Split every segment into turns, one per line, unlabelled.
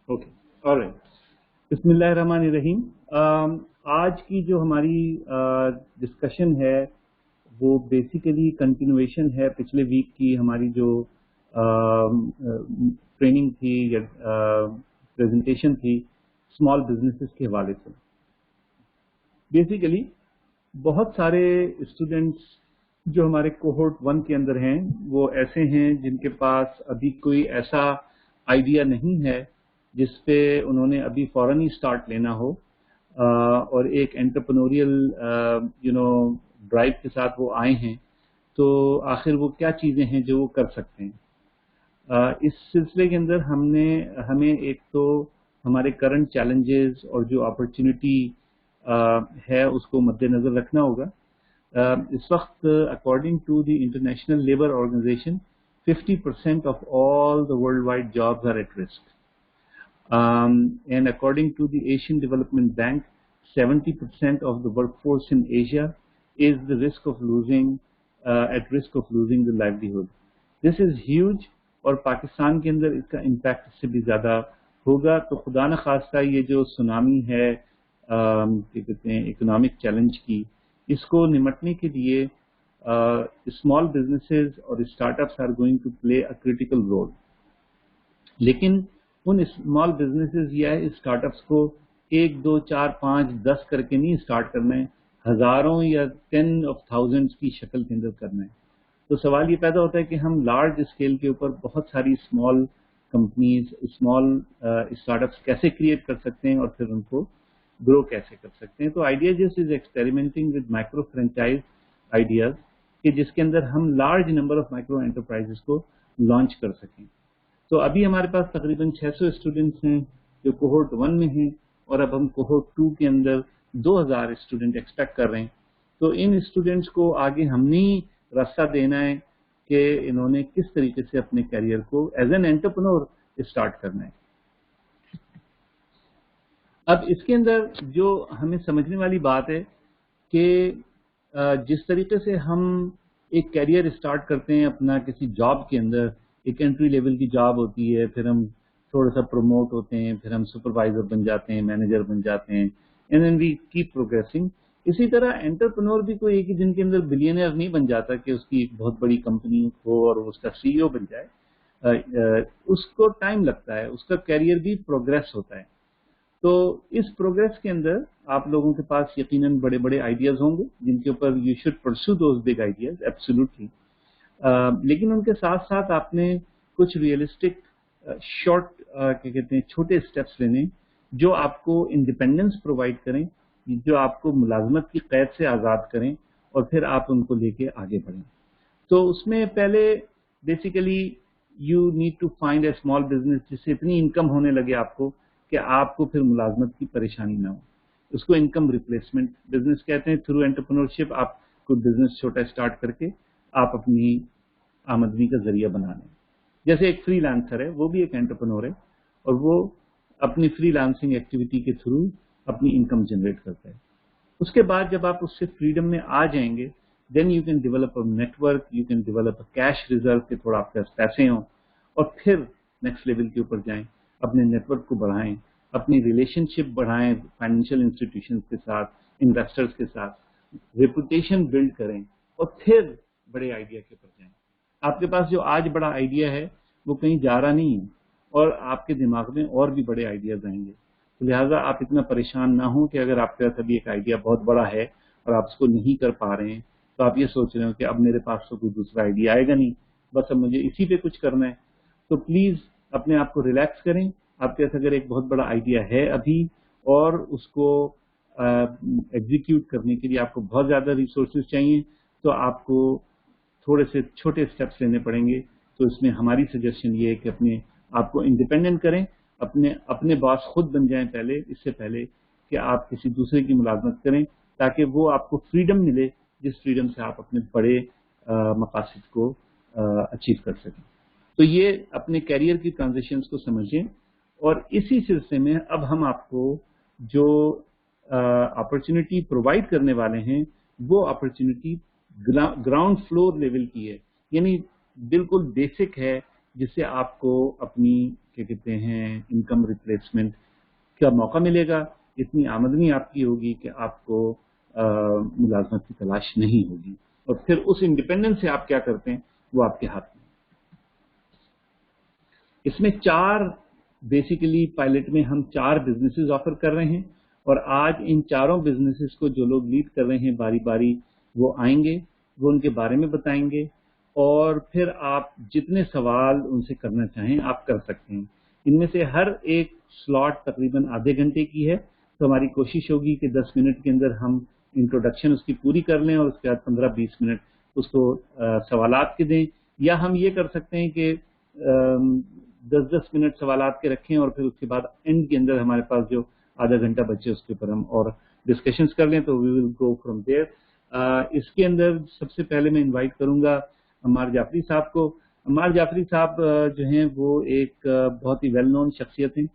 Okay, alright. बिस्मिल्लाहिर्रहमानिर्रहीम। आज की जो हमारी डिस्कशन है वो बेसिकली कंटिन्यूएशन है पिछले वीक की हमारी जो ट्रेनिंग थी या प्रेजेंटेशन थी स्मॉल बिजनेसेस के हवाले से। बेसिकली बहुत सारे स्टूडेंट्स जो हमारे कोहोर्ट 1 के अंदर हैं वो ऐसे हैं जिनके पास अभी कोई ऐसा आइडिया नहीं है जिस पे उन्होंने अभी फौरन ही स्टार्ट लेना हो और एक एंटरप्रेन्योरियल ड्राइव के साथ वो आए हैं। तो आखिर वो क्या चीज़ें हैं जो वो कर सकते हैं। इस सिलसिले के अंदर हमें एक तो हमारे करंट चैलेंजेस और जो अपॉर्चुनिटी है उसको मद्देनजर रखना होगा। इस वक्त according to the International Labour Organization 50% of all the worldwide jobs are at risk. And according to the Asian Development Bank, 70% of the workforce in Asia is at risk of losing the livelihood. This is huge और पाकिस्तान के अंदर इसका impact इससे भी ज़्यादा होगा। तो खुदा न खास्ता ये जो सुनामी है क्या कहते हैं इकोनॉमिक चैलेंज की, इसको निमटने के लिए स्मॉल बिजनेसेस और startups are going to play a critical role. लेकिन उन स्मॉल बिजनेसेस या स्टार्टअप्स को 1, 2, 4, 5, 10 करके नहीं स्टार्ट करना है, हजारों या 10 of thousands की शक्ल के अंदर करना है। तो सवाल ये पैदा होता है कि हम लार्ज स्केल के ऊपर बहुत सारी स्मॉल कंपनीज, स्मॉल स्टार्टअप्स कैसे क्रिएट कर सकते हैं और फिर उनको ग्रो कैसे कर सकते हैं। तो idea just is experimenting with micro franchise ideas कि जिसके अंदर हम large number of micro enterprises को लॉन्च कर सकें। तो अभी हमारे पास तकरीबन 600 स्टूडेंट्स हैं जो कोहोर्ट 1 में हैं और अब हम कोहोर्ट 2 के अंदर 2000 स्टूडेंट एक्सपेक्ट कर रहे हैं। तो इन स्टूडेंट्स को आगे हमने ही रास्ता देना है कि इन्होंने किस तरीके से अपने करियर को एज एन एंटरप्रेन्योर स्टार्ट करना है। अब इसके अंदर जो हमें समझने वाली बात है कि जिस तरीके से हम एक करियर स्टार्ट करते हैं अपना किसी जॉब के अंदर, एक एंट्री लेवल की जॉब होती है, फिर हम थोड़ा सा प्रमोट होते हैं, फिर हम सुपरवाइजर बन जाते हैं, मैनेजर बन जाते हैं, and then we keep progressing. इसी तरह एंटरप्रेन्योर भी कोई एक ही दिन के अंदर बिलियनर नहीं बन जाता कि उसकी एक बहुत बड़ी कंपनी हो और उसका सीईओ बन जाए। उसको टाइम लगता है, उसका कैरियर भी प्रोग्रेस होता है। तो इस प्रोग्रेस के अंदर आप लोगों के पास यकीनन बड़े बड़े आइडियाज होंगे जिनके ऊपर you should pursue those big ideas, absolutely. लेकिन उनके साथ साथ आपने कुछ रियलिस्टिक शॉर्ट क्या कहते हैं छोटे स्टेप्स लेने जो आपको इंडिपेंडेंस प्रोवाइड करें, जो आपको मुलाजमत की कैद से आज़ाद करें और फिर आप उनको लेके आगे बढ़ें। तो उसमें पहले basically you need to find a small business जिससे इतनी इनकम होने लगे आपको कि आपको फिर मुलाजमत की परेशानी ना हो। उसको इनकम रिप्लेसमेंट बिजनेस कहते हैं। थ्रू एंटरप्रेन्योरशिप आप कोई बिजनेस छोटा स्टार्ट करके आप अपनी आमदनी का जरिया बना लें। जैसे एक फ्रीलांसर है, वो भी एक एंटरप्रेन्योर है और वो अपनी फ्रीलांसिंग एक्टिविटी के थ्रू अपनी इनकम जनरेट करता है। उसके बाद जब आप उससे फ्रीडम में आ जाएंगे, then you can develop a network, you can develop a cash reserve के थोड़ा आपके पास पैसे हों और फिर नेक्स्ट लेवल के ऊपर जाएं, अपने नेटवर्क को बढ़ाएं, अपनी रिलेशनशिप बढ़ाएं फाइनेंशियल इंस्टीट्यूशंस के साथ, इन्वेस्टर्स के साथ, रेपुटेशन बिल्ड करें और फिर बड़े आइडिया के ऊपर जाएं। आपके पास जो आज बड़ा आइडिया है वो कहीं जा रहा नहीं है और आपके दिमाग में और भी बड़े आइडियाज आएंगे। तो लिहाजा आप इतना परेशान ना हो कि अगर आपके पास अभी एक आइडिया बहुत बड़ा है और आप उसको नहीं कर पा रहे हैं तो आप ये सोच रहे हो कि अब मेरे पास तो कोई दूसरा आइडिया आएगा नहीं, बस अब मुझे इसी पे कुछ करना है। तो प्लीज अपने आप को रिलैक्स करें। आपके पास अगर एक बहुत बड़ा आइडिया है अभी और उसको एग्जीक्यूट करने के लिए आपको बहुत ज्यादा रिसोर्सेज चाहिए तो आपको थोड़े से छोटे स्टेप्स लेने पड़ेंगे। तो इसमें हमारी सजेशन ये है कि अपने आपको इंडिपेंडेंट करें, अपने बॉस खुद बन जाएं पहले, इससे पहले कि आप किसी दूसरे की मुलाजमत करें, ताकि वो आपको फ्रीडम मिले जिस फ्रीडम से आप अपने बड़े मकासद को अचीव कर सकें। तो ये अपने कैरियर की ट्रांजिशंस को समझें और इसी सिलसिले में अब हम आपको जो अपॉर्चुनिटी प्रोवाइड करने वाले हैं वो अपॉर्चुनिटी ग्राउंड फ्लोर लेवल की है, यानी बिल्कुल बेसिक है जिससे आपको अपनी क्या कहते हैं इनकम रिप्लेसमेंट का मौका मिलेगा, इतनी आमदनी आपकी होगी कि आपको मुलाजमत की तलाश नहीं होगी, और फिर उस इंडिपेंडेंस से आप क्या करते हैं वो आपके हाथ में। इसमें बेसिकली पायलट में हम 4 बिजनेसेस ऑफर कर रहे हैं, और आज इन चारों बिजनेसेस को जो लोग लीड कर रहे हैं बारी बारी वो आएंगे, वो उनके बारे में बताएंगे, और फिर आप जितने सवाल उनसे करना चाहें आप कर सकते हैं। इनमें से हर एक स्लॉट तकरीबन आधे घंटे की है, तो हमारी कोशिश होगी कि 10 मिनट के अंदर हम इंट्रोडक्शन उसकी पूरी कर लें, और उसके बाद 15-20 मिनट उसको सवालात के दें, या हम ये कर सकते हैं कि 10-10 मिनट सवालात के रखें, और फिर उसके बाद एंड के अंदर हमारे पास जो आधा घंटा बचे उसके ऊपर हम और डिस्कशंस कर लें, तो we will go from there. इसके अंदर सबसे पहले मैं इनवाइट करूंगा अम्मार जाफरी साहब को। अम्मार जाफरी साहब जो हैं वो एक बहुत ही वेल नोन शख्सियत हैं।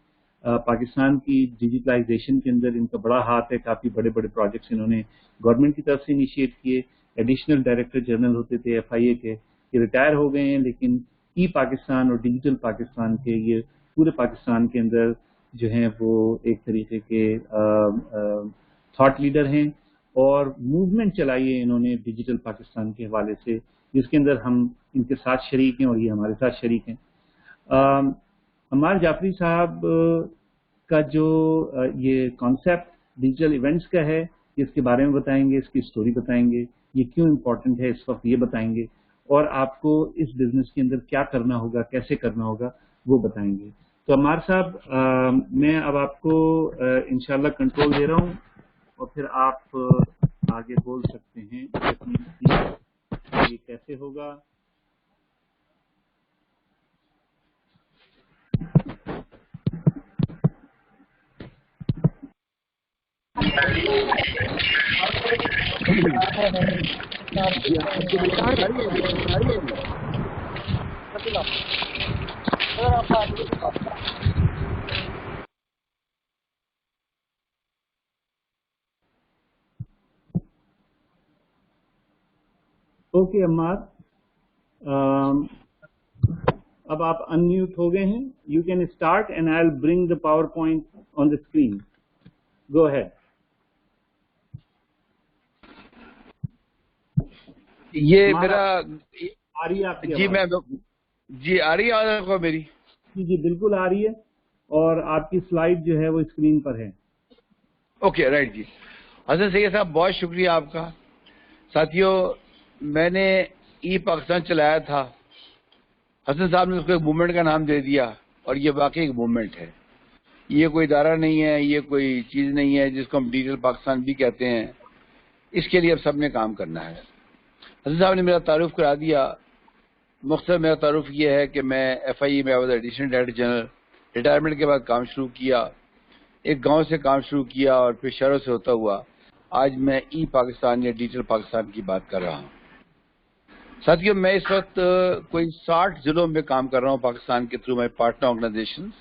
पाकिस्तान की डिजिटलाइजेशन के अंदर इनका बड़ा हाथ है, काफ़ी बड़े बड़े प्रोजेक्ट्स इन्होंने गवर्नमेंट की तरफ से इनिशिएट किए। एडिशनल डायरेक्टर जनरल होते थे FIA के, ये रिटायर हो गए हैं, लेकिन ई पाकिस्तान और डिजिटल पाकिस्तान के ये पूरे पाकिस्तान के अंदर जो हैं वो एक तरीके के थॉट लीडर हैं, और मूवमेंट चलाई है इन्होंने डिजिटल पाकिस्तान के हवाले से, जिसके अंदर हम इनके साथ शरीक हैं और ये हमारे साथ शरीक हैं। अम्मार जाफरी साहब का जो ये कॉन्सेप्ट डिजिटल इवेंट्स का है, इसके बारे में बताएंगे, इसकी स्टोरी बताएंगे, ये क्यों इम्पोर्टेंट है इस वक्त ये बताएंगे, और आपको इस बिजनेस के अंदर क्या करना होगा, कैसे करना होगा वो बताएंगे। तो अम्मार साहब, मैं अब आपको इंशाल्लाह कंट्रोल दे रहा हूँ, और फिर आप आगे बोल सकते हैं कि ये कैसे होगा। ओके अम्मार, अब आप अनम्यूट हो गए हैं। You can start and I will bring the power point on the screen. Go ahead.
ये मेरा
आ रही है आपकी
जी
आवाज?
जी आ रही है आवाज आपको मेरी?
जी बिल्कुल आ रही है, और आपकी स्लाइड जो है वो स्क्रीन पर है।
ओके राइट जी। हसन सैयद साहब, बहुत शुक्रिया आपका। साथियों, मैंने ई पाकिस्तान चलाया था, हसन साहब ने उसको एक मूवमेंट का नाम दे दिया, और ये वाकई एक मूवमेंट है। ये कोई इदारा नहीं है, ये कोई चीज नहीं है जिसको हम डिजिटल पाकिस्तान भी कहते हैं। इसके लिए अब सबने काम करना है। हसन साहब ने मेरा तारुफ करा दिया। मकसद मेरा तारुफ ये है कि मैं FIA में आज एडिशनल डायरेक्टर जनरल, रिटायरमेंट के बाद काम शुरू किया, एक गांव से काम शुरू किया, और फिर शहरों से होता हुआ आज मैं ई पाकिस्तान या डिजिटल पाकिस्तान की बात कर रहा हूँ। साथियों, मैं इस वक्त कोई 60 जिलों में काम कर रहा हूँ पाकिस्तान के थ्रू माई पार्टनर ऑर्गेनाइजेशंस,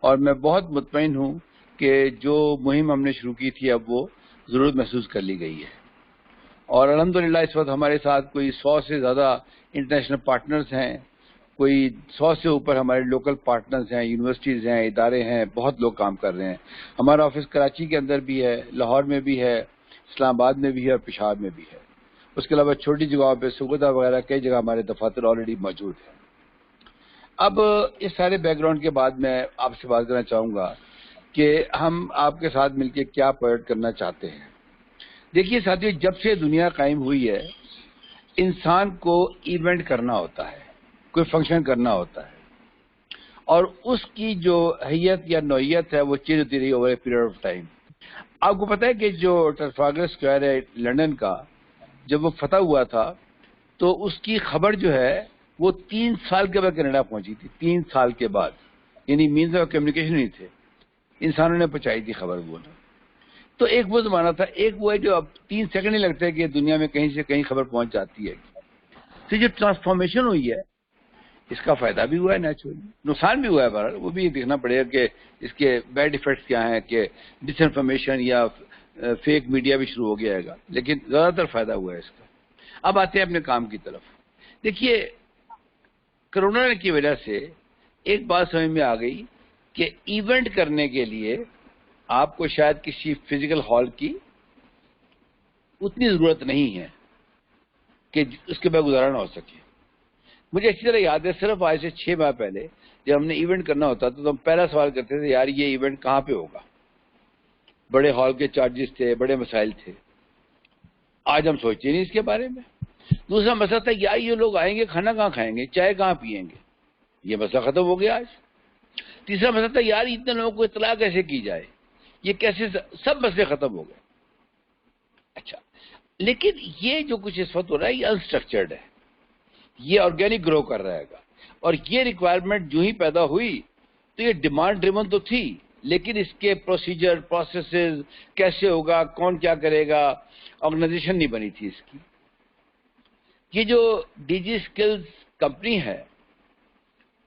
और मैं बहुत मुतमईन हूँ कि जो मुहिम हमने शुरू की थी अब वो जरूरत महसूस कर ली गई है। और अल्हम्दुलिल्लाह इस वक्त हमारे साथ कोई 100 से ज़्यादा इंटरनेशनल पार्टनर्स हैं, कोई 100 से ऊपर हमारे लोकल पार्टनर्स हैं, यूनिवर्सिटीज़ हैं, इदारे हैं, बहुत लोग काम कर रहे हैं। हमारा ऑफिस कराची के अंदर भी है, लाहौर में भी है, इस्लामाबाद में भी है, और पेशावर में भी है। उसके अलावा छोटी जगहों पे सुगुदा वगैरह कई जगह हमारे दफातर ऑलरेडी मौजूद हैं। अब इस सारे बैकग्राउंड के बाद मैं आपसे बात करना चाहूँगा कि हम आपके साथ मिलकर क्या प्रोजेक्ट करना चाहते हैं। देखिए साथियों, जब से दुनिया कायम हुई है, इंसान को इवेंट करना होता है, कोई फंक्शन करना होता है, और उसकी जो हैयत या नौयत है वो चेंज होती रही over a period of time. आपको पता है कि जो ट्रफालगर स्क्वायर है लंदन का, जब वो फतह हुआ था तो उसकी खबर जो है वो 3 साल के बाद कनाडा पहुंची थी। 3 साल के बाद, यानी मीन्स ऑफ कम्युनिकेशन नहीं थे, इंसानों ने पहुंचाई थी खबर वो। तो एक वो जमाना था, एक वो है जो अब 3 सेकंड नहीं लगते कि दुनिया में कहीं से कहीं खबर पहुंच जाती है। तो जो ट्रांसफॉर्मेशन हुई है, इसका फायदा भी हुआ है नेचुरली, नुकसान भी हुआ है। बहरहाल वो भी देखना पड़ेगा कि इसके बैड इफेक्ट्स क्या हैं, कि डिसइंफॉर्मेशन या फेक मीडिया भी शुरू हो गया है, लेकिन ज्यादातर फायदा हुआ है इसका। अब आते हैं अपने काम की तरफ। देखिए, کرونا کی وجہ سے ایک بات سمجھ میں آ گئی کہ ایونٹ کرنے کے لیے آپ کو شاید کسی فزیکل ہال کی اتنی ضرورت نہیں ہے کہ اس کے بعد گزارا نہ ہو سکے. مجھے اچھی طرح یاد ہے صرف آج سے 6 ماہ پہلے جب ہم نے ایونٹ کرنا ہوتا تو ہم پہلا سوال کرتے تھے یار یہ ایونٹ کہاں پہ ہوگا. بڑے ہال کے چارجز تھے, بڑے مسائل تھے. آج ہم سوچتے نہیں اس کے بارے میں. دوسرا مسئلہ تھا یار یہ لوگ آئیں گے کھانا کہاں کھائیں گے, چائے کہاں پیئیں گے, یہ مسئلہ ختم ہو گیا آج. تیسرا مسئلہ تھا یار اتنے لوگوں کو اطلاع کیسے کی جائے, یہ کیسے, سب مسئلے ختم ہو گئے. اچھا لیکن یہ جو کچھ اس وقت ہو رہا ہے یہ انسٹرکچرڈ ہے, یہ آرگینک گرو کر رہے گا. اور یہ ریکوائرمنٹ جو ہی پیدا ہوئی تو یہ ڈیمانڈ ڈریون تو تھی, لیکن اس کے پروسیجر پروسیسز کیسے ہوگا, کون کیا کرے گا, آرگنائزیشن نہیں بنی تھی اس کی. یہ جو ڈی جی اسکلز کمپنی ہے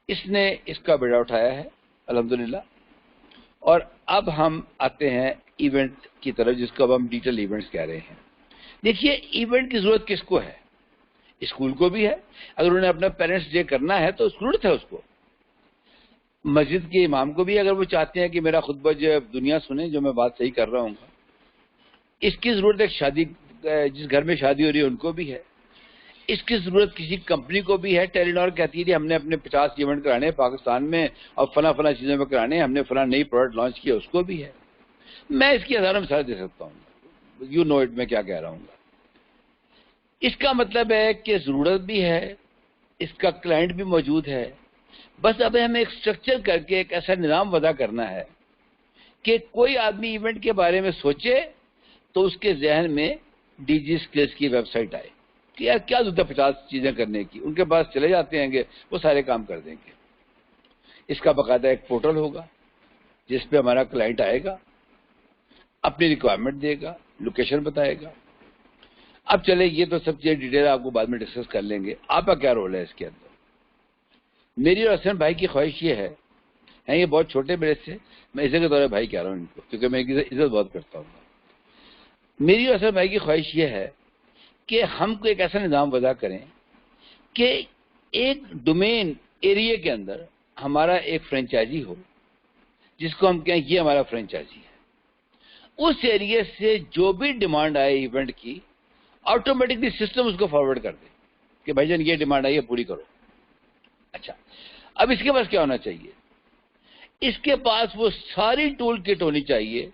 اس نے اس کا بیڑا اٹھایا ہے الحمدللہ. اور اب ہم آتے ہیں ایونٹ کی طرف جس کو اب ہم ڈیجیٹل ایونٹس کہہ رہے ہیں. دیکھیے ایونٹ کی ضرورت کس کو ہے, اسکول کو بھی ہے. اگر انہیں اپنا پیرنٹس ڈے کرنا ہے تو ضرورت ہے اس کو. مسجد کے امام کو بھی اگر وہ چاہتے ہیں کہ میرا خطبہ جو دنیا سنے جو میں بات صحیح کر رہا ہوں, اس کی ضرورت ایک شادی, جس گھر میں شادی ہو رہی ہے ان کو بھی ہے. اس کی ضرورت کسی کمپنی کو بھی ہے. ٹیلی نار کہتی ہے ہم نے اپنے 50 ایونٹ کرانے ہیں پاکستان میں اور فلاں چیزوں میں کرانے ہیں, ہم نے فلاں نئی پروڈکٹ لانچ کیا, اس کو بھی ہے. میں اس کی ہزاروں مثال دے سکتا ہوں, یو نو اٹ میں کیا کہہ رہا ہوں. اس کا مطلب ہے کہ ضرورت بھی ہے, اس کا کلائنٹ بھی موجود ہے. بس اب ہمیں ایک اسٹرکچر کر کے ایک ایسا نظام وضع کرنا ہے کہ کوئی آدمی ایونٹ کے بارے میں سوچے تو اس کے ذہن میں ڈی جی اسکلز کی ویب سائٹ آئے کہ یار کیا ضرورت ہے 50 چیزیں کرنے کی, ان کے پاس چلے جاتے ہیں گے وہ سارے کام کر دیں گے. اس کا باقاعدہ ایک پورٹل ہوگا جس پہ ہمارا کلائنٹ آئے گا, اپنی ریکوائرمنٹ دے گا, لوکیشن بتائے گا. اب چلے یہ تو سب چیزیں ڈیٹیل آپ کو بعد میں ڈسکس کر لیں گے. آپ کا کیا رول ہے اس کے اندر؟ میری اور حسن بھائی کی خواہش یہ ہے, یہ بہت چھوٹے میرے سے, میں اسے کے طور پہ بھائی کہہ رہا ہوں ان کو کیونکہ میں عزت بہت کرتا ہوں. میری اور حسن بھائی کی خواہش یہ ہے کہ ہم کو ایک ایسا نظام وضع کریں کہ ایک ڈومین ایریا کے اندر ہمارا ایک فرینچائزی ہو جس کو ہم کہیں یہ ہمارا فرینچائزی ہے. اس ایریا سے جو بھی ڈیمانڈ آئے ایونٹ کی آٹومیٹکلی سسٹم اس کو فارورڈ کر دے کہ بھائی جان یہ ڈیمانڈ آئی ہے پوری کرو. اچھا اب اس کے پاس کیا ہونا چاہیے؟ اس کے پاس وہ ساری ٹول کٹ ہونی چاہیے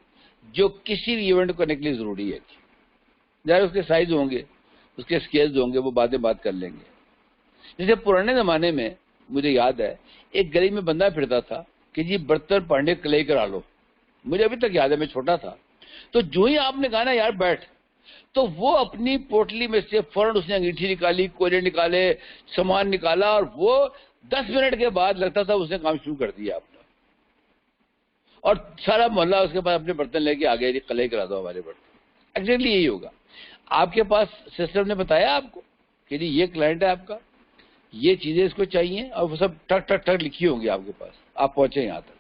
جو کسی بھی ایونٹ کو کرنے کے لیے ضروری ہے. ظاہر اس کے سائز ہوں گے, اس کے اسکیلز ہوں گے, وہ بات کر لیں گے. جیسے پرانے زمانے میں مجھے یاد ہے ایک گلی میں بندہ پھرتا تھا کہ جی برتن پانڈے کلئی کرا لو. مجھے ابھی تک یاد ہے, میں چھوٹا تھا تو جو ہی آپ نے کہا نا یار بیٹھ, تو وہ اپنی پوٹلی میں سے فوراً اس نے انگیٹھی نکالی, کوئلے نکالے, سامان نکالا, اور وہ 10 منٹ کے بعد لگتا تھا اس نے کام شروع کر دیا اپنا. اور سارا محلہ اس کے پاس اپنے برتن لے کے آ گیا, جی کلئی کرا دو ہمارے برتن. ایگزیکٹلی یہی ہوگا. آپ کے پاس سسٹم نے بتایا آپ کو کہ جی یہ کلائنٹ ہے آپ کا, یہ چیزیں اس کو چاہیے, اور وہ سب ٹک ٹک ٹک لکھی ہوں گی آپ کے پاس, آپ پہنچے یہاں تک.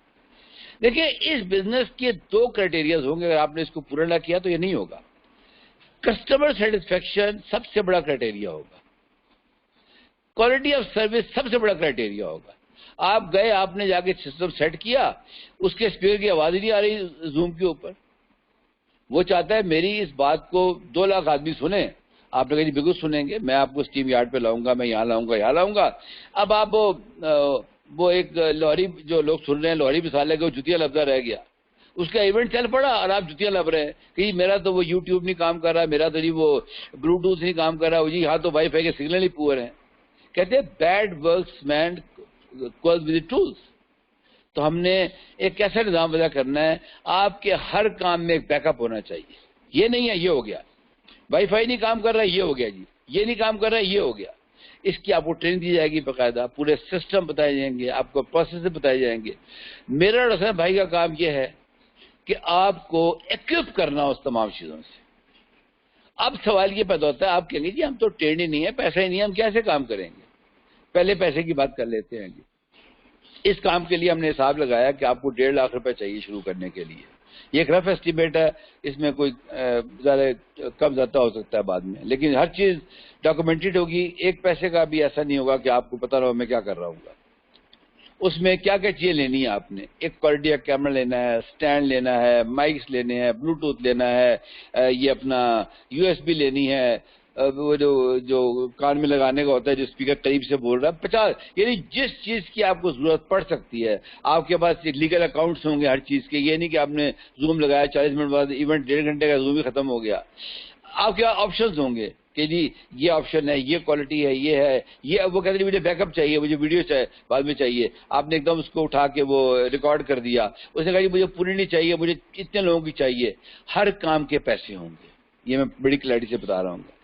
دیکھیں اس بزنس کے 2 کرائٹیریاز ہوں گے, اگر آپ نے اس کو پورا نہ کیا تو یہ نہیں ہوگا. کسٹمر سیٹسفیکشن سب سے بڑا کرائٹیریا ہوگا, کوالٹی آف سروس سب سے بڑا کرائٹیریا ہوگا. آپ گئے, آپ نے جا کے سسٹم سیٹ کیا, اس کے اسپیکر کی آواز ہی نہیں آ رہی زوم کے اوپر. وہ چاہتا ہے میری اس بات کو 2 لاکھ آدمی سنیں. آپ نے کہا جی بالکل سنیں گے, میں آپ کو اسٹیم یارڈ پہ لاؤں گا, میں یہاں لاؤں گا. اب آپ وہ ایک لوہری جو لوگ سن رہے ہیں, لوہری مثال ہے کہ وہ جتیاں لفظہ رہ گیا, اس کا ایونٹ چل پڑا اور آپ جتیاں لب رہے ہیں کہ میرا تو وہ یوٹیوب نہیں کام کر رہا, میرا تو جی وہ بلوٹوتھ نہیں کام کر رہا, جی ہاں تو وائی فائی کے سگنل ہی پور ہیں. کہتے ہیں bad workman cause with tools. تو ہم نے ایک ایسا نظام وضع کرنا ہے, آپ کے ہر کام میں ایک بیک اپ ہونا چاہیے. یہ نہیں ہے یہ ہو گیا, وائی فائی نہیں کام کر رہا یہ ہو گیا, جی یہ نہیں کام کر رہا یہ ہو گیا. اس کی آپ کو ٹریننگ دی جائے گی, باقاعدہ پورے سسٹم بتائے جائیں گے, آپ کو پروسیس بتائے جائیں گے. میرا اور حسن بھائی کا کام یہ ہے کہ آپ کو ایکوپ کرنا اس تمام چیزوں سے. اب سوال یہ پیدا ہوتا ہے, آپ کہیں گے جی ہم تو ٹرینڈ ہی نہیں ہے, پیسہ ہی نہیں ہے, ہم کیسے کام کریں گے؟ پہلے پیسے کی بات کر لیتے ہیں. جی اس کام کے لیے ہم نے حساب لگایا کہ آپ کو 1.5 لاکھ روپے چاہیے شروع کرنے کے لیے. یہ ایک رف اسٹیمیٹ ہے, اس میں کوئی زیادہ کم زیادہ ہو سکتا ہے بعد میں, لیکن ہر چیز ڈاکومنٹڈ ہوگی. ایک پیسے کا بھی ایسا نہیں ہوگا کہ آپ کو پتہ نہ ہو میں کیا کر رہا ہوں گا. اس میں کیا کیا چیزیں لینی ہے آپ نے, ایک کوالٹی کا کیمرہ لینا ہے, سٹینڈ لینا ہے, مائکس لینے ہیں, بلوٹوتھ لینا ہے, یہ اپنا یو ایس بی لینی ہے, وہ جو کان میں لگانے کا ہوتا ہے جو اسپیکر قریب سے بول رہا ہے, 50, یعنی جس چیز کی آپ کو ضرورت پڑ سکتی ہے. آپ کے پاس لیگل اکاؤنٹس ہوں گے ہر چیز کے, یہ نہیں کہ آپ نے زوم لگایا 40 منٹ بعد ایونٹ 1.5 گھنٹے کا زوم ہی ختم ہو گیا. آپ کے آپشنز ہوں گے کہ جی یہ آپشن ہے, یہ کوالٹی ہے, یہ ہے, یہ وہ کہتے ہیں مجھے بیک اپ چاہیے, مجھے ویڈیو چاہیے بعد میں چاہیے. آپ نے ایک دم اس کو اٹھا کے وہ ریکارڈ کر دیا, اس نے کہا جی مجھے پوری نہیں چاہیے, مجھے اتنے لوگوں کی چاہیے. ہر کام کے پیسے ہوں گے, یہ میں بڑی کلیئرٹی سے بتا رہا ہوں.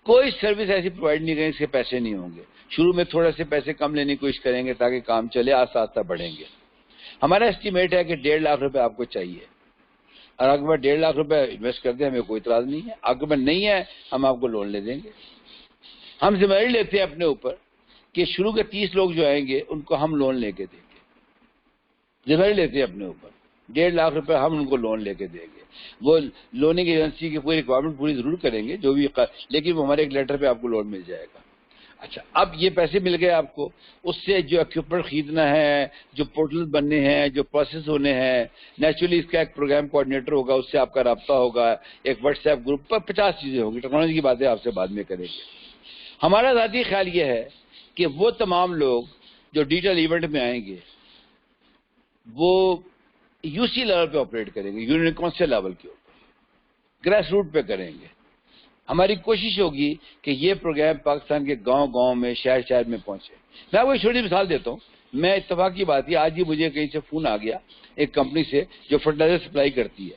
کوئی سروس ایسی پرووائڈ نہیں کریں اس کے پیسے نہیں ہوں گے. شروع میں تھوڑے سے پیسے کم لینے کی کوشش کریں گے تاکہ کام چلے, آہستہ آہستہ بڑھیں گے. ہمارا اسٹیمیٹ ہے کہ 1.5 لاکھ روپے آپ کو چاہیے, اور آپ کے پاس 1.5 لاکھ روپے انویسٹ کر دیں, ہمیں کوئی اعتراض نہیں ہے. آپ کے پاس نہیں ہے ہم آپ کو لون لے دیں گے. ہم ذمہ داری لیتے ہیں اپنے اوپر کہ شروع کے 30 لوگ جو آئیں گے ان کو ہم لون لے کے دیں گے. ذمہ داری لیتے ہیں اپنے اوپر, 1.5 لاکھ روپے ہم ان کو لون لے کے دیں گے. وہ لوننگ ایجنسی کی پوری ریکوائرمنٹ پوری ضرور کریں گے جو بھی, لیکن وہ ہمارے ایک لیٹر پہ آپ کو لون مل جائے گا. اچھا, اب یہ پیسے مل گئے آپ کو, اس سے جو اکوپمنٹ خریدنا ہے, جو پورٹل بننے ہیں, جو پروسیس ہونے ہیں, نیچرلی اس کا ایک پروگرام کوآرڈینیٹر ہوگا, اس سے آپ کا رابطہ ہوگا, ایک واٹس ایپ گروپ پر 50 چیزیں ہوں گی. ٹیکنالوجی کی باتیں آپ سے بعد میں کریں گے. ہمارا ذاتی خیال یہ ہے کہ وہ تمام لوگ جو ڈیجیٹل ایونٹ میں آئیں گے وہ یو سی لیول پہ آپریٹ کریں گے, یونین کونسل لیول کے اوپر, گراس روٹ پہ کریں گے. ہماری کوشش ہوگی کہ یہ پروگرام پاکستان کے گاؤں گاؤں میں, شہر شہر میں پہنچے. میں آپ کو ایک چھوٹی مثال دیتا ہوں. میں اتفاق کی بات, آج ہی مجھے کہیں سے فون آ گیا ایک کمپنی سے جو فرٹیلائزر سپلائی کرتی ہے.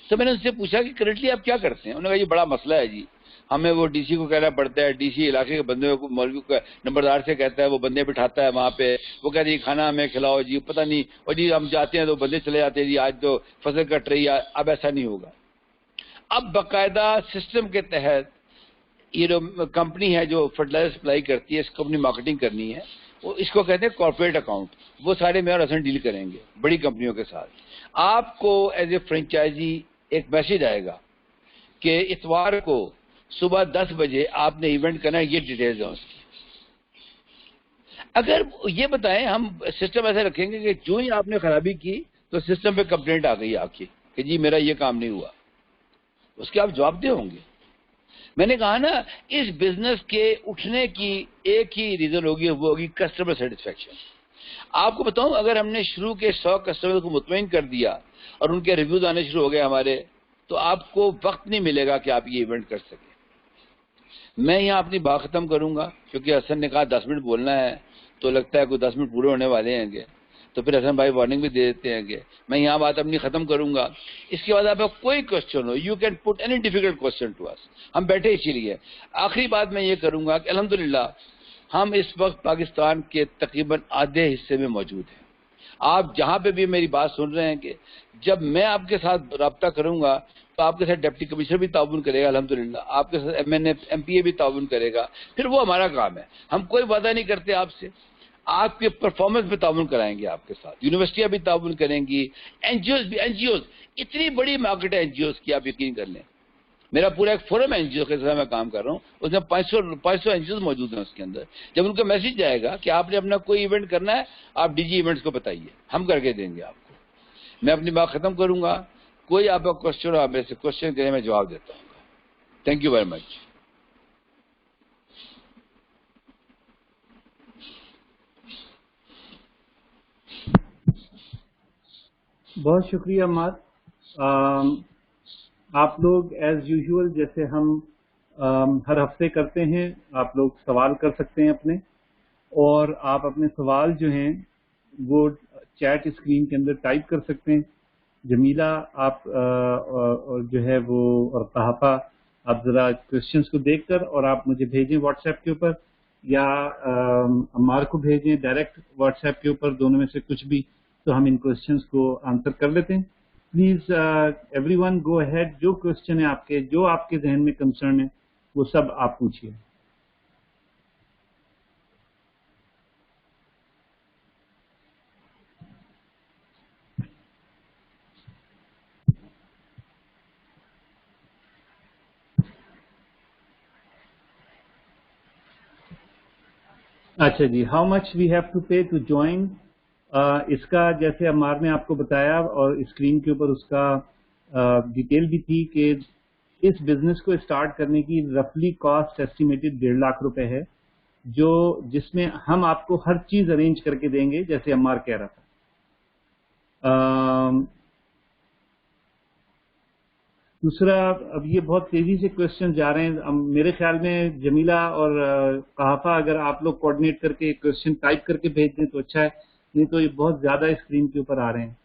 تو میں نے ان سے پوچھا کہ کرنٹلی آپ کیا کرتے ہیں. انہوں نے کہا یہ بڑا مسئلہ ہے جی, ہمیں وہ ڈی سی کو کہنا پڑتا ہے, ڈی سی علاقے کے بندے کو مولوی کو نمبردار سے کہتا ہے, وہ بندے بٹھاتا ہے وہاں پہ, وہ کہتے ہیں کھانا ہمیں کھلاؤ جی, پتہ نہیں, اور جی ہم جاتے ہیں تو بندے چلے جاتے ہیں جی آج تو فصل کٹ رہی ہے. اب ایسا نہیں ہوگا. اب باقاعدہ سسٹم کے تحت یہ جو کمپنی ہے جو فرٹیلائزر سپلائی کرتی ہے, اس کو اپنی مارکیٹنگ کرنی ہے, وہ اس کو کہتے ہیں کارپوریٹ اکاؤنٹ. وہ سارے میں اور حسن ڈیل کریں گے بڑی کمپنیوں کے ساتھ. آپ کو ایز اے فرینچائزی ایک میسج آئے گا کہ اتوار کو صبح 10 بجے آپ نے ایونٹ کرنا ہے, یہ ڈیٹیلز ہیں اس کی. اگر یہ بتائیں ہم سسٹم ایسے رکھیں گے کہ جو ہی آپ نے خرابی کی تو سسٹم پہ کمپلینٹ آ گئی آپ کی کہ جی میرا یہ کام نہیں ہوا, اس کے آپ جواب دہ ہوں گے. میں نے کہا نا, اس بزنس کے اٹھنے کی ایک ہی ریزن ہوگی, وہ ہوگی کسٹمر سیٹسفیکشن. آپ کو بتاؤں, اگر ہم نے شروع کے 100 کسٹمر کو مطمئن کر دیا اور ان کے ریویوز آنے شروع ہو گئے ہمارے, تو آپ کو وقت نہیں ملے گا کہ آپ یہ ایونٹ کر سکیں. میں یہاں اپنی بات ختم کروں گا کیونکہ حسن نے کہا 10 منٹ بولنا ہے, تو لگتا ہے کوئی 10 منٹ پورے ہونے والے ہیں گے, تو پھر حسن بھائی وارننگ بھی دے دیتے ہیں کہ میں یہاں بات اپنی ختم کروں گا. اس کے بعد آپ کا کوئی کوشچن ہو, you can put any difficult question to us, ہم بیٹھے اسی لیے. آخری بات میں یہ کروں گا کہ الحمدللہ ہم اس وقت پاکستان کے تقریباً آدھے حصے میں موجود ہیں. آپ جہاں پہ بھی میری بات سن رہے ہیں کہ جب میں آپ کے ساتھ رابطہ کروں گا تو آپ کے ساتھ ڈپٹی کمشنر بھی تعاون کرے گا, الحمدللہ آپ کے ساتھ M N A M P A بھی تعاون کرے گا. پھر وہ ہمارا کام ہے. ہم کوئی وعدہ نہیں کرتے آپ سے, آپ کے پرفارمنس پہ تعاون کرائیں گے آپ کے ساتھ. یونیورسٹیاں بھی تعاون کریں گی, این جی اوز بھی. این جی اوز اتنی بڑی مارکیٹ ہے این جی اوز کی, آپ یقین کر لیں. میرا پورا ایک فورم این جی او کے ساتھ میں کام کر رہا ہوں, اس میں 500 این جی اوز موجود ہیں اس کے اندر. جب ان کا میسج جائے گا کہ آپ نے اپنا کوئی ایونٹ کرنا ہے, آپ ڈی جی ایونٹس کو بتائیے, ہم کر کے دیں گے آپ کو. میں اپنی بات ختم کروں گا. کوئی آپ کا کوشچن ہو, آپ میرے سے کوشچن کریں, میں جواب دیتا ہوں. تھینک یو ویری مچ.
بہت شکریہ عمار. آپ لوگ ایز یوزول جیسے ہم ہر ہفتے کرتے ہیں, آپ لوگ سوال کر سکتے ہیں اپنے, اور آپ اپنے سوال جو ہیں وہ چیٹ اسکرین کے اندر ٹائپ کر سکتے ہیں. جمیلہ آپ جو ہے وہ, اور تحفہ آپ ذرا کوشچنس کو دیکھ کر اور آپ مجھے بھیجیں واٹس ایپ کے اوپر, یا عمار کو بھیجیں ڈائریکٹ واٹس ایپ کے اوپر, دونوں میں سے کچھ بھی, تو ہم ان کوشچنس کو آنسر کر لیتے ہیں. Please every one go ahead, جو کوشچن ہے آپ کے, جو آپ کے ذہن میں کنسرن ہے وہ سب آپ پوچھیے. अच्छा जी, how much we have to pay to join? इसका जैसे अमार ने आपको बताया और स्क्रीन के ऊपर उसका डिटेल भी थी कि इस बिजनेस को स्टार्ट करने की रफली कॉस्ट एस्टिमेटेड 1.5 लाख रुपए है, जो जिसमें हम आपको हर चीज अरेंज करके देंगे जैसे अमार कह रहा था। दूसरा, अब ये बहुत तेजी से क्वेश्चन जा रहे हैं, अब मेरे ख्याल में जमीला और कहाफा अगर आप लोग कोऑर्डिनेट करके क्वेश्चन टाइप करके भेज दें तो अच्छा है, नहीं तो ये बहुत ज्यादा स्क्रीन के ऊपर आ रहे हैं।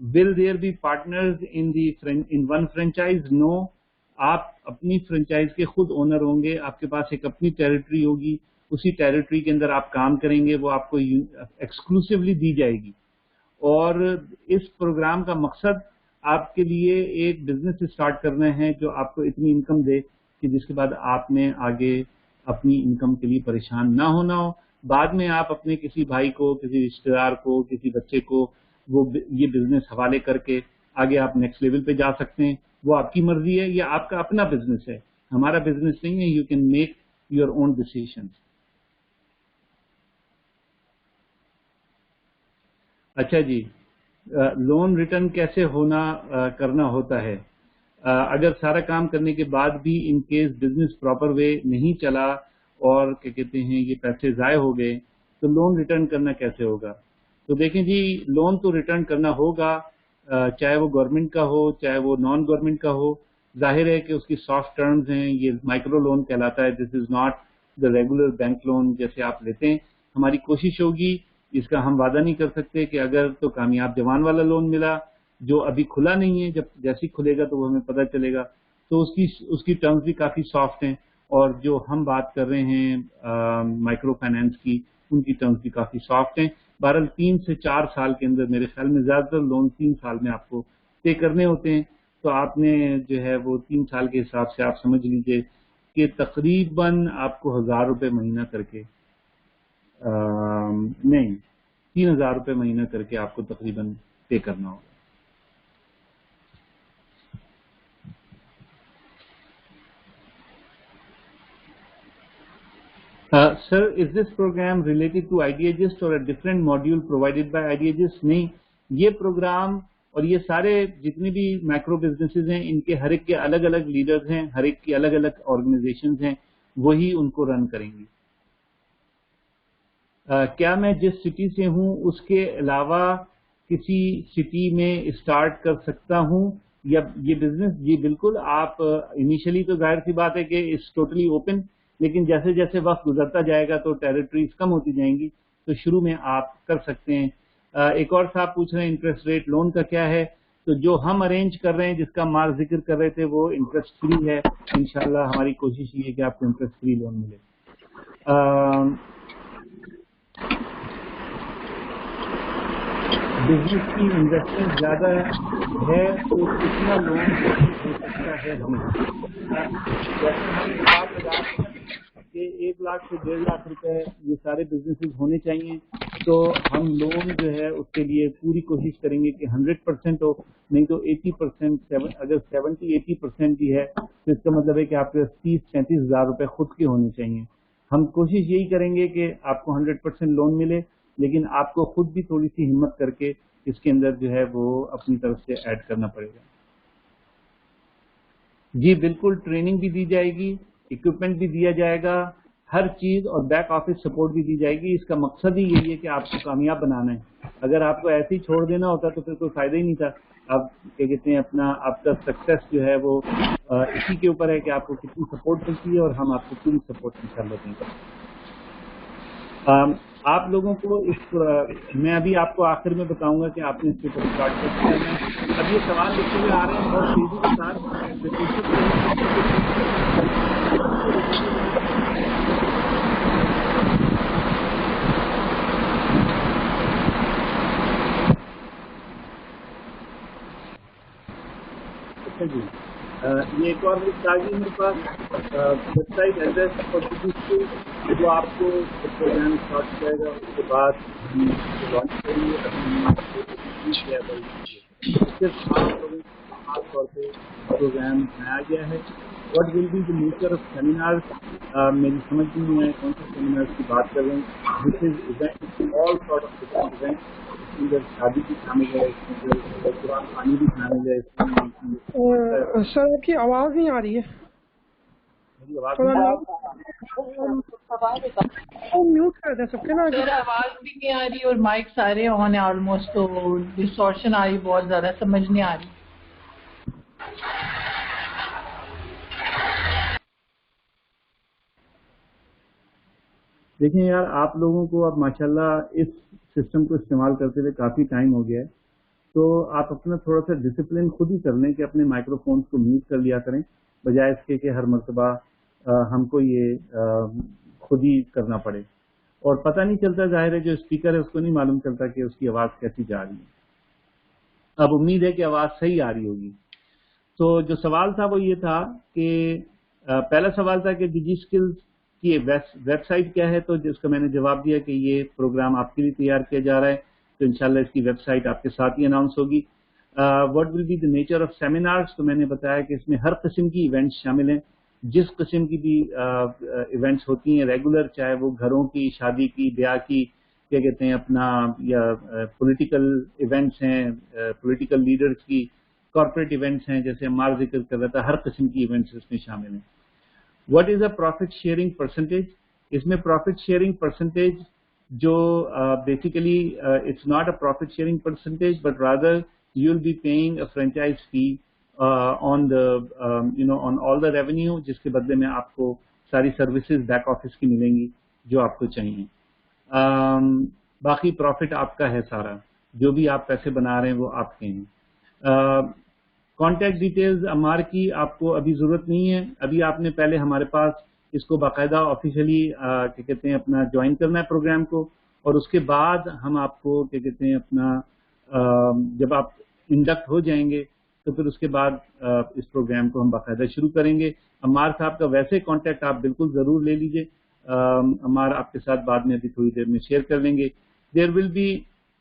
Will there be partners in one franchise? No, आप अपनी फ्रेंचाइज के खुद ओनर होंगे, आपके पास एक अपनी टेरिटरी होगी, उसी टेरिटरी के अंदर आप काम करेंगे, वो आपको एक्सक्लूसिवली दी जाएगी। और इस प्रोग्राम का मकसद आपके लिए एक बिजनेस स्टार्ट करना है जो आपको इतनी इनकम दे कि जिसके बाद आपने आगे अपनी इनकम के लिए परेशान ना होना हो। बाद में आप अपने किसी भाई को, किसी रिश्तेदार को, किसी बच्चे को वो ये बिजनेस हवाले करके आगे आप नेक्स्ट लेवल पे जा सकते हैं। वो आपकी मर्जी है, ये आपका अपना बिजनेस है, हमारा बिजनेस नहीं है। You can make your own decision. अच्छा जी, लोन रिटर्न कैसे करना होता है? अगर सारा काम करने के बाद भी in case business proper way नहीं चला और क्या कहते हैं ये पैसे ज़ाय हो गए, तो लोन रिटर्न करना कैसे होगा? तो देखें जी, लोन तो रिटर्न करना होगा, चाहे वो गवर्नमेंट का हो चाहे वो नॉन गवर्नमेंट का हो। जाहिर है कि उसकी सॉफ्ट टर्म्स हैं, ये माइक्रो लोन कहलाता है। This is not the regular bank loan जैसे आप लेते हैं। हमारी कोशिश होगी, इसका हम वादा नहीं कर सकते कि अगर तो कामयाब जवान वाला लोन मिला जो अभी खुला नहीं है, जब जैसे ही खुलेगा तो वो हमें पता चलेगा, तो उसकी टर्म्स भी काफी सॉफ्ट हैं। और जो हम बात कर रहे हैं माइक्रो फाइनेंस की, उनकी टर्म्स भी काफी सॉफ्ट हैं। बहरहाल 3 से 4 साल के अंदर, मेरे ख्याल में ज्यादातर लोन 3 साल में आपको पे करने होते हैं। तो आपने जो है वो 3 साल के हिसाब से आप समझ लीजिए कि तकरीबन आपको 1,000 रुपये महीना करके, नहीं, 3,000 रुपये महीना करके आपको तकरीबन पे करना होगा। Sir, is this program related to IdeaGist or a different module provided by IdeaGist? नहीं, ये प्रोग्राम और ये सारे जितने भी माइक्रो बिजनेसेस हैं, इनके हर एक के अलग अलग लीडर्स हैं, हर एक की अलग अलग ऑर्गेनाइजेशंस हैं, वही उनको रन करेंगी। क्या मैं जिस सिटी से हूं उसके अलावा किसी सिटी में स्टार्ट कर सकता हूं या ये बिजनेस? जी बिल्कुल, आप इनिशियली तो जाहिर सी बात है कि इट्स टोटली ओपन, लेकिन जैसे जैसे वक्त गुजरता जाएगा तो टेरिटरीज कम होती जाएंगी, तो शुरू में आप कर सकते हैं। एक और साहब पूछ रहे हैं इंटरेस्ट रेट लोन का क्या है? तो जो हम अरेंज कर रहे हैं, जिसका मार जिक्र कर रहे थे, वो इंटरेस्ट फ्री है। इंशाल्लाह हमारी कोशिश ये है कि आपको इंटरेस्ट फ्री लोन मिले। बिजनेस की इन्वेस्टमेंट ज्यादा है तो कितना लोन हो सकता है हमें? जैसे हम ये बात लगा रहे हैं कि 1 लाख से 1.5 लाख रुपए ये सारे बिजनेसेस होने चाहिए, तो हम लोन जो है उसके लिए पूरी कोशिश करेंगे कि 100% हो, नहीं तो 80%। अगर 70-80% भी है तो इसका मतलब है कि आपके 30-35 हज़ार रुपए खुद के होने चाहिए। हम कोशिश यही करेंगे कि आपको 100% लोन मिले, लेकिन आपको खुद भी थोड़ी सी हिम्मत करके इसके अंदर जो है वो अपनी तरफ से ऐड करना पड़ेगा। जी बिल्कुल, ट्रेनिंग भी दी जाएगी, इक्विपमेंट भी दिया जाएगा, हर चीज, और बैक ऑफिस सपोर्ट भी दी जाएगी। इसका मकसद ही यही है कि आपको कामयाब बनाना है। अगर आपको ऐसे ही छोड़ देना होता तो फिर कोई फायदा ही नहीं था। अब क्या कहते हैं, अपना आपका सक्सेस जो है वो इसी के ऊपर है कि आपको कितनी सपोर्ट मिलती है, और हम आपको पूरी सपोर्ट इंशाल्लाह देंगे। आप लोगों को मैं अभी आपको आखिर में बताऊंगा कि आपने इसके ऊपर स्टार्ट कैसे करना है। अब ये सवाल लिखते हुए आ रहे हैं बहुत तेजी के साथ। अच्छा जी, ये एक और ताजी मेरे पास वेबसाइट एड्रेस और जो आपको प्रोग्राम स्टार्ट हो जाएगा, उसके बाद हम लॉन्च करेंगे। सिर्फ आप लोगों को खास तौर पे प्रोग्राम बनाया गया है What will be the nature of seminars? मेरी समझ नहीं है कौन से seminars की बात कर रहे हैं. This is events, all sort of different events. इसके अंदर शादी भी शामिल है, इसके अंदर कुरान खानी भी शामिल है, इसमें
सर आपकी आवाज़ नहीं आ रही है.
मेरी आवाज़
म्यूट कर दे सकते ना.
सर आवाज़ भी नहीं आ रही और माइक सारे ऑन है ऑलमोस्ट, तो डिस्टॉर्शन आ रही बहुत ज़्यादा, समझ नहीं आ रही.
देखें यार, आप लोगों को अब माशाल्लाह इस सिस्टम को इस्तेमाल करते हुए काफ़ी टाइम हो गया है, तो आप अपना थोड़ा सा डिसिप्लिन खुद ही कर लें कि अपने माइक्रोफोन्स को म्यूट कर लिया करें, बजाय इसके कि हर मर्तबा हमको ये खुद ही करना पड़े. और पता नहीं चलता, जाहिर है जो स्पीकर है उसको नहीं मालूम चलता कि उसकी आवाज़ कैसी जा रही है. अब उम्मीद है कि आवाज़ सही आ रही होगी. तो जो सवाल था वो ये था कि पहला सवाल था कि डिजी स्किल्स की वेबसाइट क्या है, तो जिसका मैंने जवाब दिया कि ये प्रोग्राम आपके लिए तैयार किया जा रहा है, तो इंशाल्लाह इसकी वेबसाइट आपके साथ ही अनाउंस होगी. What will be the nature of seminars, तो मैंने बताया कि इसमें हर किस्म की इवेंट्स शामिल हैं. जिस किस्म की भी इवेंट्स होती हैं रेगुलर, चाहे वो घरों की, शादी की, ब्याह की, क्या कहते हैं अपना, या पॉलिटिकल इवेंट्स हैं, पॉलिटिकल लीडर्स की, कॉर्पोरेट इवेंट्स हैं, जैसे अम्मार जिक्र कर रहा था, हर किस्म की इवेंट्स इसमें शामिल हैं. What is a profit sharing percentage, इसमें प्रॉफिट शेयरिंग परसेंटेज जो basically it's not a profit sharing percentage, but rather you will be paying a franchise fee on the on all the revenue, जिसके बदले में आपको सारी services back office की मिलेंगी जो आपको चाहिए. बाकी प्रॉफिट आपका है सारा, जो भी आप पैसे बना रहे हैं वो आपके हैं. कॉन्टैक्ट डिटेल्स अम्मार की आपको अभी ज़रूरत नहीं है. अभी आपने पहले हमारे पास इसको बाकायदा ऑफिशियली क्या कहते हैं अपना ज्वाइन करना है प्रोग्राम को, और उसके बाद हम आपको क्या कहते हैं अपना जब आप इंडक्ट हो जाएंगे तो फिर उसके बाद इस प्रोग्राम को हम बाकायदा शुरू करेंगे. अम्मार साहब का वैसे कॉन्टैक्ट आप बिल्कुल ज़रूर ले लीजिए. अम्मार आपके साथ बाद में अभी थोड़ी देर में शेयर कर लेंगे.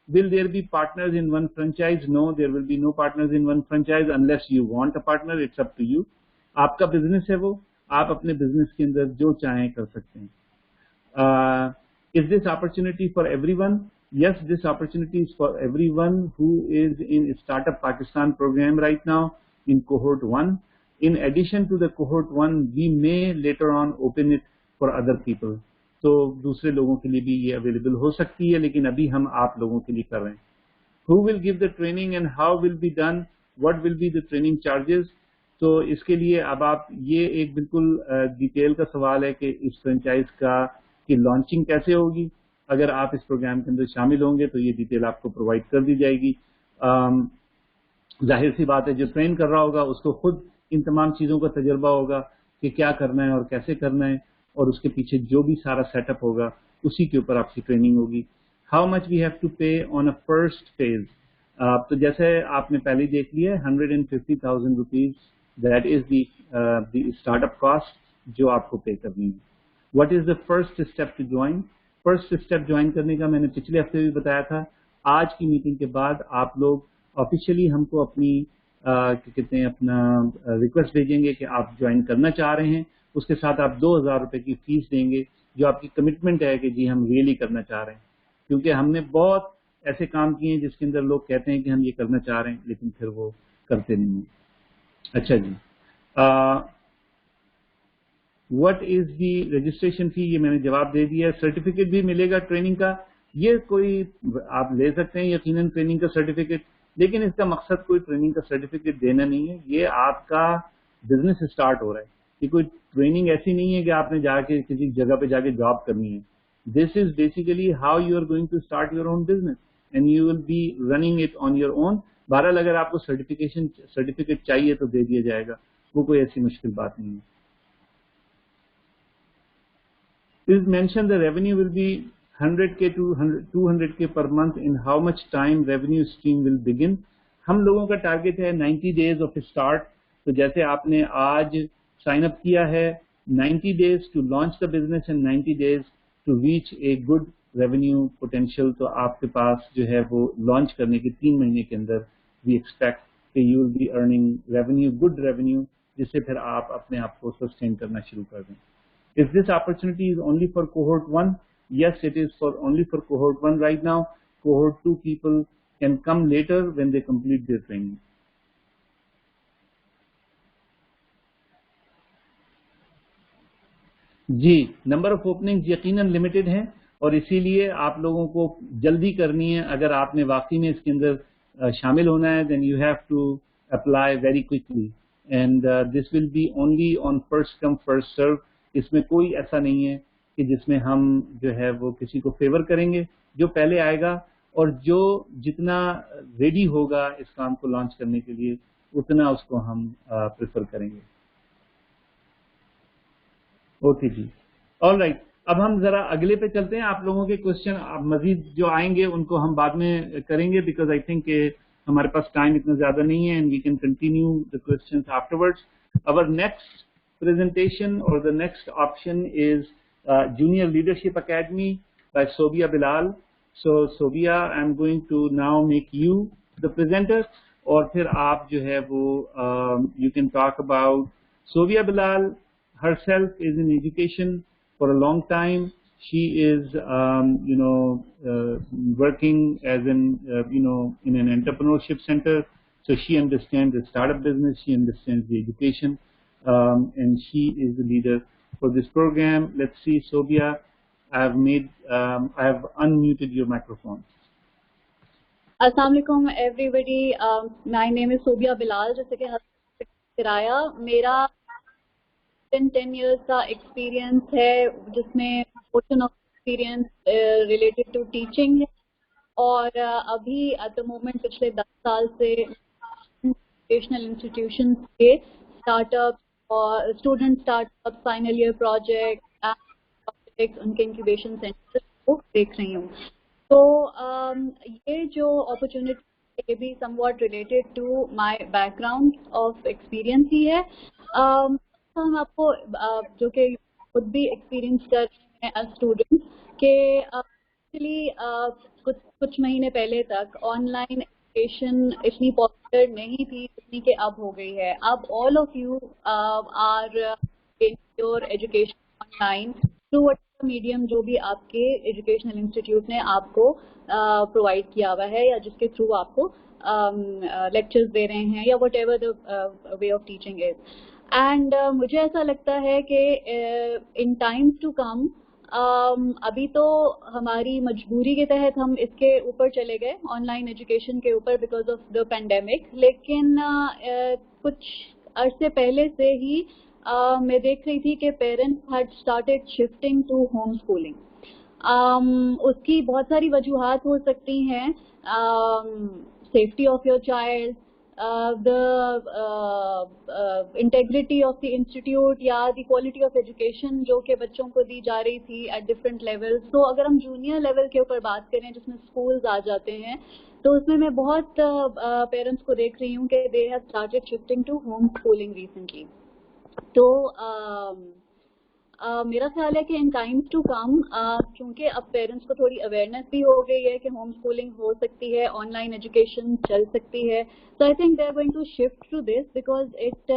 Will there be partners in one franchise? No, there will be no partners in one franchise unless you want a partner. It's up to you. आपका बिजनेस है वो, आप अपने बिजनेस के अंदर जो चाहें कर सकते हैं. Is this opportunity for everyone? Yes, this opportunity is for everyone who is in Startup Pakistan program right now in cohort 1. In addition to the cohort 1, we may later on open it for other people. तो दूसरे लोगों के लिए भी ये available हो सकती है, लेकिन अभी हम आप लोगों के लिए कर रहे हैं. Who will give the training and how will be done? What will be the training charges? तो इसके लिए अब आप, ये एक बिल्कुल डिटेल का सवाल है कि इस फ्रेंचाइज की लॉन्चिंग कैसे होगी. अगर आप इस प्रोग्राम के अंदर शामिल होंगे तो ये डिटेल आपको प्रोवाइड कर दी जाएगी. जाहिर सी बात है, जो ट्रेन कर रहा होगा उसको खुद इन तमाम चीज़ों का तजर्बा होगा कि क्या करना है और कैसे करना है, और उसके पीछे जो भी सारा सेटअप होगा उसी के ऊपर आपकी ट्रेनिंग होगी. How much we have to pay on a first phase, तो जैसे आपने पहले देख लिया 150,000 rupees, that is the startup cost जो आपको पे करनी है. What is the first step to join? First step join करने का मैंने पिछले हफ्ते भी बताया था. आज की मीटिंग के बाद आप लोग ऑफिशियली हमको अपनी क्या कहते हैं अपना रिक्वेस्ट भेजेंगे कि आप ज्वाइन करना चाह रहे हैं. उसके साथ आप 2,000 रुपए की फीस देंगे, जो आपकी कमिटमेंट है कि जी हम रियली करना चाह रहे हैं. क्योंकि हमने बहुत ऐसे काम किए हैं जिसके अंदर लोग कहते हैं कि हम ये करना चाह रहे हैं, लेकिन फिर वो करते नहीं हैं. अच्छा जी, what is the registration fee, ये मैंने जवाब दे दिया. सर्टिफिकेट भी मिलेगा ट्रेनिंग का. ये कोई आप ले सकते हैं यकीनन ट्रेनिंग का सर्टिफिकेट, लेकिन इसका मकसद कोई ट्रेनिंग का सर्टिफिकेट देना नहीं है. ये आपका बिजनेस स्टार्ट हो रहा है. ये कोई ट्रेनिंग ऐसी नहीं है कि आपने जाके किसी जगह पे जाके जॉब करनी है. This is basically how you are going to start your own business and you will be running it on your own. बहरहाल अगर आपको सर्टिफिकेट चाहिए तो दे दिया जाएगा, वो कोई ऐसी मुश्किल बात नहीं है. Is mentioned the revenue will be 100K to 200K per month. In how much time revenue stream will begin? हम लोगों का टारगेट है 90 days of start. तो जैसे आपने आज साइन अप किया है, 90 days to launch the business and 90 days to reach a good revenue potential. तो आपके पास जो है वो लॉन्च करने के 3 महीने के अंदर we expect that you will be earning revenue, good revenue, جس سے پھر آپ اپنے آپ کو سسٹین کرنا شروع کر دیں. If this opportunity is only for cohort 1, yes, it is only for cohort 1 right now. Cohort 2 people can come later when they complete their training. جی نمبر آف اوپننگز یقیناً لمیٹڈ ہیں اور اسی لیے آپ لوگوں کو جلدی کرنی ہے. اگر آپ نے واقعی میں اس کے اندر شامل ہونا ہے then you have to apply very quickly and this will be only on first come first serve. اس میں کوئی ایسا نہیں ہے کہ جس میں ہم جو ہے وہ کسی کو فیور کریں گے. جو پہلے آئے گا اور جو جتنا ریڈی ہوگا اس کام کو لانچ کرنے کے لیے اتنا اس کو ہم پریفر کریں گے. اوکے جی آل رائٹ. اب ہم ذرا اگلے پہ چلتے ہیں. آپ لوگوں کے کوشچن مزید جو آئیں گے ان کو ہم بعد میں کریں گے بیکاز آئی تھنک کہ ہمارے پاس ٹائم اتنا زیادہ نہیں ہے and we can continue the questions afterwards. اور next presentation or the next option is Junior Leadership Academy by Sobia Bilal. So Sobia, I'm going to now make you the presenter اور پھر آپ جو ہے وہ you can talk about Sobia Bilal herself is in education for a long time. She is working as in an entrepreneurship center, so she understands the startup business, she understands the education. And she is the leader for this program. Let's see, Sobia, I have unmuted your microphone.
Assalamu alaikum everybody. My name is Sobia Bilal. جیسے کہ کرایا میرا 10 years کا experience ہے جس میں portion of experience related to teaching ہے اور ابھی at the moment پچھلے 10 سال سے educational institutions کے اسٹارٹ اپ اور student start up final year project ان کے انکیوبیشن سینٹر کو دیکھ رہی ہوں. تو یہ جو اپرچونیٹی یہ بھی somewhat related to my background of experience ہی ہے. ہم آپ کو جو کہ خود بھی ایکسپیرئنس کر رہے ہیں ایز اسٹوڈنٹ کہ ایکچولی کچھ مہینے پہلے تک آن لائن ایجوکیشن اتنی پاپولر نہیں تھی جتنی کہ اب ہو گئی ہے. اب all of you are your education online through what medium جو بھی آپ کے ایجوکیشنل انسٹیٹیوٹ نے آپ کو پرووائڈ کیا ہوا ہے یا جس کے تھرو آپ کو لیکچرز دے رہے ہیں یا what ever the way of teaching is. And مجھے ایسا لگتا ہے کہ ان ٹائمز ٹو کم ابھی تو ہماری مجبوری کے تحت ہم اس کے اوپر چلے گئے آن لائن ایجوکیشن کے اوپر بیکاز آف دا پینڈیمک. لیکن کچھ عرصے پہلے سے ہی میں دیکھ رہی تھی کہ parents had started shifting to home schooling. اس کی بہت ساری وجوہات ہو سکتی ہیں. Safety of your child, the integrity of the institute یا the quality of education جو کہ بچوں کو دی جا رہی تھی at different levels. تو اگر ہم جونیئر لیول کے اوپر بات کریں جس میں schools آ جاتے ہیں تو اس میں بہت پیرنٹس کو دیکھ رہی ہوں کہ they have started shifting to home schooling recently. تو میرا خیال ہے کہ ان ٹائمز ٹو کم کیونکہ اب پیرنٹس کو تھوڑی اویئرنیس بھی ہو گئی ہے کہ ہوم اسکولنگ ہو سکتی ہے, آن لائن ایجوکیشن چل سکتی ہے. So I think they are going to shift to this because it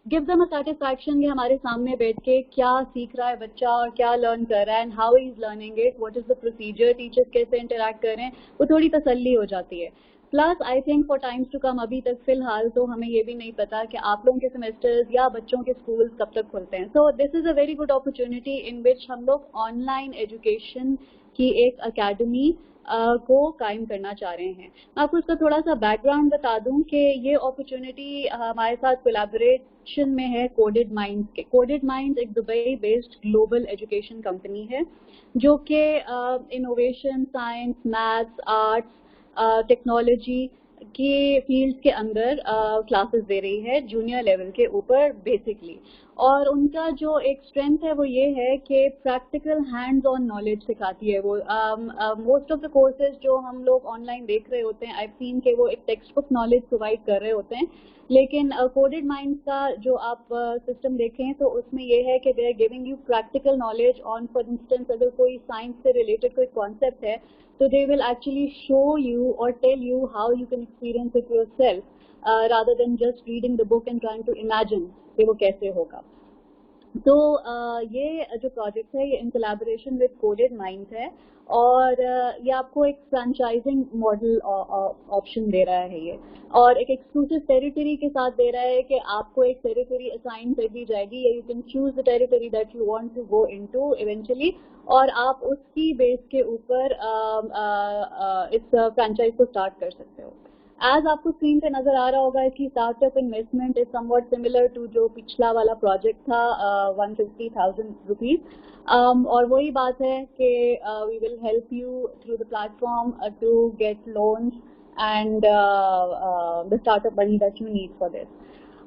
give them a satisfaction کہ ہمارے سامنے بیٹھ کے کیا سیکھ رہا ہے بچہ اور کیا لرن کر رہا ہے and how is learning it, what is the procedure, teacher کیسے انٹریکٹ کر رہے ہیں, وہ تھوڑی تسلی ہو جاتی ہے. Plus I think for times to come ابھی تک فی الحال تو ہمیں یہ بھی نہیں پتا کہ آپ لوگوں کے سیمسٹرز یا بچوں کے اسکولز کب تک کھلتے ہیں. So this is a very good opportunity in which ہم لوگ آن لائن ایجوکیشن کی ایک اکیڈمی کو قائم کرنا چاہ رہے ہیں. میں آپ کو اس کا تھوڑا سا بیک گراؤنڈ بتا دوں کہ یہ اپرچونیٹی ہمارے ساتھ کولیبوریشن میں ہے کوڈڈ مائنڈز کے. کوڈڈ مائنڈز ایک Dubai based global education company ہے جو کہ innovation, science, maths, arts, technology کی فیلڈ کے اندر کلاسز دے رہی ہے جونیئر لیول کے اوپر بیسکلی. اور ان کا جو ایک اسٹرینتھ ہے وہ یہ ہے کہ پریکٹیکل ہینڈز آن نالج سکھاتی ہے. وہ موسٹ آف دا کورسز جو ہم لوگ آن لائن دیکھ رہے ہوتے ہیں, آئی سین کہ وہ ایک ٹیکسٹ بک نالج پرووائڈ کر رہے ہوتے ہیں, لیکن کوڈڈ مائنڈس کا جو آپ سسٹم دیکھیں تو اس میں یہ ہے کہ they are giving you practical knowledge on, for instance اگر کوئی سائنس سے ریلیٹڈ کوئی کانسیپٹ ہے تو they will actually show you or tell you how you can experience it yourself. rather than just reading the book and trying to imagine کہ وہ کیسے ہوگا. تو یہ جو پروجیکٹ ہے یہ ان کولیبوریشن ود کوڈڈ مائنڈ ہے, اور یہ آپ کو ایک فرینچائزنگ ماڈل آپشن دے رہا ہے یہ, اور ایک ایکسکلوسیو ٹیریٹری کے ساتھ دے رہا ہے کہ آپ کو ایک ٹیریٹری اسائن کر دی جائے گی, یا you can choose the territory that you want to go into eventually, اور آپ اس کی بیس کے اوپر اس فرینچائز کو اسٹارٹ کر سکتے ہو. ایز آپ کو اسکرین پہ نظر آ رہا ہوگا اس کی startup investment is somewhat similar to جو پچھلا والا پروجیکٹ تھا 150,000 روپیز, اور وہی بات ہے کہ we will help you through the platform to get loans and the start up money that you need for this.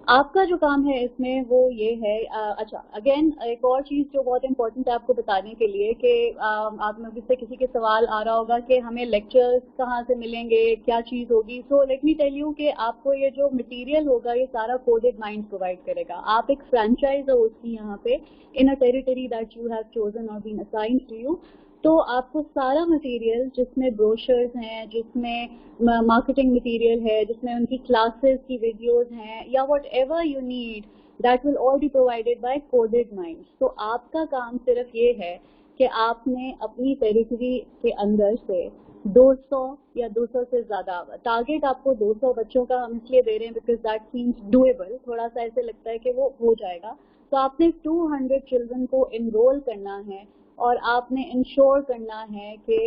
آپ کا جو کام ہے اس میں وہ یہ ہے, اچھا اگین ایک اور چیز جو بہت امپورٹنٹ ہے آپ کو بتانے کے لیے کہ آپ میں سے کسی کے سوال آ رہا ہوگا کہ ہمیں لیکچرز کہاں سے ملیں گے, کیا چیز ہوگی. So let me tell you کہ آپ کو یہ جو مٹیریل ہوگا یہ سارا کوڈڈ مائنڈ پرووائڈ کرے گا. آپ ایک فرینچائز ہو اس کی یہاں پہ in a territory that you have chosen or been assigned to you, تو آپ کو سارا مٹیریل جس میں بروشرز ہیں, جس میں مارکیٹنگ مٹیریل ہے, جس میں ان کی کلاسز کی ویڈیوز ہیں, یا whatever you need that will all be provided by Coded Mind. تو آپ کا کام صرف یہ ہے کہ آپ نے اپنی ٹیریٹری کے اندر سے 200 یا 200 سے زیادہ, ٹارگیٹ آپ کو 200 بچوں کا ہم اس لیے دے رہے ہیں بیکاز دیٹ سیمس ڈویبل, تھوڑا سا ایسے لگتا ہے کہ وہ ہو جائے گا. تو آپ نے 200 چلڈرن کو انرول کرنا ہے, اور آپ نے انشور کرنا ہے کہ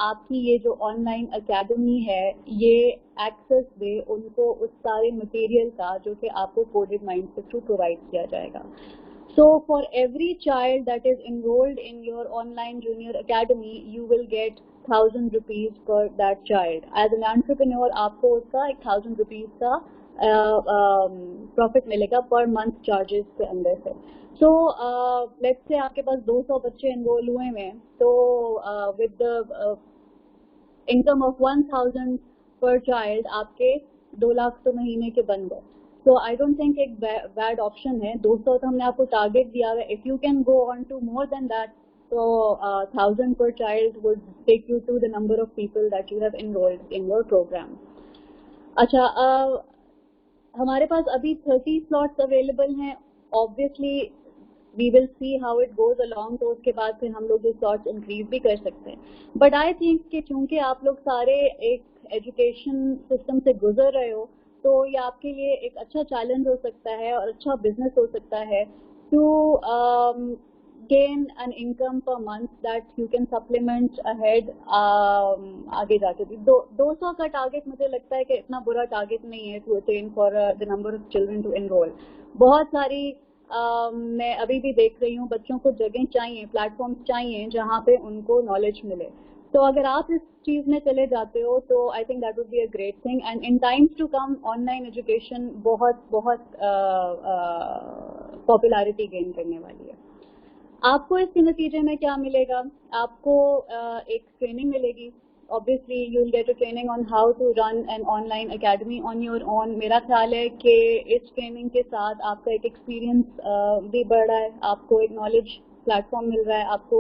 آپ کی یہ جو آن لائن اکیڈمی ہے یہ ایکسیس دے ان کو اس سارے مٹیریل کا جو کہ آپ کو کوڈڈ مائنڈ کے تھرو پرووائڈ کیا جائے گا. So for every child that is enrolled in your online junior academy you will get 1,000 rupees per that child. As an entrepreneur آپ کو اس کا 1,000 روپیز کا پروفٹ ملے گا پر منتھ چارجز کے اندر سے. سو لیٹس سے آپ کے پاس 200 بچے انرول ہوئے ہیں, تو with the income of 1,000 per child آپ کے 2 لاکھ تو مہینے کے بن گئے. سو آئی ڈونٹ تھنک ایک بیڈ آپشن ہے. 200 تو ہم نے آپ کو ٹارگیٹ دیا ہے. If you can go on to more than that, تو 1,000 per child would take you to the number of people that you have enrolled in your program. اچھا, ہمارے پاس ابھی 30 slots اویلیبل ہیں. Obviously we will see how it goes along, تو اس کے بعد پھر ہم لوگ یہ slots انکریز بھی کر سکتے ہیں. بٹ آئی تھنک کہ چونکہ آپ لوگ سارے ایک ایجوکیشن سسٹم سے گزر رہے ہو, تو یہ آپ کے لیے ایک اچھا چیلنج ہو سکتا ہے اور اچھا بزنس ہو سکتا ہے to gain an income per month that you can supplement ahead. آگے جا کے بھی 200 کا ٹارگیٹ مجھے لگتا ہے کہ اتنا برا ٹارگیٹ نہیں ہے to attain for the number of children to enroll. بہت ساری میں ابھی بھی دیکھ رہی ہوں بچوں کو جگہیں چاہیے, پلیٹ فارمس چاہیے جہاں پہ ان کو نالج ملے. تو اگر آپ اس چیز میں چلے جاتے ہو تو I think that would be a great thing, and in times to come online education بہت بہت پاپولیرٹی گین کرنے والی ہے. آپ کو اس کے نتیجے میں کیا ملے گا؟ آپ کو ایک ٹریننگ ملے گی. Obviously you will get a training on how to run an online academy on your own. میرا خیال ہے کہ اس ٹریننگ کے ساتھ آپ کا ایک ایکسپیرینس بھی بڑھ رہا ہے, آپ کو ایک نالج پلیٹ فارم مل رہا ہے, آپ کو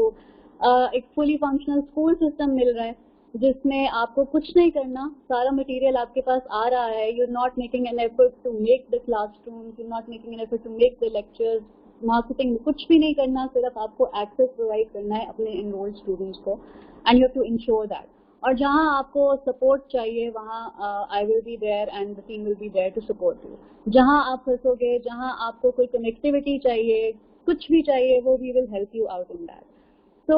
ایک فلی فنکشنل اسکول سسٹم مل رہا ہے جس میں آپ کو کچھ نہیں کرنا, سارا مٹیریل آپ کے پاس آ رہا ہے. You are not making an effort to make the classrooms, you are not making an effort to make the lectures, marketing کچھ بھی نہیں کرنا, صرف آپ کو ایکسیس پرووائڈ کرنا ہے اپنے انرولڈ اسٹوڈنٹس کو, and you have to ensure that. اور جہاں آپ کو سپورٹ چاہیے وہاں I will be there and the team will be there to support you. جہاں آپ پھنسو گے, جہاں آپ کو کوئی کنیکٹیوٹی چاہیے, کچھ بھی چاہیے, وہ we will help you out in that. So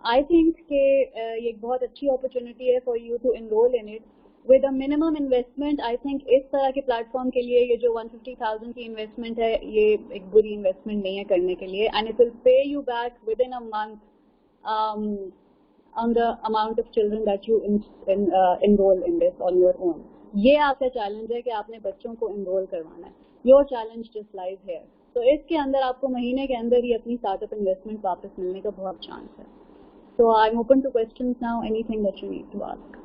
I think کہ یہ ایک بہت اچھی اپرچونیٹی ہے for you to enroll in it with a minimum investment. I think اس طرح کے پلیٹ فارم کے لیے یہ جو 150,000 کی انویسٹمنٹ ہے یہ ایک بری انویسٹمنٹ نہیں ہے کرنے کے لیے, and it will pay you back with in a month on the amount of children that you enroll in this on your own. یہ آپ کا چیلنج ہے کہ آپ نے بچوں کو انرول کروانا ہے. Your challenge just lies here. تو اس کے اندر آپ کو مہینے کے اندر ہی اپنی اسٹارٹ اپ انویسٹمنٹ واپس ملنے کا بہت چانس ہے. So I'm open to questions now, anything that you need to ask.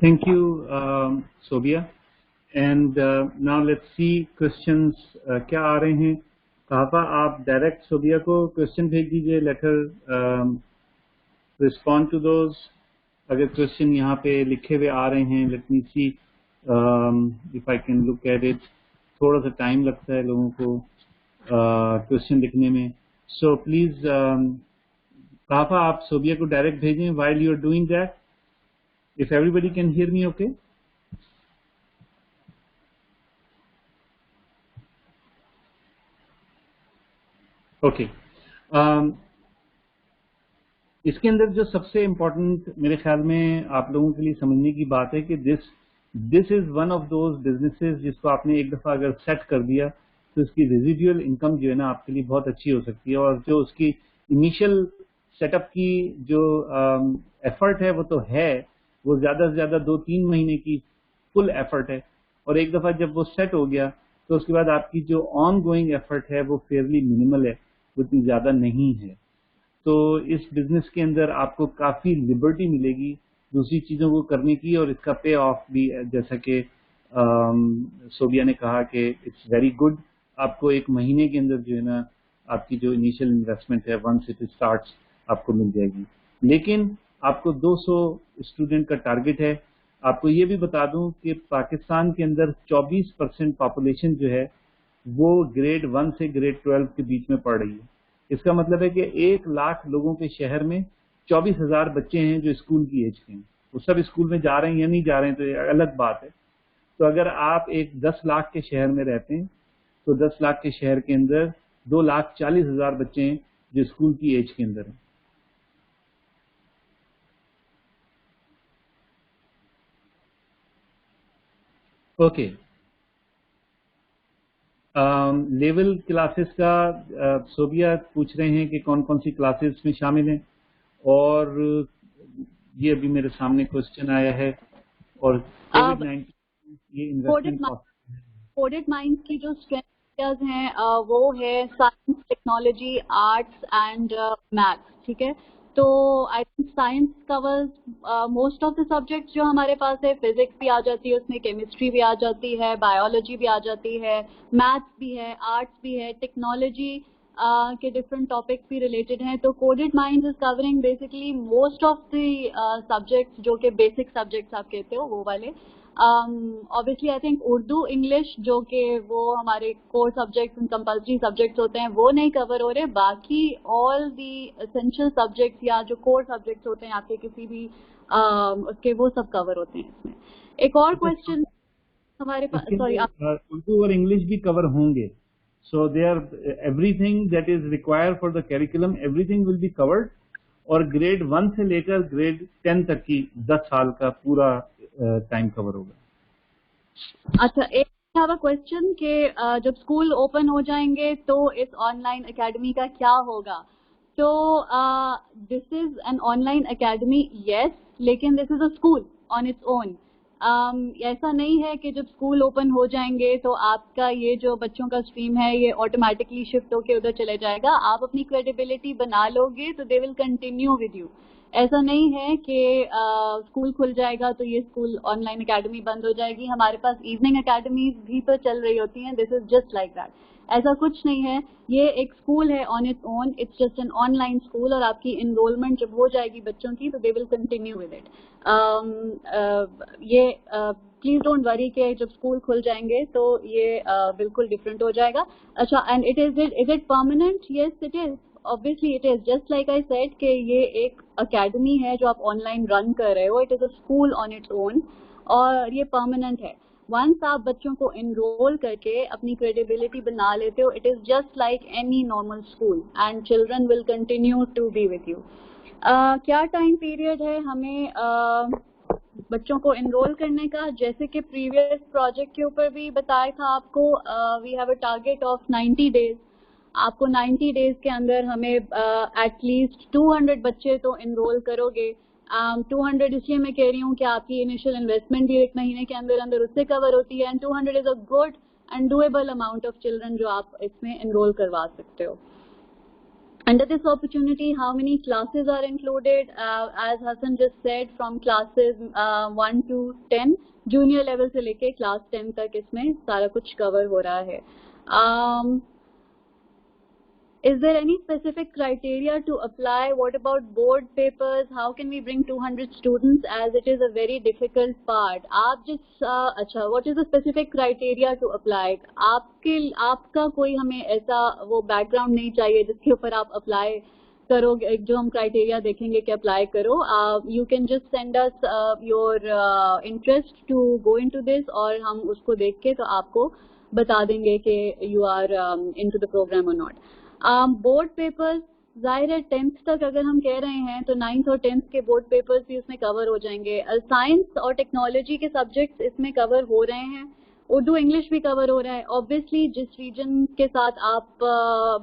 Thank you, Sobia. And now let's see questions کیا آ رہے ہیں. काफा आप डायरेक्ट सोबिया को क्वेश्चन भेज दीजिए, let her respond to those. अगर क्वेश्चन यहाँ पे लिखे हुए आ रहे हैं, let me see if I can look at it. थोड़ा सा टाइम लगता है लोगों को क्वेश्चन लिखने में. सो प्लीज काफा आप सोबिया को डायरेक्ट भेजें while you are doing that. If everybody can hear me, okay. Okay. इसके अंदर जो सबसे इम्पोर्टेंट मेरे ख्याल में आप लोगों के लिए समझने की बात है कि this is one of those businesses जिसको आपने एक दफा अगर सेट कर दिया तो इसकी रेजिडुअल इनकम जो है ना आपके लिए बहुत अच्छी हो सकती है. और जो उसकी इनिशियल सेटअप की जो एफर्ट है वो तो है, वो ज्यादा से ज्यादा 2-3 महीने की फुल एफर्ट है. और एक दफा जब वो सेट हो गया तो उसके बाद आपकी जो ऑन गोइंग एफर्ट है वो फेयरली मिनिमल है, उतनी ज्यादा नहीं है. तो इस बिजनेस के अंदर आपको काफी लिबर्टी मिलेगी दूसरी चीजों को करने की, और इसका पे ऑफ भी जैसा कि सोबिया ने कहा कि इट्स वेरी गुड. आपको एक महीने के अंदर जो है ना आपकी जो इनिशियल इन्वेस्टमेंट है वंस इट स्टार्ट्स आपको मिल जाएगी. लेकिन आपको 200 स्टूडेंट का टारगेट है. आपको ये भी बता दूं कि पाकिस्तान के अंदर 24% पॉपुलेशन जो है वो ग्रेड 1 से ग्रेड 12 के बीच में पढ़ रही है. इसका मतलब है कि 1 लाख लोगों के शहर में 24,000 बच्चे हैं जो स्कूल की एज के हैं. वो सब स्कूल में जा रहे हैं या नहीं जा रहे हैं तो ये अलग बात है. तो अगर आप एक 10 लाख के शहर में रहते हैं तो 10 लाख के शहर के अंदर 2,40,000 बच्चे हैं जो स्कूल की एज के अंदर हैं. ओके. लेवल क्लासेस का सोबिया पूछ रहे हैं कि कौन कौन सी क्लासेस में शामिल हैं, और ये अभी मेरे सामने क्वेश्चन आया है. और कोविड-19 ये इन्वेस्टमेंट
कोडेड माइंड्स की जो स्ट्रेंथ्स हैं वो है science, technology, arts and maths. ठीक है, तो I think science covers most of the subjects जो हमारे पास है. फिजिक्स भी आ जाती है उसमें, केमिस्ट्री भी आ जाती है, बायोलॉजी भी आ जाती है, मैथ्स भी है, आर्ट्स भी है, टेक्नोलॉजी के डिफरेंट टॉपिक्स भी रिलेटेड हैं. तो coded minds is covering basically most of the subjects जो कि बेसिक सब्जेक्ट्स आप कहते हो वो वाले. Obviously I think Urdu, English जो कि वो हमारे core subjects and compulsory subjects होते हैं वो नहीं कवर हो रहे. बाकी ऑल दी एसेंशियल सब्जेक्ट्स या जो कोर सब्जेक्ट्स होते हैं आपके किसी भी उसके वो सब कवर होते हैं इसमें. एक और क्वेश्चन हमारे पास, सॉरी,
उर्दू और इंग्लिश भी कवर होंगे. So they are everything that is required for the curriculum, everything will be covered. और ग्रेड 1 से लेकर ग्रेड 10 तक की 10 साल का पूरा टाइम कवर होगा.
अच्छा, एक क्वेश्चन कि जब स्कूल ओपन हो जाएंगे तो इस ऑनलाइन एकेडमी का क्या होगा. तो this is an online academy, yes, लेकिन this is a school on its own. ऐसा नहीं है कि जब स्कूल ओपन हो जाएंगे तो आपका ये जो बच्चों का स्ट्रीम है ये ऑटोमेटिकली शिफ्ट होके उधर चले जाएगा. आप अपनी क्रेडिबिलिटी बना लोगे तो they will continue with you. ऐसा नहीं है कि स्कूल खुल जाएगा तो ये स्कूल ऑनलाइन एकेडमी बंद हो जाएगी. हमारे पास इवनिंग एकेडमीज भी तो चल रही होती हैं. This is just like that. ऐसा कुछ नहीं है, ये एक स्कूल है on its own. It's just an online school. और आपकी इनरोलमेंट जब हो जाएगी बच्चों की तो they will continue with it. ये प्लीज डोंट वरी कि जब स्कूल खुल जाएंगे तो ये बिल्कुल डिफरेंट हो जाएगा. अच्छा, and is it permanent? Yes it is. Obviously it is, just like I said कि ये एक academy है जो आप online run कर रहे हो. It is a school on its own और ये permanent है. Once आप बच्चों को enroll करके अपनी credibility बना लेते हो, it is just like any normal school and children will continue to be with you. क्या time period है हमें बच्चों को enroll करने का? जैसे कि previous project के ऊपर भी बताया था आपको, we have a target of 90 days. आपको 90 डेज के अंदर हमें एटलीस्ट 200 बच्चे तो इनरोल करोगे. 200 इसलिए मैं कह रही हूँ कि आपकी इनिशियल इन्वेस्टमेंट भी 1 महीने के अंदर अंदर उससे कवर होती है. And 200 is a good and doable amount of children जो आप इसमें इनरोल करवा सकते हो. Under this opportunity, how many classes are included? As Hassan just said, from classes 1 to 10, junior level से लेके class 10 तक इसमें सारा कुछ cover हो रहा है. Is there any specific criteria to apply? What about board papers? How can we bring 200 students, as it is a very difficult part? आप जिस अच्छा, what is the specific criteria to apply? आपका कोई हमें ऐसा वो background नहीं चाहिए जिसके ऊपर आप apply करोगे, जो हम criteria देखेंगे कि apply करो. You can just send us your interest to go into this, और हम उसको देख के तो आपको बता देंगे कि you are into the program or not. Board papers ज़ाहिर है 10th तक अगर हम कह रहे हैं तो 9th और 10th के बोर्ड पेपर्स भी उसमें कवर हो जाएंगे. साइंस और टेक्नोलॉजी के सब्जेक्ट्स इसमें कवर हो रहे हैं, उर्दू इंग्लिश भी कवर हो रहा है. ऑब्वियसली जिस रीजन के साथ आप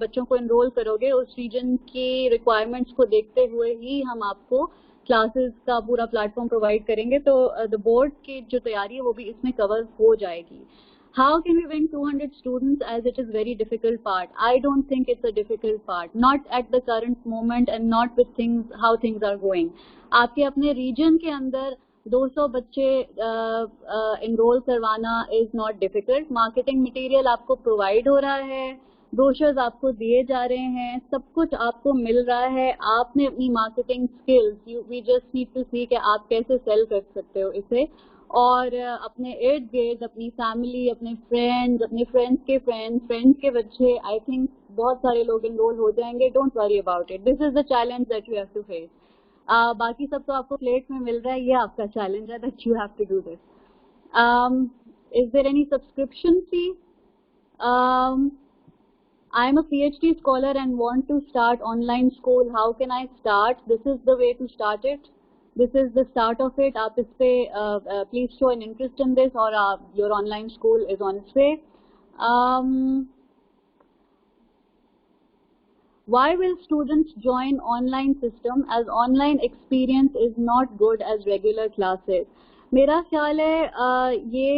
बच्चों को इनरोल करोगे उस रीजन की रिक्वायरमेंट्स को देखते हुए ही हम आपको क्लासेस का पूरा प्लेटफॉर्म प्रोवाइड करेंगे. तो द बोर्ड की जो तैयारी है वो भी इसमें कवर हो जाएगी. How can we bring 200 students, as it is very difficult part? I don't think it's a difficult part, not at the current moment and not with things, how things are going. आपके अपने region के अंदर 200 बच्चे enroll करवाना is not difficult. Marketing material आपको provide हो रहा है, brochures आपको दिए जा रहे हैं, सब कुछ आपको मिल रहा है. आपने अपनी marketing skills, we just need to see कि आप कैसे sell कर सकते हो इसे. और अपने इर्द गिर्द अपनी फैमिली, अपने फ्रेंड्स के बच्चे, आई थिंक बहुत सारे लोग इनरोल हो जाएंगे. Don't worry about it, this is the challenge that you have to face. बाकी सब तो आपको प्लेट में मिल रहा है, ये आपका चैलेंज है that you have to do this. Is there any subscription fee? I am a PhD scholar and want to start online school. How can I start? This is the way to start it. This is the start of it. आप इस पे please show an interest in this, और your online school is on its way. Why will students join online system as online experience is not good as regular classes? मेरा ख्याल है ये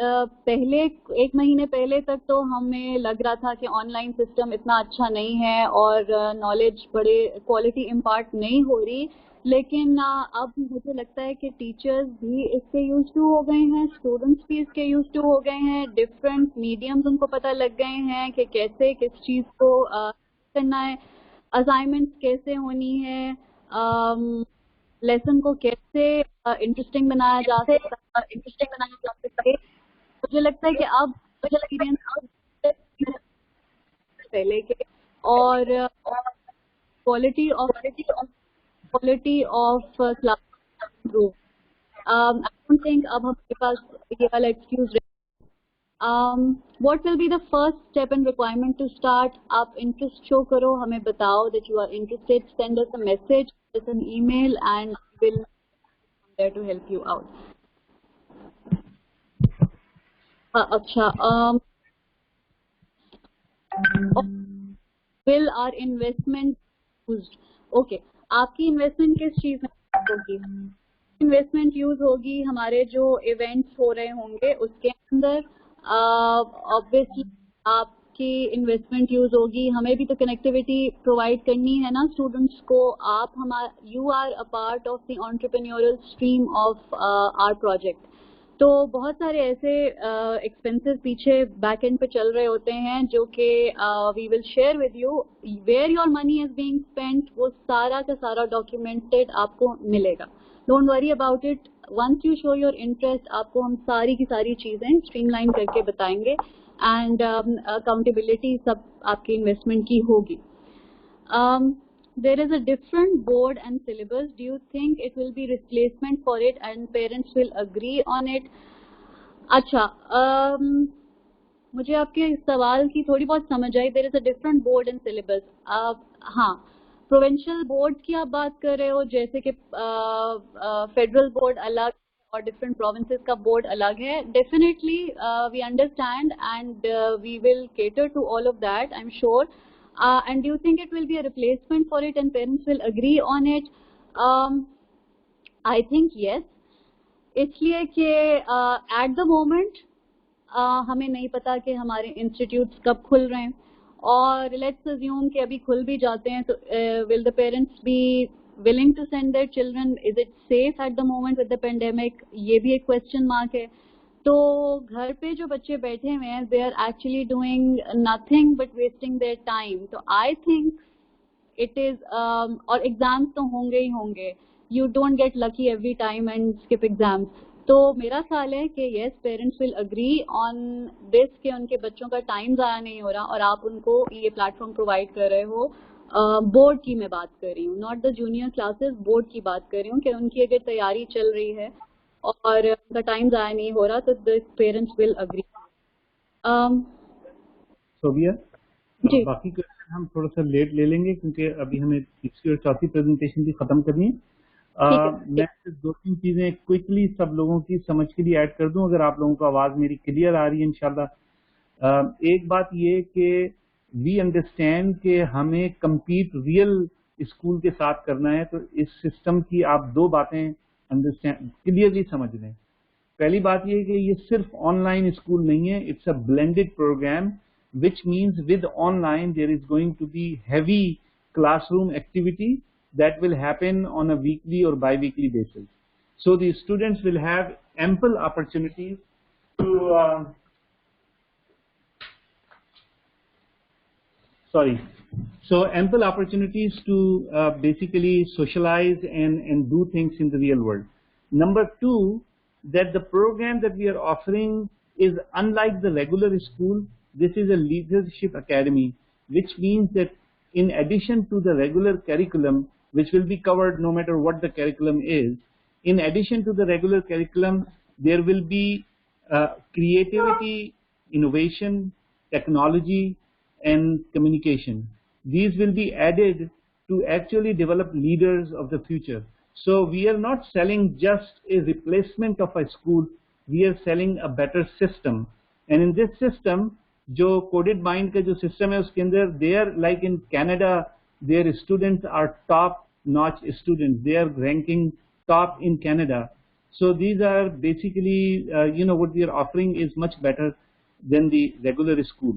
पहले 1 महीने पहले तक तो हमें लग रहा था कि ऑनलाइन सिस्टम इतना अच्छा नहीं है और नॉलेज बड़े क्वालिटी इम्पार्ट नहीं हो रही. लेकिन अब मुझे लगता है कि टीचर्स भी इसके यूज टू हो गए हैं, स्टूडेंट्स भी इसके यूज टू हो गए हैं. डिफरेंट मीडियम्स उनको पता लग गए हैं कि कैसे किस चीज़ को करना है, असाइनमेंट्स कैसे होनी है, लेसन को कैसे इंटरेस्टिंग बनाया जा सकता है. मुझे लगता है कि अब एक्सपीरियंस पहले के और quality of class improve. I don't think अब हमारे पास ये वाला excuse. What will be the first step and requirement to start? आप इंटरेस्ट शो करो, हमें बताओ that you are interested. Send us a message, send us an email, and we'll be there to help you out. अच्छा, will our investment used? Okay, आपकी investment किस चीज में होगी? इन्वेस्टमेंट यूज होगी हमारे जो इवेंट्स हो रहे होंगे उसके अंदर. ऑब्वियसली आपकी इन्वेस्टमेंट यूज होगी. हमें भी तो कनेक्टिविटी प्रोवाइड करनी है ना स्टूडेंट्स को. आप you are a part of the entrepreneurial stream of our project. तो बहुत सारे ऐसे एक्सपेंसेस पीछे बैक एंड पे चल रहे होते हैं जो कि we will share with you. Where your money is being spent, वो सारा का सारा डॉक्यूमेंटेड आपको मिलेगा. Don't worry about it. Once you show your interest, आपको हम सारी की सारी चीज़ें स्ट्रीमलाइन करके बताएंगे एंड अकाउंटेबिलिटी सब आपकी इन्वेस्टमेंट की होगी. There is a different board and syllabus. Do you think it will be replacement for it and parents will agree on it? अच्छा, मुझे आपके सवाल की थोड़ी बहुत समझ आई. There is a different board and syllabus. हाँ, प्रोविंशियल बोर्ड की आप बात कर रहे हो, जैसे कि फेडरल बोर्ड अलग और डिफरेंट प्रोविंसेस का बोर्ड अलग है. Definitely we understand and we will cater to all of that, I'm sure. And do you think it will be a replacement for it and parents will agree on it? I think yes. इसलिए कि at the moment हमें नहीं पता कि हमारे institutes कब खुल रहे हैं, और लेट्स अज्यूम कि अभी खुल भी जाते हैं तो will the parents be willing to send their children? Is it safe at the moment with the pandemic? ये भी एक क्वेश्चन मार्क है. تو گھر پہ جو بچے بیٹھے ہوئے ہیں they are actually doing nothing but wasting their time. تو I think it is اور ایگزامس تو ہوں گے ہی ہوں گے. You don't get lucky every time and skip exams. تو میرا خیال ہے کہ یس پیرنٹس ول اگری آن دس کہ ان کے بچوں کا ٹائم ضائع نہیں ہو رہا اور آپ ان کو یہ پلیٹ فارم پرووائڈ کر رہے ہو. بورڈ کی میں بات کر رہی ہوں, not the junior classes, board کی بات کر رہی ہوں کہ ان کی اگر تیاری چل رہی ہے اور ان کا ٹائم ضائع نہیں ہو رہا تو پیرنٹس ول اگری.
صوبیہ
جی
باقی کوشچن ہم تھوڑا سا لیٹ لے لیں گے کیونکہ ابھی ہمیں تیسری اور چوتھی پریزنٹیشن بھی ختم کرنی ہے. میں دو تین چیزیں کوئکلی سب لوگوں کی سمجھ کے لیے ایڈ کر دوں اگر آپ لوگوں کو آواز میری کلیئر آ رہی ہے انشاءاللہ. ایک بات یہ کہ وی انڈرسٹینڈ کہ ہمیں کمپیٹ ریئل اسکول کے ساتھ کرنا ہے, تو اس سسٹم کی آپ دو باتیں انڈرسٹینڈ کلیئرلی سمجھ لیں. پہلی بات یہ کہ یہ صرف آن لائن اسکول نہیں ہے, it's a blended programme which means with online there is going to be heavy classroom activity that will happen on a weekly or bi-weekly basis. So the students will have ample opportunities to ample opportunities to basically socialize and do things in the real world. Number two, that the program that we are offering is unlike the regular school. This is a leadership academy, which means that in addition to the regular curriculum, which will be covered no matter what the curriculum is, in addition to the regular curriculum, there will be creativity, innovation, technology, and communication. These will be added to actually develop leaders of the future. So we are not selling just a replacement of a school, we are selling a better system. And in this system, جو coded mind کا جو system ہے اس کے اندر they are like in Canada their students are top notch students, they are ranking top in Canada. So these are basically what we are offering is much better than the regular school.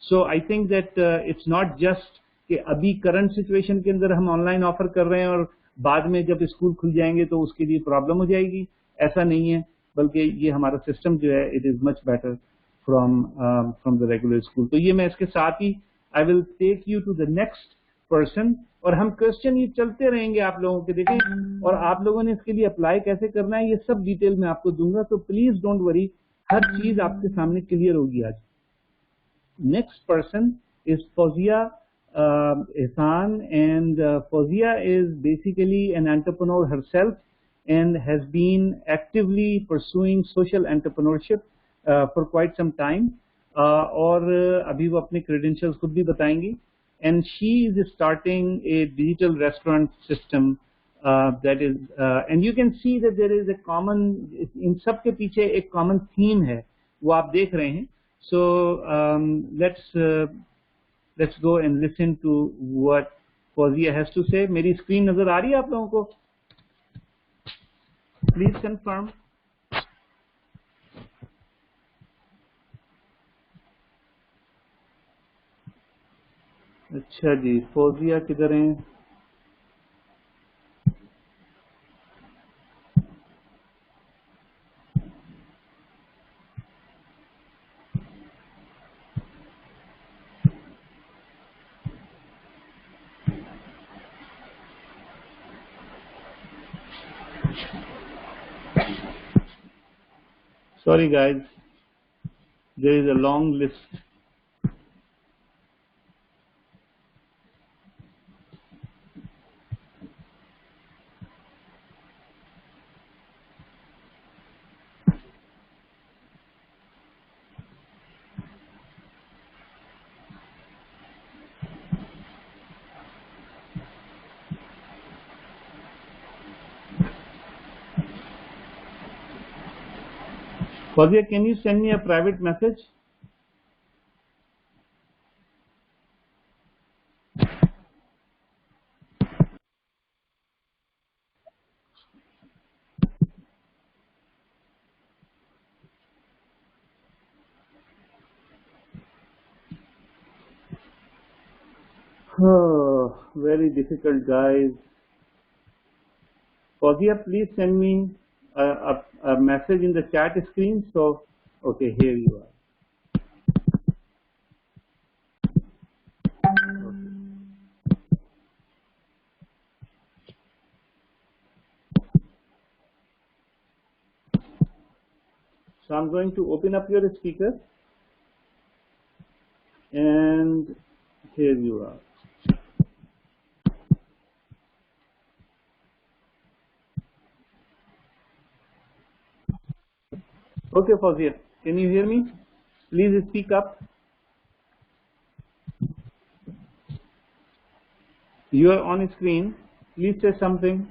So I think that it's not just کہ ابھی current situation کے اندر ہم on line offer کر رہے ہیں اور بعد میں جب اسکول کھل جائیں گے تو اس کے لیے پرابلم ہو جائے گی, ایسا نہیں ہے, بلکہ یہ ہمارا سسٹم جو ہے it is much better from the regular school. تو یہ میں اس کے ساتھ ہی I will take you to the next person, اور ہم کوشچن یہ چلتے رہیں گے آپ لوگوں کے, دیکھیں, اور آپ لوگوں نے اس کے لیے اپلائی کیسے کرنا ہے یہ سب ڈیٹیل میں آپ کو دوں گا, تو پلیز ڈونٹ وری, ہر چیز آپ کے سامنے کلیئر ہوگی آج. Next person is Fawzia Ehsan, and Fawzia is basically an entrepreneur herself and has been actively pursuing social entrepreneurship for quite some time, اور ابھی وہ اپنے credentials خود بھی بتائیں گی. And she is starting a digital restaurant system that is and you can see that there is a common, ان سب کے پیچھے ایک common theme ہے وہ آپ دیکھ رہے ہیں. So let's go and listen to what Fawzia has to say. میری اسکرین نظر آ رہی ہے آپ لوگوں کو؟ Please confirm. اچھا جی, فوزیہ کدھر ہیں؟ Sorry guys, there is a long list. Fawzia, can you send me a private message? Oh, very difficult, guys. Fawzia, please send me a message in the chat screen. So, okay, here you are. So I'm going to open up your speaker, and here you are. Okay, Fawzia, can you hear me? Please speak up. You are on screen. Please say something.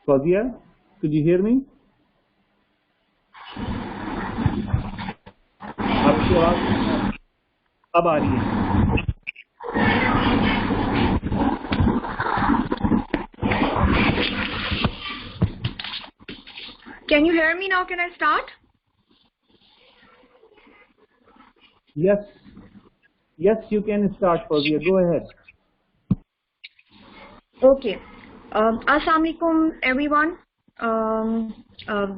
Fawzia, could you hear me? आपकी आवाज अब आ रही है.
Can you hear me now? Can I start?
Yes. Yes, you can start, Fawzia. Go ahead.
Okay. Assalamu alaikum, everyone.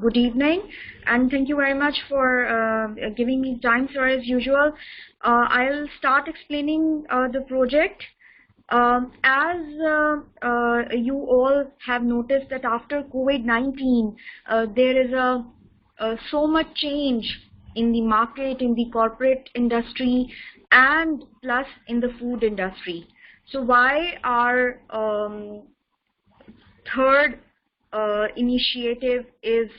Good evening, and thank you very much for giving me time, sir, as usual. I'll start explaining the project. As you all have noticed that after COVID-19, there is so much change in the market, in the corporate industry, and plus in the food industry. So why our third initiative is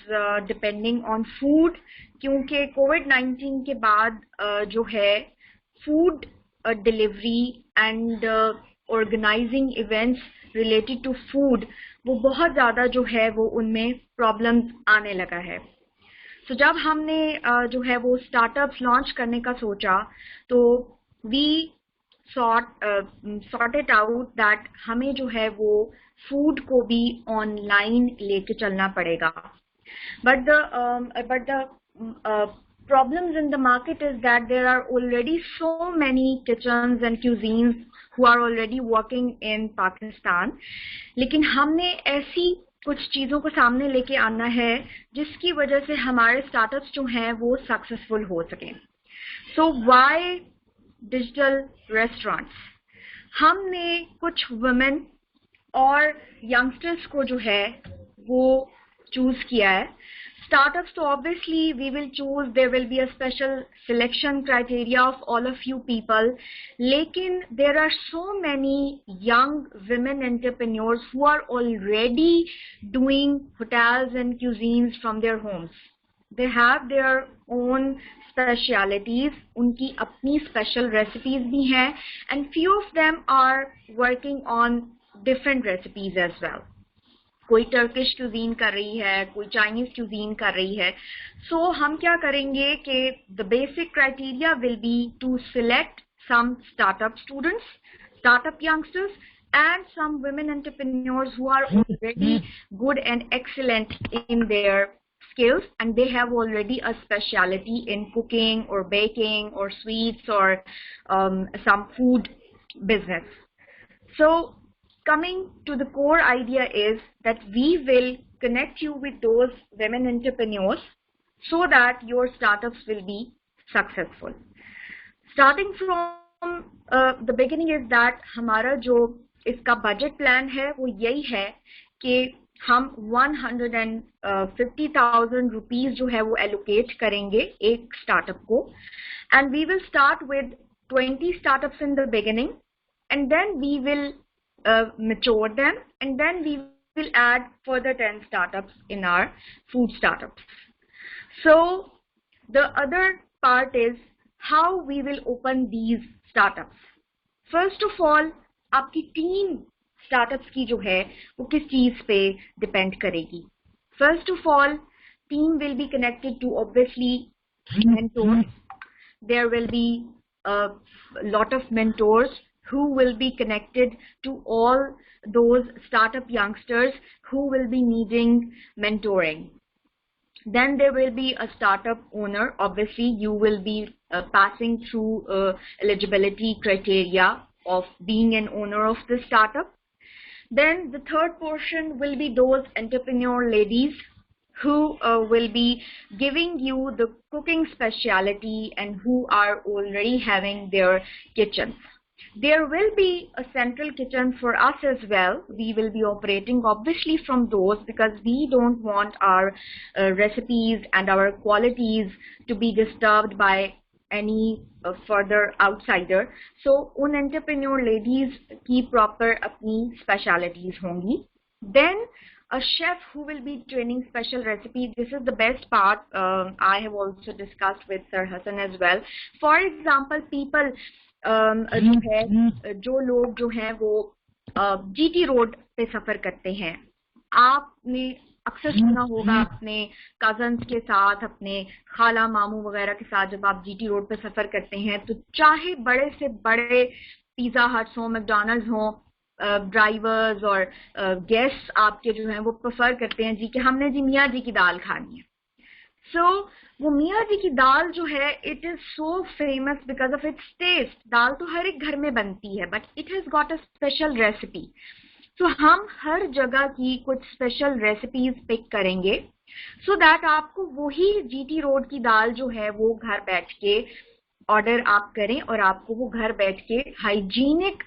depending on food, क्योंकि COVID-19 के बाद जो है food delivery and organizing events related to food, वो बहुत ज़्यादा जो है वो उनमें problems आने लगा है. So जब हमने जो है वो startups launch करने का सोचा, तो we sort it out that हमें जो है वो food को भी online लेके चलना पड़ेगा. But the problems in the market is that there are already so many kitchens and cuisines who are already working in Pakistan. लेकिन हमने ऐसी कुछ चीज़ों को सामने लेके आना है जिसकी वजह से हमारे startups जो हैं वो successful हो सकें. So why digital restaurants? हमने कुछ women और youngsters को जो है वो choose किया है. Startups, so obviously we will choose, there will be a special selection criteria of all of you people. Lekin there are so many young women entrepreneurs who are already doing hotels and cuisines from their homes. They have their own specialities, उनकी अपनी special recipes भी हैं, and few of them are working on different recipes as well. कोई Turkish cuisine कर रही है, कोई Chinese cuisine कर रही है. So हम क्या करेंगे कि the basic criteria will be to select some startup students, startup youngsters, and some women entrepreneurs who are already good and excellent in their skills, and they have already a specialty in cooking or baking or sweets or some food business. So coming to the core idea is that we will connect you with those women entrepreneurs so that your startups will be successful. Starting from the beginning is that हमारा जो इसका budget plan है वो यही है कि हम 150,000 rupees जो है वो allocate करेंगे एक startup को, and we will start with 20 startups in the beginning, and then we will mature them, and then we will add further 10 startups in our food startups. So the other part is how we will open these startups. First of all, आपकी team startups की जो है वो किस चीज पे depend करेगी. First of all, team will be connected to obviously mentors. There will be a lot of mentors who will be connected to all those startup youngsters who will be needing mentoring. Then there will be a startup owner. Obviously, you will be passing through eligibility criteria of being an owner of the startup. Then the third portion will be those entrepreneur ladies who will be giving you the cooking specialty and who are already having their kitchens. There will be a central kitchen for us as well. We will be operating obviously from those because we don't want our recipes and our qualities to be disturbed by any further outsider. So उन entrepreneur ladies की proper अपनी specialities होंगी. Then a chef who will be training special recipes. This is the best part. I have also discussed with Sir Hassan as well. For example, people जो लोग जो हैं वो GT road पे सफर करते हैं, आपने अक्सर सुना होगा अपने कजन्स के साथ, अपने खाला मामू वगैरह के साथ जब आप GT रोड पे सफर करते हैं तो चाहे बड़े से बड़े पिज़्ज़ा हट्स हों, मैकडॉनल्ड्स हों, ड्राइवर्स और गेस्ट्स आपके जो हैं वो प्रेफर करते हैं जी कि हमने जी मियाँ जी की दाल खानी है. सो वो मियाँ जी की दाल जो है it is so famous because of its taste. दाल तो हर एक घर में बनती है but it has got a special recipe. So हम हर जगह की कुछ स्पेशल रेसिपीज पिक करेंगे सो दैट आपको वही GT रोड की दाल जो है वो घर बैठ के ऑर्डर आप करें और आपको वो घर बैठ के हाइजीनिक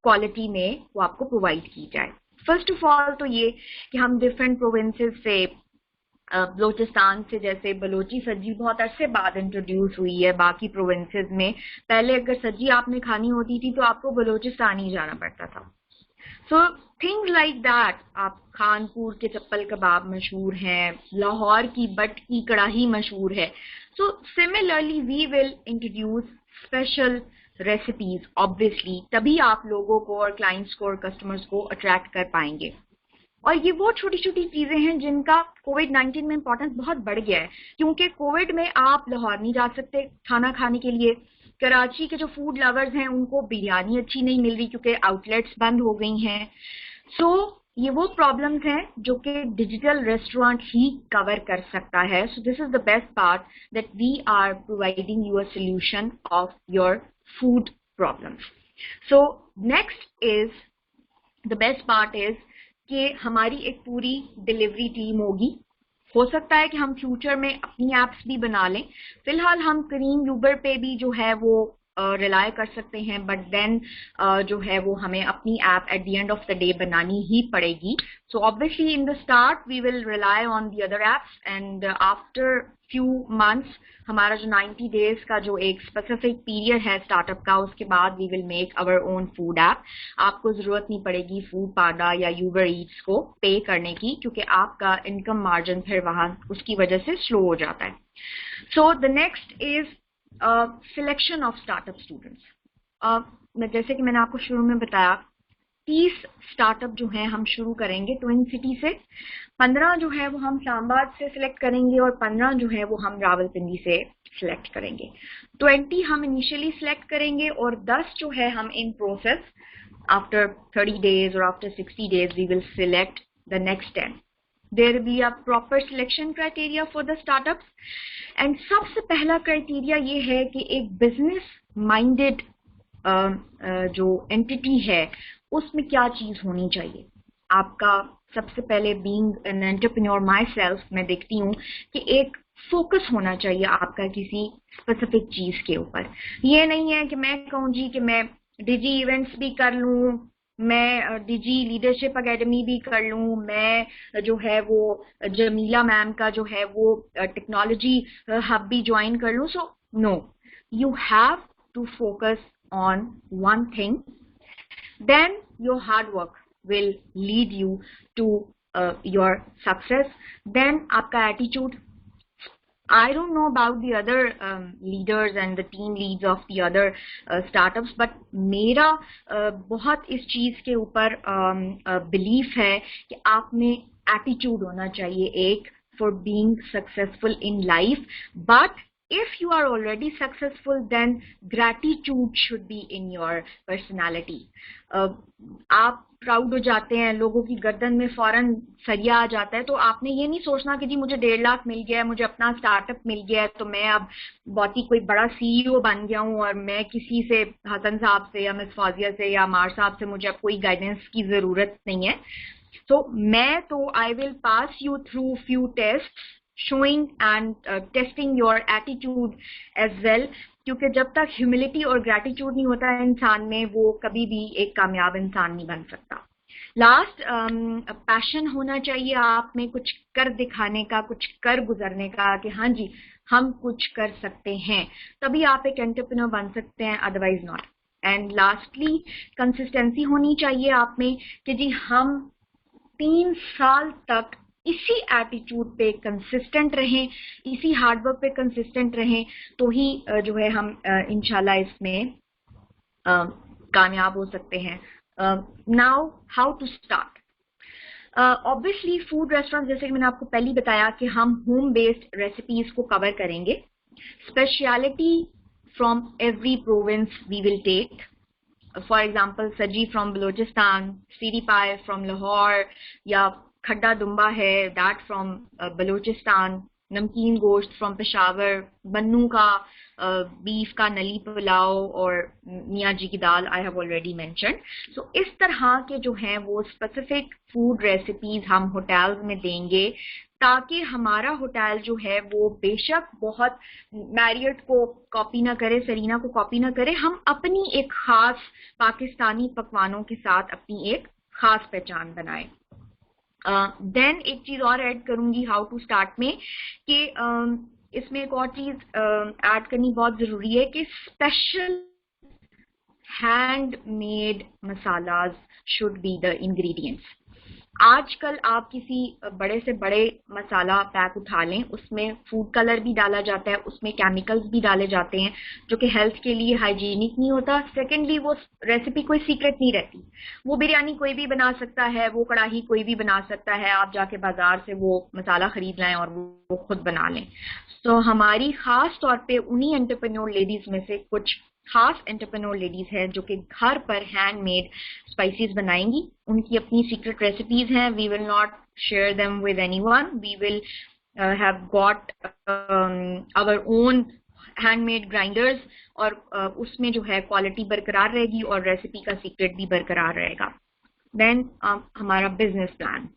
क्वालिटी में वो आपको प्रोवाइड की जाए. फर्स्ट ऑफ ऑल तो ये कि हम डिफरेंट प्रोविंसेस से, बलोचिस्तान से जैसे बलोची सब्जी बहुत अरसे बाद इंट्रोड्यूस हुई है बाकी प्रोविंसेस में. पहले अगर सब्जी आपने खानी होती थी तो आपको बलोचिस्तान ही जाना पड़ता था. So things like that. आप खानपुर के चप्पल कबाब मशहूर हैं, लाहौर की बट की कढ़ाई मशहूर है. So similarly we will introduce special recipes obviously, तभी आप लोगों को और क्लाइंट्स को और कस्टमर्स को अट्रैक्ट कर पाएंगे. और ये वो छोटी छोटी चीजें हैं जिनका कोविड-19 में इंपॉर्टेंस बहुत बढ़ गया है, क्योंकि कोविड में आप लाहौर नहीं जा सकते खाना खाने के लिए. कराची के जो फूड लवर्स हैं उनको बिरयानी अच्छी नहीं मिल रही क्योंकि आउटलेट्स बंद हो गई हैं. सो ये वो प्रॉब्लम्स हैं जो कि डिजिटल रेस्टोरेंट ही कवर कर सकता है. So this is the best part that we are providing you a solution of your food problems. So next is the best part is कि हमारी एक पूरी डिलीवरी टीम होगी. हो सकता है कि हम फ्यूचर में अपनी एप्स भी बना लें. फिलहाल हम करीम यूबर पे भी जो है वो रिलाय कर सकते हैं, बट देन जो है वो हमें अपनी app at the end of the day बनानी ही पड़ेगी. So obviously in the start we will rely on the other apps and after few months हमारा जो 90 डेज का जो एक स्पेसिफिक पीरियड है स्टार्टअप का, उसके बाद we will make our own food app. आपको जरूरत नहीं पड़ेगी फूड पांडा या यूबर ईट्स को पे करने की, क्योंकि आपका इनकम मार्जिन फिर वहां उसकी वजह से स्लो हो जाता है. So the next is selection of startup students. जैसे कि मैंने आपको शुरू में बताया 30 स्टार्टअप जो हैं हम शुरू करेंगे ट्विन सिटी से. 15 जो है वो हम इस्लामाबाद से सिलेक्ट करेंगे और 15 जो है वो हम रावलपिंडी से सिलेक्ट करेंगे. 20 हम इनिशियली सिलेक्ट करेंगे और 10 जो है हम इन प्रोसेस आफ्टर 30 days और after 60 days we will select the next 10. There will be a proper selection criteria for the startups. And सबसे पहला क्राइटेरिया ये है कि एक बिजनेस माइंडेड जो एंटिटी है उसमें क्या चीज होनी चाहिए. आपका सबसे पहले being an entrepreneur my self मैं देखती हूँ कि एक फोकस होना चाहिए आपका किसी स्पेसिफिक चीज के ऊपर. ये नहीं है कि मैं कहूँ जी कि मैं डिजी इवेंट्स भी कर लूँ, मैं डिजी लीडरशिप एकेडमी भी कर लूँ, मैं जो है वो जमीला मैम का जो है वो टेक्नोलॉजी हब भी ज्वाइन कर लूँ. So no, you have to focus on one thing, then your hard work will lead you to your success. Then आपका attitude. I don't know about the other leaders and the team leads of the other startups, but मेरा बहुत इस चीज के ऊपर belief है कि आप में attitude होना चाहिए एक for being successful in life. But if you are already successful, then gratitude should be in your personality. आप प्राउड हो जाते हैं, लोगों की गर्दन में फौरन सरिया आ जाता है, तो आपने ये नहीं सोचना कि जी मुझे 1.5 लाख मिल गया है, मुझे अपना स्टार्टअप मिल गया है, तो मैं अब बहुत ही कोई बड़ा सीईओ बन गया हूँ और मैं किसी से, हसन साहब से या मिस फौजिया से या मार साहब से मुझे अब कोई गाइडेंस की जरूरत नहीं है. तो I will pass you through few test showing and testing your attitude as well, क्योंकि जब तक ह्यूमिलिटी और ग्रैटिट्यूड नहीं होता है इंसान में, वो कभी भी एक कामयाब इंसान नहीं बन सकता. लास्ट, पैशन होना चाहिए आप में, कुछ कर दिखाने का, कुछ कर गुजरने का, कि हाँ जी हम कुछ कर सकते हैं, तभी आप एक एंटरप्रेन्योर बन सकते हैं, otherwise not. And lastly, consistency होनी चाहिए आप में कि जी हम 3 साल तक इसी एटीट्यूड पे कंसिस्टेंट रहें, इसी हार्डवर्क पे कंसिस्टेंट रहें, तो ही जो है हम इंशाल्लाह इसमें कामयाब हो सकते हैं. Now how to start. Obviously food restaurant, जैसे कि मैंने आपको पहले बताया कि हम होम बेस्ड रेसिपीज को कवर करेंगे. Speciality from every province we will take. For example sajji from Balochistan, siri paye from Lahore, या खड्डा दुम्बा है दैट फ्रॉम बलूचिस्तान, नमकीन गोश्त फ्रॉम पेशावर, बन्नू का बीफ का नली पुलाव, और मियाँ जी की दाल आई हैव ऑलरेडी मेंशन्ड. सो इस तरह के जो हैं वो स्पेसिफिक फूड रेसिपीज हम होटल्स में देंगे, ताकि हमारा होटल जो है वो बेशक बहुत मैरियट को कॉपी ना करे, सरीना को कॉपी ना करे, हम अपनी एक खास पाकिस्तानी पकवानों के साथ अपनी एक खास पहचान बनाएं. देन एक चीज और ऐड करूंगी हाउ टू स्टार्ट में, कि इसमें एक और चीज ऐड करनी बहुत जरूरी है कि special hand made masalas should be the ingredients. आजकल आप किसी बड़े से बड़े मसाला पैक उठा लें, उसमें फूड कलर भी डाला जाता है, उसमें केमिकल्स भी डाले जाते हैं, जो कि हेल्थ के लिए हाइजीनिक नहीं होता. सेकेंडली, वो रेसिपी कोई सीक्रेट नहीं रहती. वो बिरयानी कोई भी बना सकता है, वो कढ़ाई कोई भी बना सकता है, आप जाके बाजार से वो मसाला खरीद लाएं और वो खुद बना लें. तो हमारी खास तौर पे उन्हीं एंटरप्रेन्योर लेडीज में से कुछ खास एंटरप्रेन्योर लेडीज हैं जो कि घर पर हैंडमेड स्पाइसेस बनाएंगी. उनकी अपनी सीक्रेट रेसिपीज हैं. We will not share them with anyone. We will have got our own handmade grinders, और उसमें जो है क्वालिटी बरकरार रहेगी और रेसिपी का सीक्रेट भी बरकरार रहेगा. देन हमारा business plan.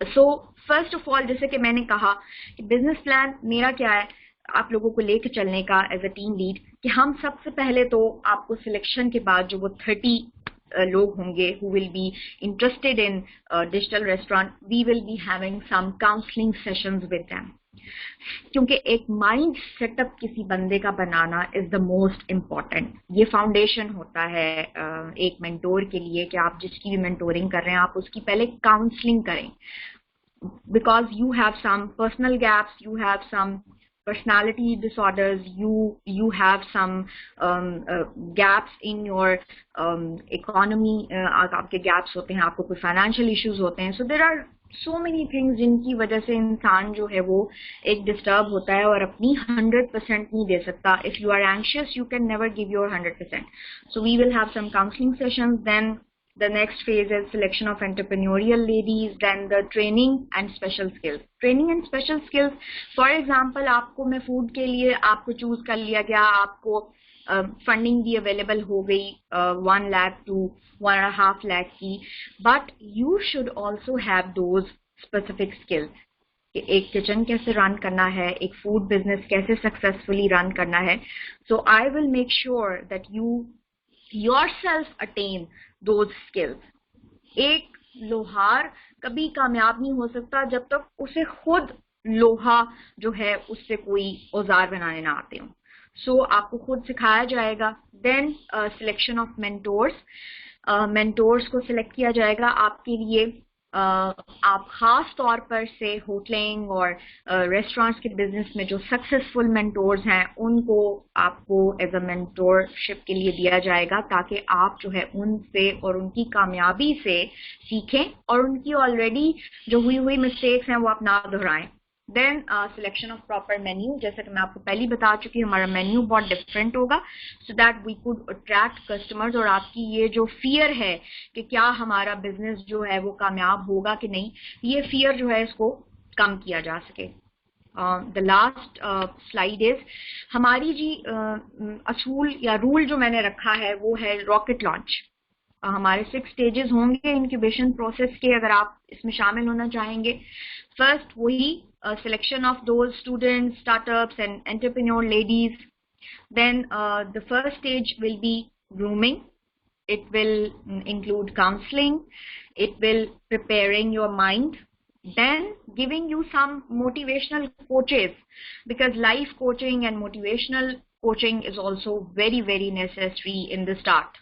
So first of all, जैसे कि मैंने कहा कि बिजनेस प्लान मेरा क्या है आप लोगों को लेकर चलने का एज अ टीम लीड, कि हम सबसे पहले तो आपको सिलेक्शन के बाद जो वो 30 लोग होंगे who will be interested in digital restaurant, we will be having some counseling sessions with them. क्योंकि एक माइंड सेटअप किसी बंदे का बनाना इज द मोस्ट इम्पॉर्टेंट. ये फाउंडेशन होता है एक मेंटोर के लिए, कि आप जिसकी भी मेंटोरिंग कर रहे हैं आप उसकी पहले काउंसलिंग करें, because you have some personal gaps, you have some personality disorders, you have some gaps in your economy, आपके gaps होते हैं, आपको कोई financial issues होते हैं. So there are so many things जिनकी वजह से इंसान जो है वो एक disturb होता है और अपनी 100% नहीं दे सकता. If you are anxious, you can never give your 100%. So we will have some counseling sessions. Then the next phase is selection of entrepreneurial ladies, then the training and special skills. Training and special skills, for example, आपको मैं food के लिए आपको choose कर लिया गया, आपको funding भी available हो गई 1 lakh to 1.5 lakh की, but you should also have those specific skills. कि एक किचन कैसे रन करना है, एक फूड बिजनेस कैसे सक्सेसफुली रन करना है. So I will make sure that you yourself attain those skills. एक लोहार कभी कामयाब नहीं हो सकता जब तक उसे खुद लोहा जो है उससे कोई औजार बनाने ना आते हो. सो आपको खुद सिखाया जाएगा. Then selection of mentors. Mentors को सिलेक्ट किया जाएगा आपके लिए. आप खास तौर पर से होटलिंग और रेस्टोरेंट्स के बिजनेस में जो सक्सेसफुल मेंटोर्स हैं उनको आपको एज अ मेंटोरशिप के लिए दिया जाएगा, ताकि आप जो है उनसे और उनकी कामयाबी से सीखें और उनकी ऑलरेडी जो हुई मिस्टेक्स हैं वो आप ना दोहराएं. Then selection of proper menu, जैसा कि मैं आपको पहले बता चुकी हूँ हमारा मेन्यू बहुत डिफरेंट होगा so that we could attract customers, और आपकी ये जो फियर है कि क्या हमारा बिजनेस जो है वो कामयाब होगा कि नहीं, ये फियर जो है इसको कम किया जा सके। द लास्ट स्लाइड इज हमारी जी असूल या रूल जो मैंने रखा है वो है रॉकेट लॉन्च। हमारे 6 स्टेजेस होंगे इंक्यूबेशन प्रोसेस के, अगर आप इसमें शामिल होना चाहेंगे। फर्स्ट वही selection of those students, startups and entrepreneur ladies. Then the first stage will be grooming, it will include counseling, it will preparing your mind, then giving you some motivational coaches, because life coaching and motivational coaching is also very very necessary in the start.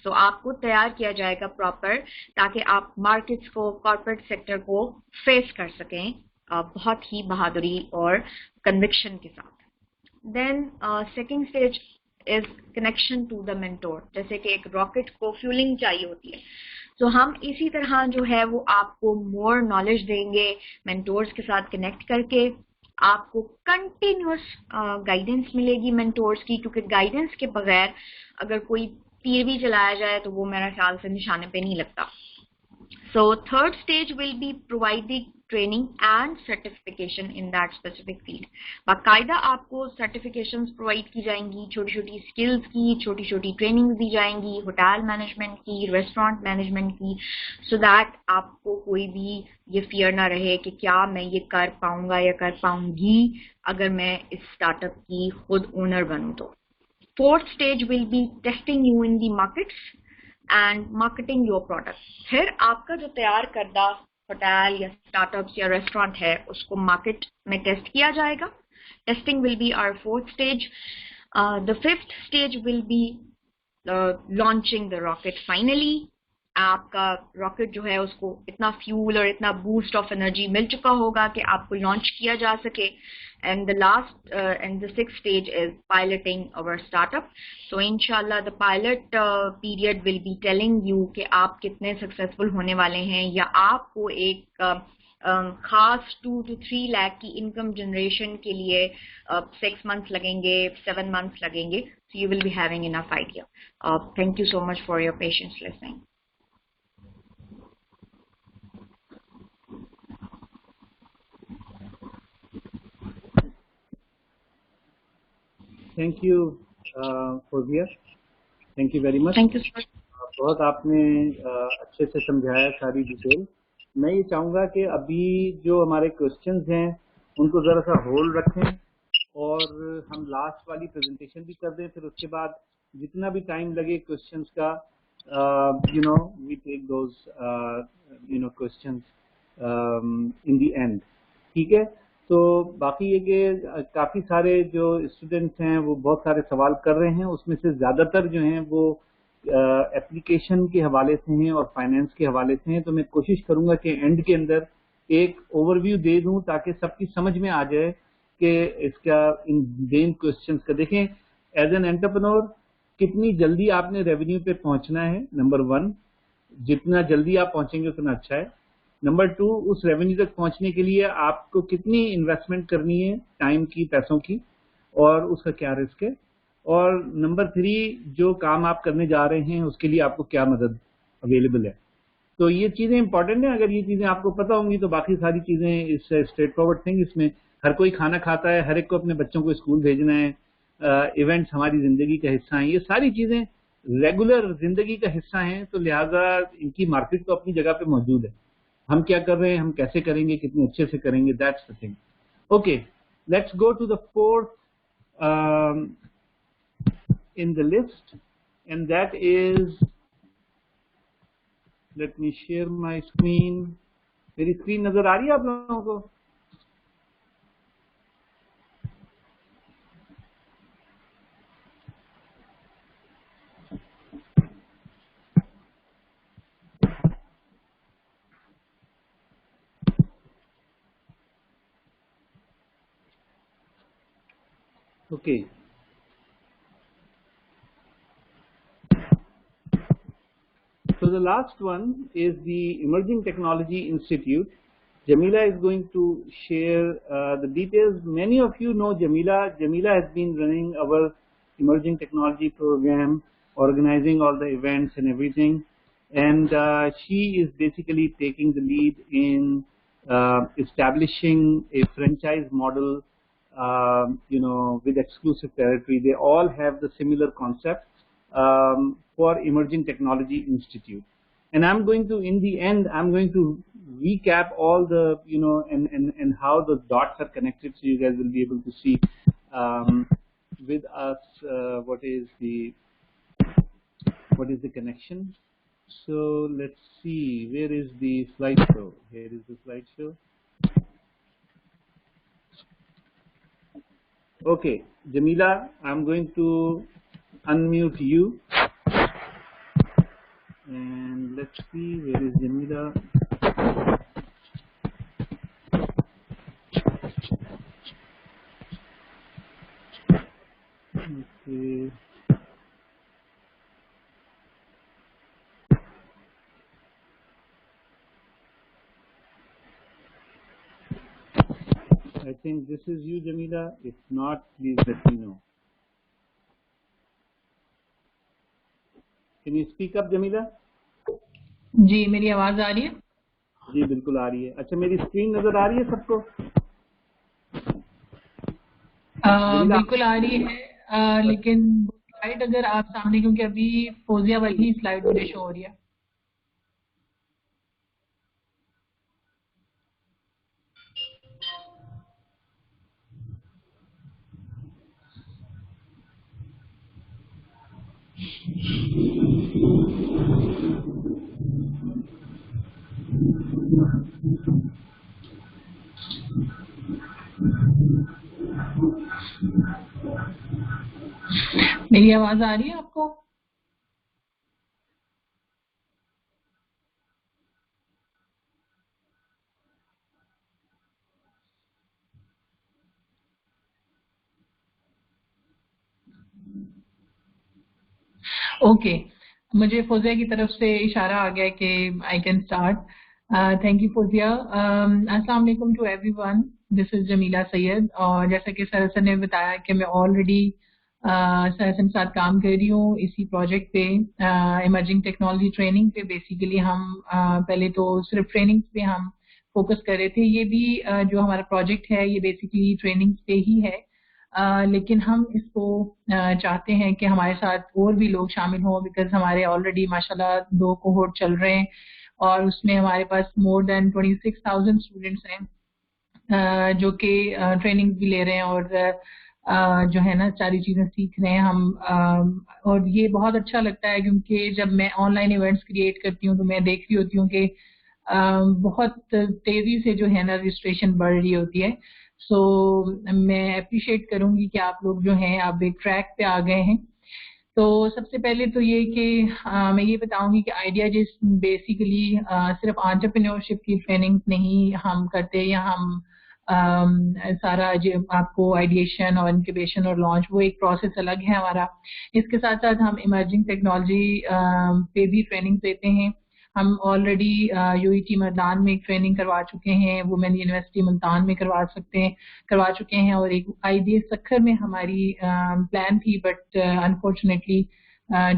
So आपको तैयार किया जाएगा proper ताकि आप markets को, corporate sector को face कर सकें बहुत ही बहादुरी और कन्विक्शन के साथ। Then second stage is connection to the mentor, जैसे कि एक रॉकेट को फ्यूलिंग चाहिए होती है, तो हम इसी तरह जो है वो आपको मोर नॉलेज देंगे मेंटोर्स के साथ कनेक्ट करके। आपको कंटिन्यूस गाइडेंस मिलेगी मेंटोर्स की, क्योंकि गाइडेंस के बगैर अगर कोई तीर भी चलाया जाए तो वो मेरा ख्याल से निशाने पे नहीं लगता। So third stage will be providing training and certification in that specific field. बाकायदा आपको certifications provide की जाएंगी, छोटी छोटी skills की, छोटी छोटी trainings दी जाएंगी, होटल मैनेजमेंट की, रेस्टोरेंट मैनेजमेंट की, so that आपको कोई भी ये fear ना रहे कि क्या मैं ये कर पाऊंगा या कर पाऊंगी अगर मैं इस स्टार्टअप की खुद ओनर बनूं तो। Fourth stage will be testing you in the markets and marketing your product. फिर आपका जो तैयार करदा होटल या स्टार्टअप्स या रेस्टोरेंट है उसको मार्केट में टेस्ट किया जाएगा। Testing will be our fourth stage. The fifth stage will be launching the rocket finally. आपका रॉकेट जो है उसको इतना फ्यूल और इतना बूस्ट ऑफ एनर्जी मिल चुका होगा कि आपको लॉन्च किया जा सके। And the last and the sixth stage is piloting our startup. So inshallah the pilot period will be telling you कि आप कितने successful होने वाले हैं, या आपको एक खास 2 to 3 लाख की इनकम जनरेशन के लिए 6 months लगेंगे, 7 months लगेंगे. So you will be having enough idea. Thank you so much for your patience listening.
Thank you, Fawzia. Thank you very much.
Thank you, sir.
बहुत आपने अच्छे से समझाया सारी डिटेल। मैं ये चाहूँगा कि अभी जो हमारे क्वेश्चंस हैं उनको ज़रा सा होल्ड रखें और हम लास्ट वाली प्रेजेंटेशन भी कर दें, फिर उसके बाद जितना भी टाइम लगे क्वेश्चंस का we take those questions in the end. ठीक है, तो बाकी ये कि काफ़ी सारे जो स्टूडेंट्स हैं वो बहुत सारे सवाल कर रहे हैं, उसमें से ज़्यादातर जो हैं वो एप्लीकेशन के हवाले से हैं और फाइनेंस के हवाले से हैं। तो मैं कोशिश करूंगा कि एंड के अंदर एक ओवरव्यू दे दूं ताकि सबकी समझ में आ जाए कि इसका इन मेन क्वेश्चंस का। देखें, एज एन एंटरप्रेन्योर कितनी जल्दी आपने रेवेन्यू पे पहुंचना है, नंबर 1, जितना जल्दी आप पहुंचेंगे उतना अच्छा है। नंबर 2, उस रेवेन्यू तक पहुंचने के लिए आपको कितनी इन्वेस्टमेंट करनी है, टाइम की, पैसों की, और उसका क्या रिस्क है। और नंबर 3, जो काम आप करने जा रहे हैं उसके लिए आपको क्या मदद अवेलेबल है। तो ये चीजें इंपॉर्टेंट हैं। अगर ये चीजें आपको पता होंगी तो बाकी सारी चीजें इस स्ट्रेट फॉरवर्ड थिंग। इसमें हर कोई खाना खाता है, हर एक को अपने बच्चों को स्कूल भेजना है, इवेंट्स हमारी जिंदगी का हिस्सा हैं, ये सारी चीजें रेगुलर जिंदगी का हिस्सा हैं। तो लिहाजा इनकी मार्केट तो अपनी जगह पे मौजूद है। हम क्या कर रहे हैं, हम कैसे करेंगे, कितने अच्छे से करेंगे, that's the thing. Okay, let's go to the fourth in the list, and that is, let me share my screen. मेरी स्क्रीन नजर आ रही है आप लोगों को? Okay, so the last one is the Emerging Technology Institute, Jamila is going to share the details. Many of you know Jamila. Jamila has been running our emerging technology program, organizing all the events and everything. And she is basically taking the lead in establishing a franchise model, with exclusive territory. They all have the similar concept for Emerging Technology Institute. And I'm going to, in the end, I'm going to recap all the, and how the dots are connected, so you guys will be able to see with us what is the connection. So let's see, where is the slideshow? Here is the slideshow. Okay, Jamila, I'm going to unmute you. And let's see, where is Jamila? Okay. I think this is you, Jamila. If not, please let me know. Can you speak up, Jamila?
जी मेरी आवाज आ रही है?
जी बिल्कुल आ रही है. अच्छा, मेरी screen नजर आ रही है सबको?
बिल्कुल आ रही है, लेकिन स्लाइड अगर आप सामने, क्योंकि अभी फौजिया वाली स्लाइड मुझे शो हो रही है. मेरी आवाज आ रही है आपको? ओके, मुझे फौजिया की तरफ से इशारा आ गया कि I can start. Thank you Fawzia. अस्सलाम वालेकुम to everyone. This is Jamila Syed. और जैसा कि सरसन ने बताया कि मैं ऑलरेडी सरसन के साथ काम कर रही हूँ इसी प्रोजेक्ट पे, इमर्जिंग टेक्नोलॉजी ट्रेनिंग पे. बेसिकली हम पहले तो सिर्फ ट्रेनिंग पे हम फोकस कर रहे थे. ये भी जो हमारा प्रोजेक्ट है ये बेसिकली ट्रेनिंग पे ही है, लेकिन हम इसको चाहते हैं कि हमारे साथ और भी लोग शामिल हों, बिकॉज हमारे ऑलरेडी माशाल्लाह 2 कोहोर्ट चल रहे हैं और उसमें हमारे पास मोर देन 26,000 स्टूडेंट्स हैं जो कि ट्रेनिंग भी ले रहे हैं और जो है ना सारी चीज़ें सीख रहे हैं हम. और ये बहुत अच्छा लगता है क्योंकि जब मैं ऑनलाइन इवेंट्स क्रिएट करती हूँ तो मैं देख रही होती हूँ कि बहुत तेज़ी से जो है ना रजिस्ट्रेशन बढ़ रही होती है. सो मैं अप्रिशिएट करूंगी कि आप लोग जो हैं आप एक ट्रैक पे आ गए हैं. तो सबसे पहले तो ये कि मैं ये बताऊंगी कि आइडिया जिस बेसिकली सिर्फ एंटरप्रेन्योरशिप की ट्रेनिंग नहीं हम करते, या हम सारा जो आपको आइडिएशन और इंक्यूबेशन और लॉन्च वो एक प्रोसेस अलग है हमारा. इसके साथ साथ हम इमर्जिंग टेक्नोलॉजी पे भी ट्रेनिंग देते हैं. हम ऑलरेडी यूईटी मैदान में एक ट्रेनिंग करवा चुके हैं, वुमेन यूनिवर्सिटी मुल्तान में करवा चुके हैं, और एक आईबीएस सक्खर में हमारी प्लान थी, but unfortunately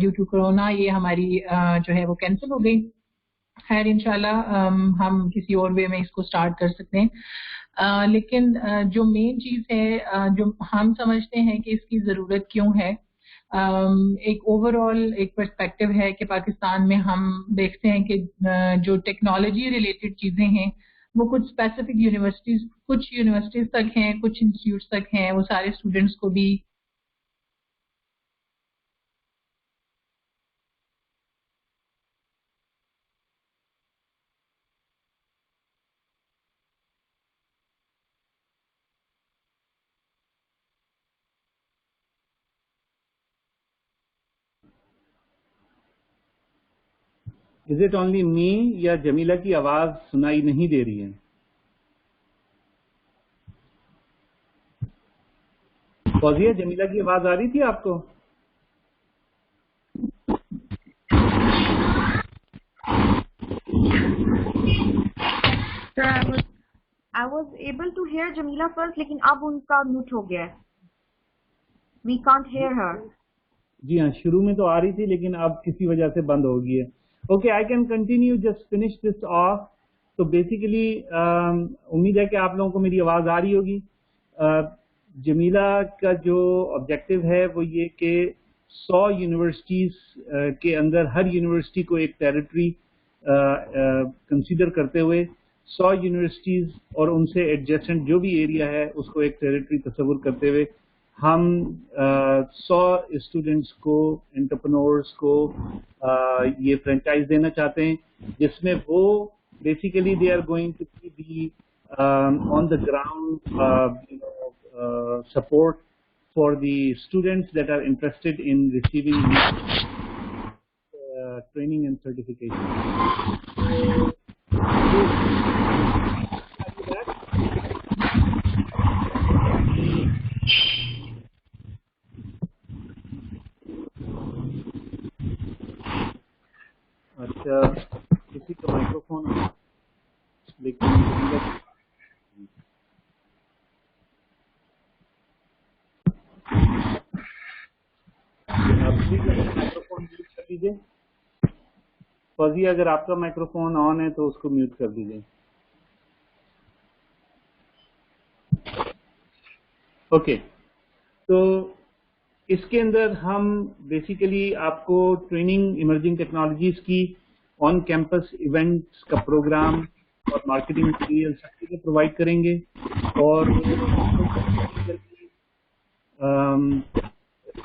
due to corona ये हमारी जो है वो कैंसिल हो गई. खैर इंशाल्लाह हम किसी और वे में इसको स्टार्ट कर सकते हैं. लेकिन जो मेन चीज़ है जो हम समझते हैं कि इसकी ज़रूरत क्यों है, एक ओवरऑल एक पर्सपेक्टिव है कि पाकिस्तान में हम देखते हैं कि जो टेक्नोलॉजी रिलेटेड चीज़ें हैं वो कुछ स्पेसिफिक कुछ यूनिवर्सिटीज़ तक हैं, कुछ इंस्टीट्यूट्स तक हैं, वो सारे स्टूडेंट्स को भी
Is it only me या जमीला की आवाज सुनाई नहीं दे रही है? फौजिया, जमीला की आवाज आ रही थी आपको?
Sir, I was I was able to hear Jamila first, लेकिन अब उनका म्यूट हो गया है. We can't hear her.
जी हाँ, शुरू में तो आ रही थी लेकिन अब किसी वजह से बंद हो गई है. Okay, I can continue, just finish this of. तो बेसिकली उम्मीद है कि आप लोगों को मेरी आवाज आ रही होगी. जमीला का जो ऑब्जेक्टिव है वो ये कि 100 यूनिवर्सिटीज के अंदर हर यूनिवर्सिटी को एक टेरिटरी कंसीडर करते हुए 100 यूनिवर्सिटीज और उनसे एडजेसेंट जो भी एरिया है उसको एक टेरिटरी तस्वुर करते हुए हम 100 स्टूडेंट्स को, एंटरप्रेन्योर्स को ये फ्रेंचाइज देना चाहते हैं, जिसमें वो basically they are going to be on the ground support for the students that are interested in receiving training and certification. अच्छा, किसी का माइक्रोफोन लेकिन माइक्रोफोन म्यूट कर दीजिए. फौजी, अगर आपका माइक्रोफोन ऑन है तो उसको म्यूट कर दीजिए. ओके, तो इसके अंदर हम बेसिकली आपको ट्रेनिंग इमर्जिंग टेक्नोलॉजीज की ऑन कैंपस इवेंट्स का प्रोग्राम और मार्केटिंग मटेरियल सब चीजें प्रोवाइड करेंगे. और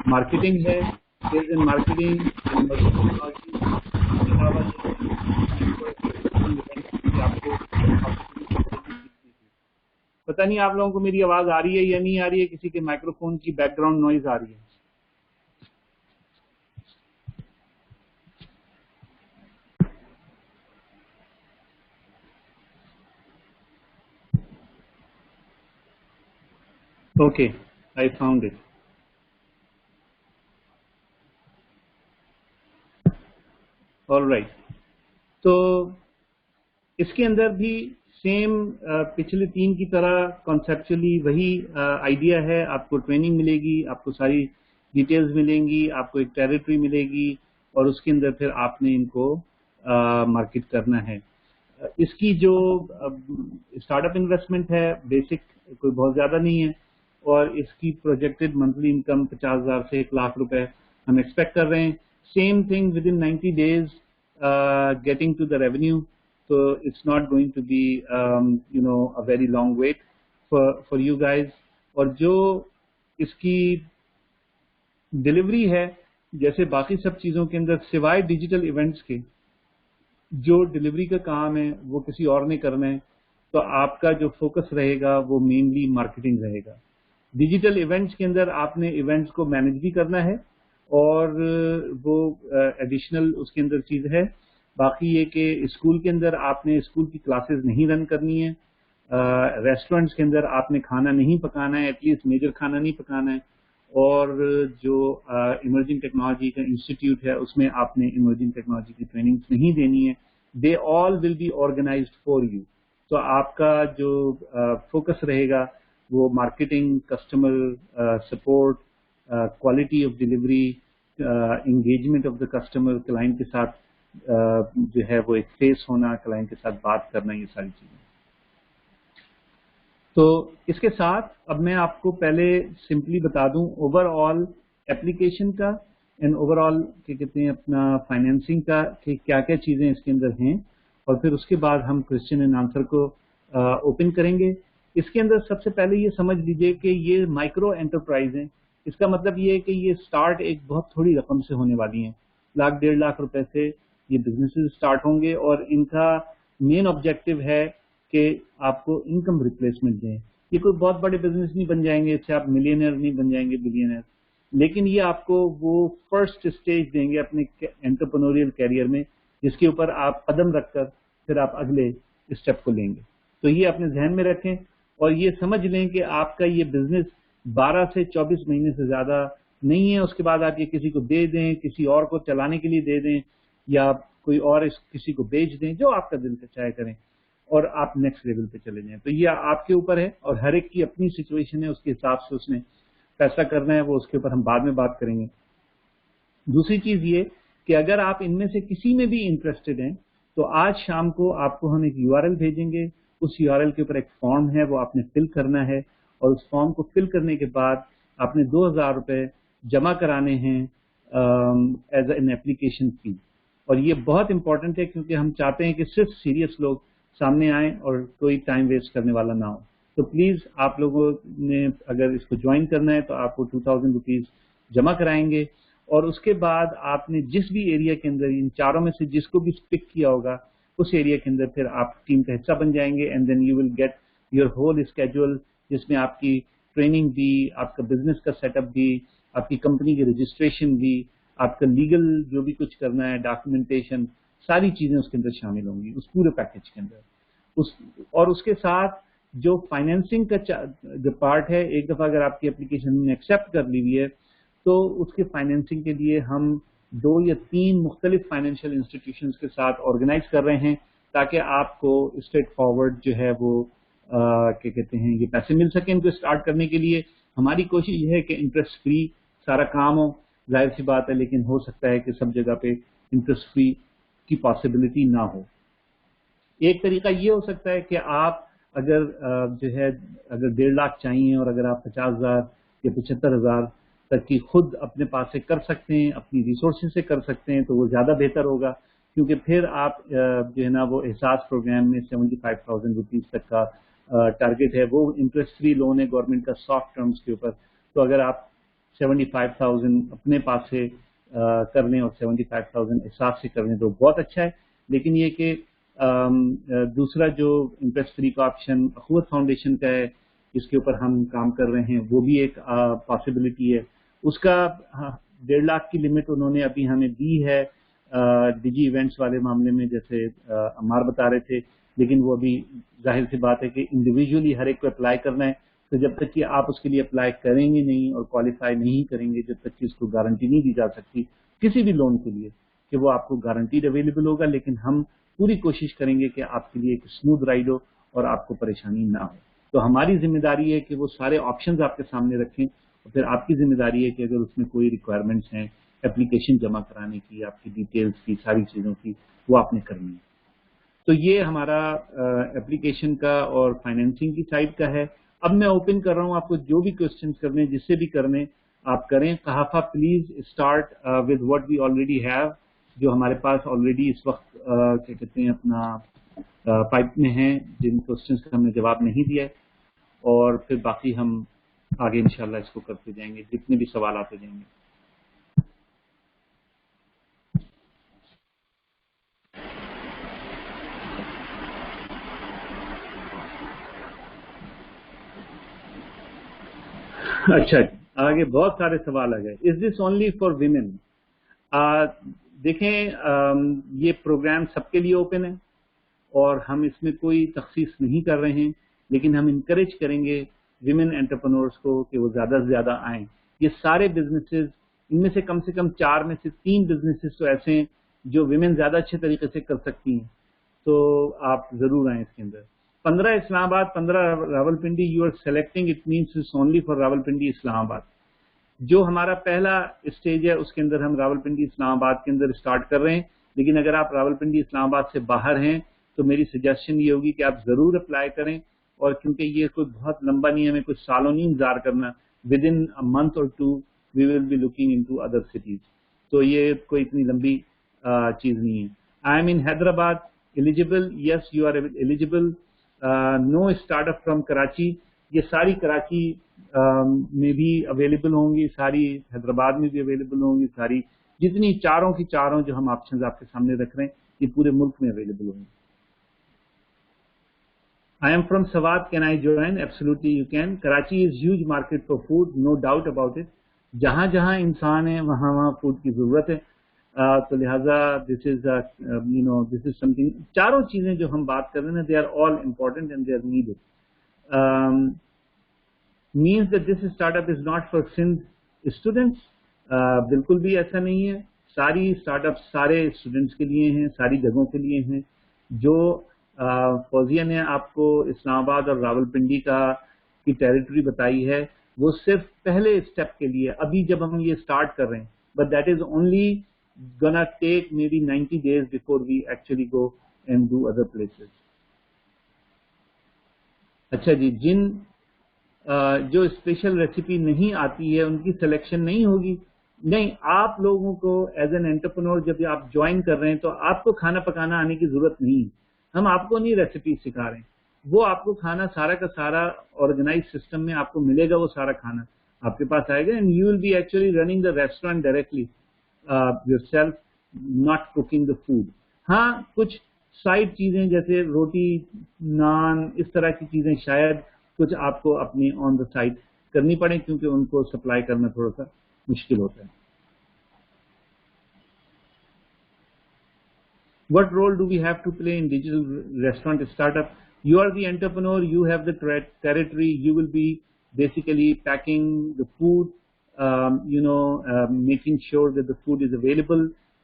मार्केटिंग है, सेल्स एंड मार्केटिंग, पता नहीं आप लोगों को मेरी आवाज आ रही है या नहीं आ रही है, किसी के माइक्रोफोन की बैकग्राउंड नॉइज आ रही है. Okay, I found it. Alright, तो इसके अंदर भी सेम पिछले 3 की तरह कॉन्सेप्चुअली वही आइडिया है. आपको ट्रेनिंग मिलेगी, आपको सारी डिटेल्स मिलेंगी, आपको एक टेरिटरी मिलेगी और उसके अंदर फिर आपने इनको मार्केट करना है. इसकी जो स्टार्टअप इन्वेस्टमेंट है बेसिक कोई बहुत ज्यादा नहीं है और इसकी प्रोजेक्टेड मंथली इनकम 50,000 से 1 लाख रुपए हम एक्सपेक्ट कर रहे हैं. Same thing within 90 days getting to the revenue, so it's not going to be a very long wait for you guys. और जो इसकी डिलीवरी है, जैसे बाकी सब चीजों के अंदर सिवाय डिजिटल इवेंट्स के जो डिलीवरी का काम है वो किसी और ने करना है, तो आपका जो फोकस रहेगा वो मेनली मार्केटिंग रहेगा. डिजिटल इवेंट्स के अंदर आपने इवेंट्स को मैनेज भी करना है और वो एडिशनल उसके अंदर चीज है. बाकी ये कि स्कूल के अंदर आपने स्कूल की क्लासेस नहीं रन करनी है, रेस्टोरेंट्स के अंदर आपने खाना नहीं पकाना है, एटलीस्ट मेजर खाना नहीं पकाना है. और जो इमर्जिंग टेक्नोलॉजी का इंस्टीट्यूट है उसमें आपने इमर्जिंग टेक्नोलॉजी की ट्रेनिंग नहीं देनी है. They all will be organised for you. तो आपका जो फोकस रहेगा वो marketing, customer support, quality of delivery, engagement of the customer, client के साथ जो है वो एक फेस होना, क्लाइंट के साथ बात करना, ये सारी चीजें. तो इसके साथ अब मैं आपको पहले सिंपली बता दूं ओवरऑल एप्लीकेशन का एंड ओवरऑल क्या कहते हैं अपना फाइनेंसिंग का कि क्या क्या चीजें इसके अंदर हैं, और फिर उसके बाद हम क्वेश्चन एंड आंसर को ओपन करेंगे. इसके अंदर सबसे पहले ये समझ लीजिए कि ये माइक्रो एंटरप्राइज है. इसका मतलब ये है कि ये स्टार्ट एक बहुत थोड़ी रकम से होने वाली है. 1 लाख 1.5 लाख रुपए से ये बिजनेसेस स्टार्ट होंगे और इनका मेन ऑब्जेक्टिव है कि आपको इनकम रिप्लेसमेंट दें. ये कोई बहुत बड़े बिजनेस नहीं बन जाएंगे, इससे आप मिलियनर नहीं बन जाएंगे, बिलियनर, लेकिन ये आपको वो फर्स्ट स्टेज देंगे अपने एंटरप्रेन्योरियल कैरियर में जिसके ऊपर आप कदम रखकर फिर आप अगले स्टेप को लेंगे. तो ये अपने ध्यान में रखें और ये समझ लें कि आपका ये बिजनेस 12 से 24 महीने से ज्यादा नहीं है. उसके बाद आप ये किसी को दे दें, किसी और को चलाने के लिए दे दें या कोई और किसी को बेच दें, जो आपका दिल चाहे करें. اور آپ نیکسٹ لیول پہ چلے جائیں. تو یہ آپ کے اوپر ہے اور ہر ایک کی اپنی سچویشن ہے, اس کے حساب سے اس نے فیصلہ کرنا ہے, وہ اس کے اوپر ہم بعد میں بات کریں گے. دوسری چیز یہ کہ اگر آپ ان میں سے کسی میں بھی انٹرسٹڈ ہیں تو آج شام کو آپ کو ہم ایک URL بھیجیں گے. اس URL کے اوپر ایک فارم ہے, وہ آپ نے فل کرنا ہے, اور اس فارم کو فل کرنے کے بعد آپ نے 2000 روپے جمع کرانے ہیں ایز این اپلیکیشن فی. اور یہ بہت امپورٹنٹ ہے کیونکہ ہم چاہتے ہیں کہ صرف سیریس لوگ سامنے آئیں اور کوئی ٹائم ویسٹ کرنے والا نہ ہو. تو پلیز آپ لوگوں نے اگر اس کو جوائن کرنا ہے تو آپ کو 2000 روپیز جمع کرائیں گے, اور اس کے بعد آپ نے جس بھی ایریا کے اندر ان چاروں میں سے جس کو بھی پک کیا ہوگا اس ایریا کے اندر پھر آپ ٹیم کا حصہ بن جائیں گے. And then you will get your whole schedule, جس میں آپ کی ٹریننگ بھی, آپ کا بزنس کا سیٹ اپ بھی, آپ کی کمپنی کی رجسٹریشن بھی, آپ کا لیگل جو بھی کچھ کرنا ہے, ڈاکومنٹیشن, ساری چیزیں اس کے اندر شامل ہوں گی اس پورے پیکج کے اندر. اور اس کے ساتھ جو فائنینسنگ کا جو پارٹ ہے, ایک دفعہ اگر آپ کی اپلیکیشن نے ایکسیپٹ کر لی ہوئی ہے تو اس کے فائنینسنگ کے لیے ہم 2 یا 3 مختلف فائنینشیل انسٹیٹیوشنز کے ساتھ آرگنائز کر رہے ہیں تاکہ آپ کو اسٹریٹ فارورڈ جو ہے وہ کیا کہتے ہیں یہ پیسے مل سکیں ان کو اسٹارٹ کرنے کے لیے. ہماری کوشش یہ ہے کہ انٹرسٹ فری سارا کام ہو, ظاہر سی بات ہے, لیکن ہو سکتا ہے کہ سب جگہ پہ انٹرسٹ فری کی پاسبلٹی نہ ہو. ایک طریقہ یہ ہو سکتا ہے کہ آپ اگر جو ہے اگر 1.5 لاکھ چاہیے اور اگر آپ 50,000 یا 75,000 تک کی خود اپنے پاس سے کر سکتے ہیں, اپنی ریسورسز سے کر سکتے ہیں, تو وہ زیادہ بہتر ہوگا, کیونکہ پھر آپ جو ہے نا وہ احساس پروگرام میں 75,000 روپیز تک کا ٹارگیٹ ہے, وہ انٹرسٹ فری لون ہے گورنمنٹ کا سافٹ ٹرمز کے اوپر. تو اگر آپ 75,000 اپنے پاس سے کر لیں اور 75,000 احساس سے کر لیں تو بہت اچھا ہے. لیکن یہ کہ دوسرا جو انٹرسٹ فری کا آپشن اخوت فاؤنڈیشن کا ہے, اس کے اوپر ہم کام کر رہے ہیں, وہ بھی ایک پاسبلٹی ہے. اس کا 1.5 لاکھ کی لمٹ انہوں نے ابھی ہمیں دی ہے ڈیجی ایونٹس والے معاملے میں, جیسے عمار بتا رہے تھے, لیکن وہ ابھی ظاہر سی بات ہے کہ انڈیویجولی ہر ایک کو اپلائی کرنا ہے. تو جب تک کہ آپ اس کے لیے اپلائی کریں گے نہیں اور کوالیفائی نہیں کریں گے, جب تک کہ اس کو گارنٹی نہیں دی جا سکتی کسی بھی لون کے لیے کہ وہ آپ کو گارنٹیڈ اویلیبل ہوگا. لیکن ہم پوری کوشش کریں گے کہ آپ کے لیے ایک اسموتھ رائڈ ہو اور آپ کو پریشانی نہ ہو. تو ہماری ذمہ داری ہے کہ وہ سارے آپشنز آپ کے سامنے رکھیں, اور پھر آپ کی ذمہ داری ہے کہ اگر اس میں کوئی ریکوائرمنٹس ہیں اپلیکیشن جمع کرانے کی, آپ کی ڈیٹیلز کی, ساری چیزوں کی, وہ آپ نے کرنی ہے. تو یہ ہمارا اپلیکیشن کا اور فائنینسنگ کی سائڈ کا ہے. اب میں اوپن کر رہا ہوں آپ کو جو بھی کوشچنس کرنے جس سے بھی کرنے آپ کریں. Quhafa please start with what we already have, جو ہمارے پاس آلریڈی اس وقت کیا کہتے ہیں اپنا پائپ میں ہیں, جن کوشچنس کا ہم نے جواب نہیں دیا ہے, اور پھر باقی ہم آگے انشاءاللہ اس کو کرتے جائیں گے جتنے بھی سوال آتے جائیں گے. اچھا, آگے بہت سارے سوال آ گئے. از دس اونلی فار ویمن؟ دیکھیں یہ پروگرام سب کے لیے اوپن ہے اور ہم اس میں کوئی تخصیص نہیں کر رہے ہیں, لیکن ہم انکریج کریں گے ویمن انٹرپرنورز کو کہ وہ زیادہ سے زیادہ آئیں. یہ سارے بزنسز, ان میں سے کم 4 میں سے 3 بزنسز تو ایسے ہیں جو ویمن زیادہ اچھے طریقے سے کر سکتی ہیں, تو آپ ضرور آئیں اس کے اندر. 15 Islamabad, 15 Rawalpindi. You are selecting, it means it's only for Rawalpindi Islamabad. جو ہمارا پہلا اسٹیج ہے اس کے اندر ہم راولپنڈی اسلام آباد کے اندر اسٹارٹ کر رہے ہیں, لیکن اگر آپ راولپنڈی اسلام آباد سے باہر ہیں تو میری سجیشن یہ ہوگی کہ آپ ضرور اپلائی کریں, اور کیونکہ یہ کوئی بہت لمبا نہیں ہے, ہمیں کوئی سالوں نہیں انتظار کرنا. ود ان منتھ اور 2 we will be looking into other cities, تو یہ کوئی اتنی لمبی چیز نہیں ہے. I am in Hyderabad, eligible? Yes you are eligible. No start up from Karachi. یہ ساری کراچی میں بھی اویلیبل ہوں گی, ساری حیدرآباد میں بھی اویلیبل ہوں گی, ساری جتنی چاروں کی چاروں جو ہم آپشنز آپ کے سامنے رکھ رہے ہیں یہ پورے ملک میں اویلیبل ہوں گی. I am from Sawat. Can I join? Absolutely you can. Karachi is huge market for food, no doubt about it. جہاں جہاں انسان ہے وہاں وہاں فوڈ کی ضرورت ہے, تو لہٰذا this is something. چاروں چیزیں جو ہم بات کر رہے ہیں they are all important and they are needed. Means that this startup is not for Sindh students. بالکل بھی ایسا نہیں ہے. ساری اسٹارٹ اپ سارے اسٹوڈنٹس کے لیے ہیں, ساری جگہوں کے لیے ہیں. جو फौजिया ने आपको इस्लामाबाद और रावलपिंडी की टेरिटरी बताई है, वो सिर्फ पहले स्टेप के लिए अभी जब हम ये स्टार्ट कर रहे हैं, but that is only gonna take maybe 90 days before we actually go and do other places. अच्छा जी, जो स्पेशल रेसिपी नहीं आती है उनकी सिलेक्शन नहीं होगी? नहीं, आप लोगों को एज एन एंटरप्रेन्योर जब आप ज्वाइन कर रहे हैं तो आपको खाना पकाना आने की जरूरत नहीं है। हम आपको नहीं रेसिपी सिखा रहे हैं, वो आपको खाना सारा का सारा ऑर्गेनाइज सिस्टम में आपको मिलेगा, वो सारा खाना आपके पास आएगा and you will B actually running the restaurant directly yourself, not cooking the food. हाँ, कुछ साइड चीजें जैसे रोटी, नान, इस तरह की चीजें शायद कुछ आपको अपनी ऑन द साइड करनी पड़े क्योंकि उनको सप्लाई करना थोड़ा सा मुश्किल होता है। What role do we have to play in digital restaurant startup? You are the entrepreneur, you have the territory, you will be basically packing the food, making sure that the food is available,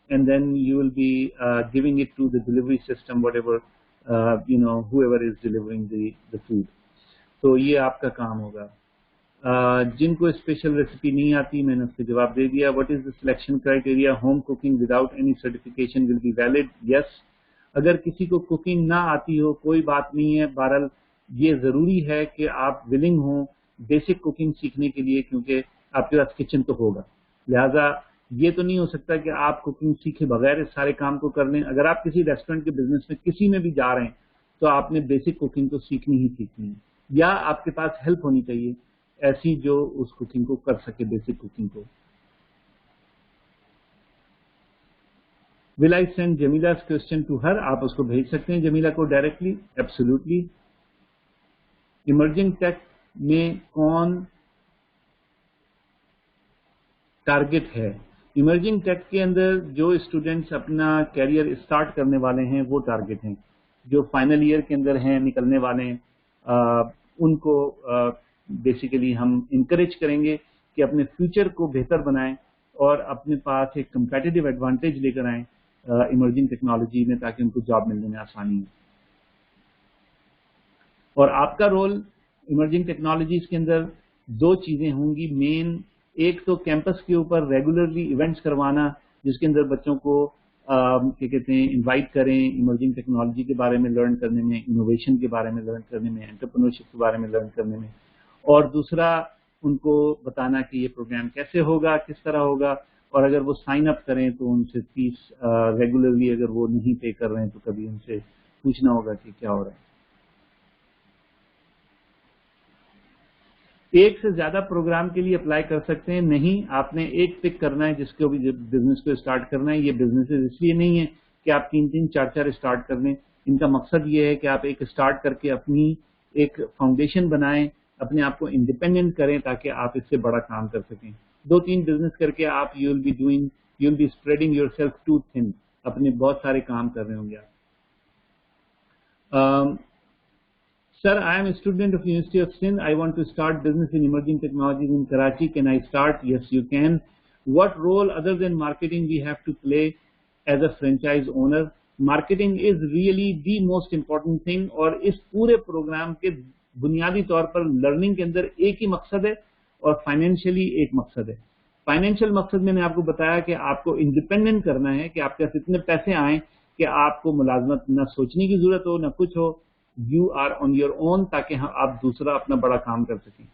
and then you will be giving it to the delivery system, whatever, whoever is delivering the food. So ये आपका काम होगा। जिनको special recipe नहीं आती, मैंने उसके जवाब दे दिया। What is the selection criteria? Home cooking without any certification will be valid. Yes. अगर किसी को कुकिंग ना आती हो कोई बात नहीं है, बहरहाल ये जरूरी है कि आप विलिंग हो बेसिक कुकिंग सीखने के लिए, क्योंकि आपके पास किचन तो होगा। लिहाजा ये तो नहीं हो सकता कि आप कुकिंग सीखे बगैर इस सारे काम को कर लें। अगर आप किसी रेस्टोरेंट के बिजनेस में किसी में भी जा रहे हैं तो आपने बेसिक कुकिंग तो सीखनी ही सीखनी है, या आपके पास हेल्प होनी चाहिए ऐसी जो उस कुकिंग को कर सके, बेसिक कुकिंग को। Will I send Jamila's question to her? आप उसको भेज सकते हैं जमीला को डायरेक्टली, एब्सोल्युटली। इमर्जिंग टेक में कौन टारगेट है? इमर्जिंग टेक के अंदर जो स्टूडेंट्स अपना कैरियर स्टार्ट करने वाले हैं वो टारगेट हैं। जो फाइनल ईयर के अंदर हैं, निकलने वाले हैं, उनको बेसिकली हम इंकरेज करेंगे कि अपने फ्यूचर को बेहतर बनाएं और अपने पास एक कंपेटिटिव एडवांटेज लेकर आएं इमर्जिंग टेक्नोलॉजी में, ताकि उनको जॉब मिलने में आसानी हो। और आपका रोल इमर्जिंग टेक्नोलॉजीज के अंदर दो चीजें होंगी मेन। एक तो कैंपस के ऊपर रेगुलरली इवेंट्स करवाना जिसके अंदर बच्चों को क्या कहते हैं इनवाइट करें इमर्जिंग टेक्नोलॉजी के बारे में लर्न करने में, इनोवेशन के बारे में लर्न करने में, एंटरप्रेन्योरशिप के बारे में लर्न करने में। और दूसरा उनको बताना कि ये प्रोग्राम कैसे होगा, किस तरह होगा, और अगर वो साइन अप करें तो उनसे फीस रेगुलरली अगर वो नहीं पे कर रहे हैं तो कभी उनसे पूछना होगा कि क्या हो रहा है। एक से ज्यादा प्रोग्राम के लिए अप्लाई कर सकते हैं? नहीं, आपने एक पिक करना है जिसको भी बिजनेस को स्टार्ट करना है। ये बिजनेसेस इसलिए नहीं है कि आप 3-3, 4-4 स्टार्ट कर लें। इनका मकसद ये है कि आप एक स्टार्ट करके अपनी एक फाउंडेशन बनाएं, अपने आप को इंडिपेंडेंट करें ताकि आप इससे बड़ा काम कर सकें। 2-3 बिजनेस करके आप you will be spreading yourself too thin, अपने बहुत सारे काम कर रहे होंगे आप। Sir, I am a student of University of Sindh. I want to start business in emerging technologies in Karachi. Can I start? Yes, you can. What role other than marketing we have to play as a franchise owner? Marketing is really the most important thing और इस पूरे programme के बुनियादी तौर पर learning के अंदर एक ही मकसद है और फाइनेंशियली एक मकसद है। फाइनेंशियल मकसद मैंने आपको बताया कि आपको इंडिपेंडेंट करना है कि आपके पास इतने पैसे आए कि आपको मुलाजमत न सोचने की जरूरत हो न कुछ हो, you are on your own, ताकि आप दूसरा अपना बड़ा काम कर सकें।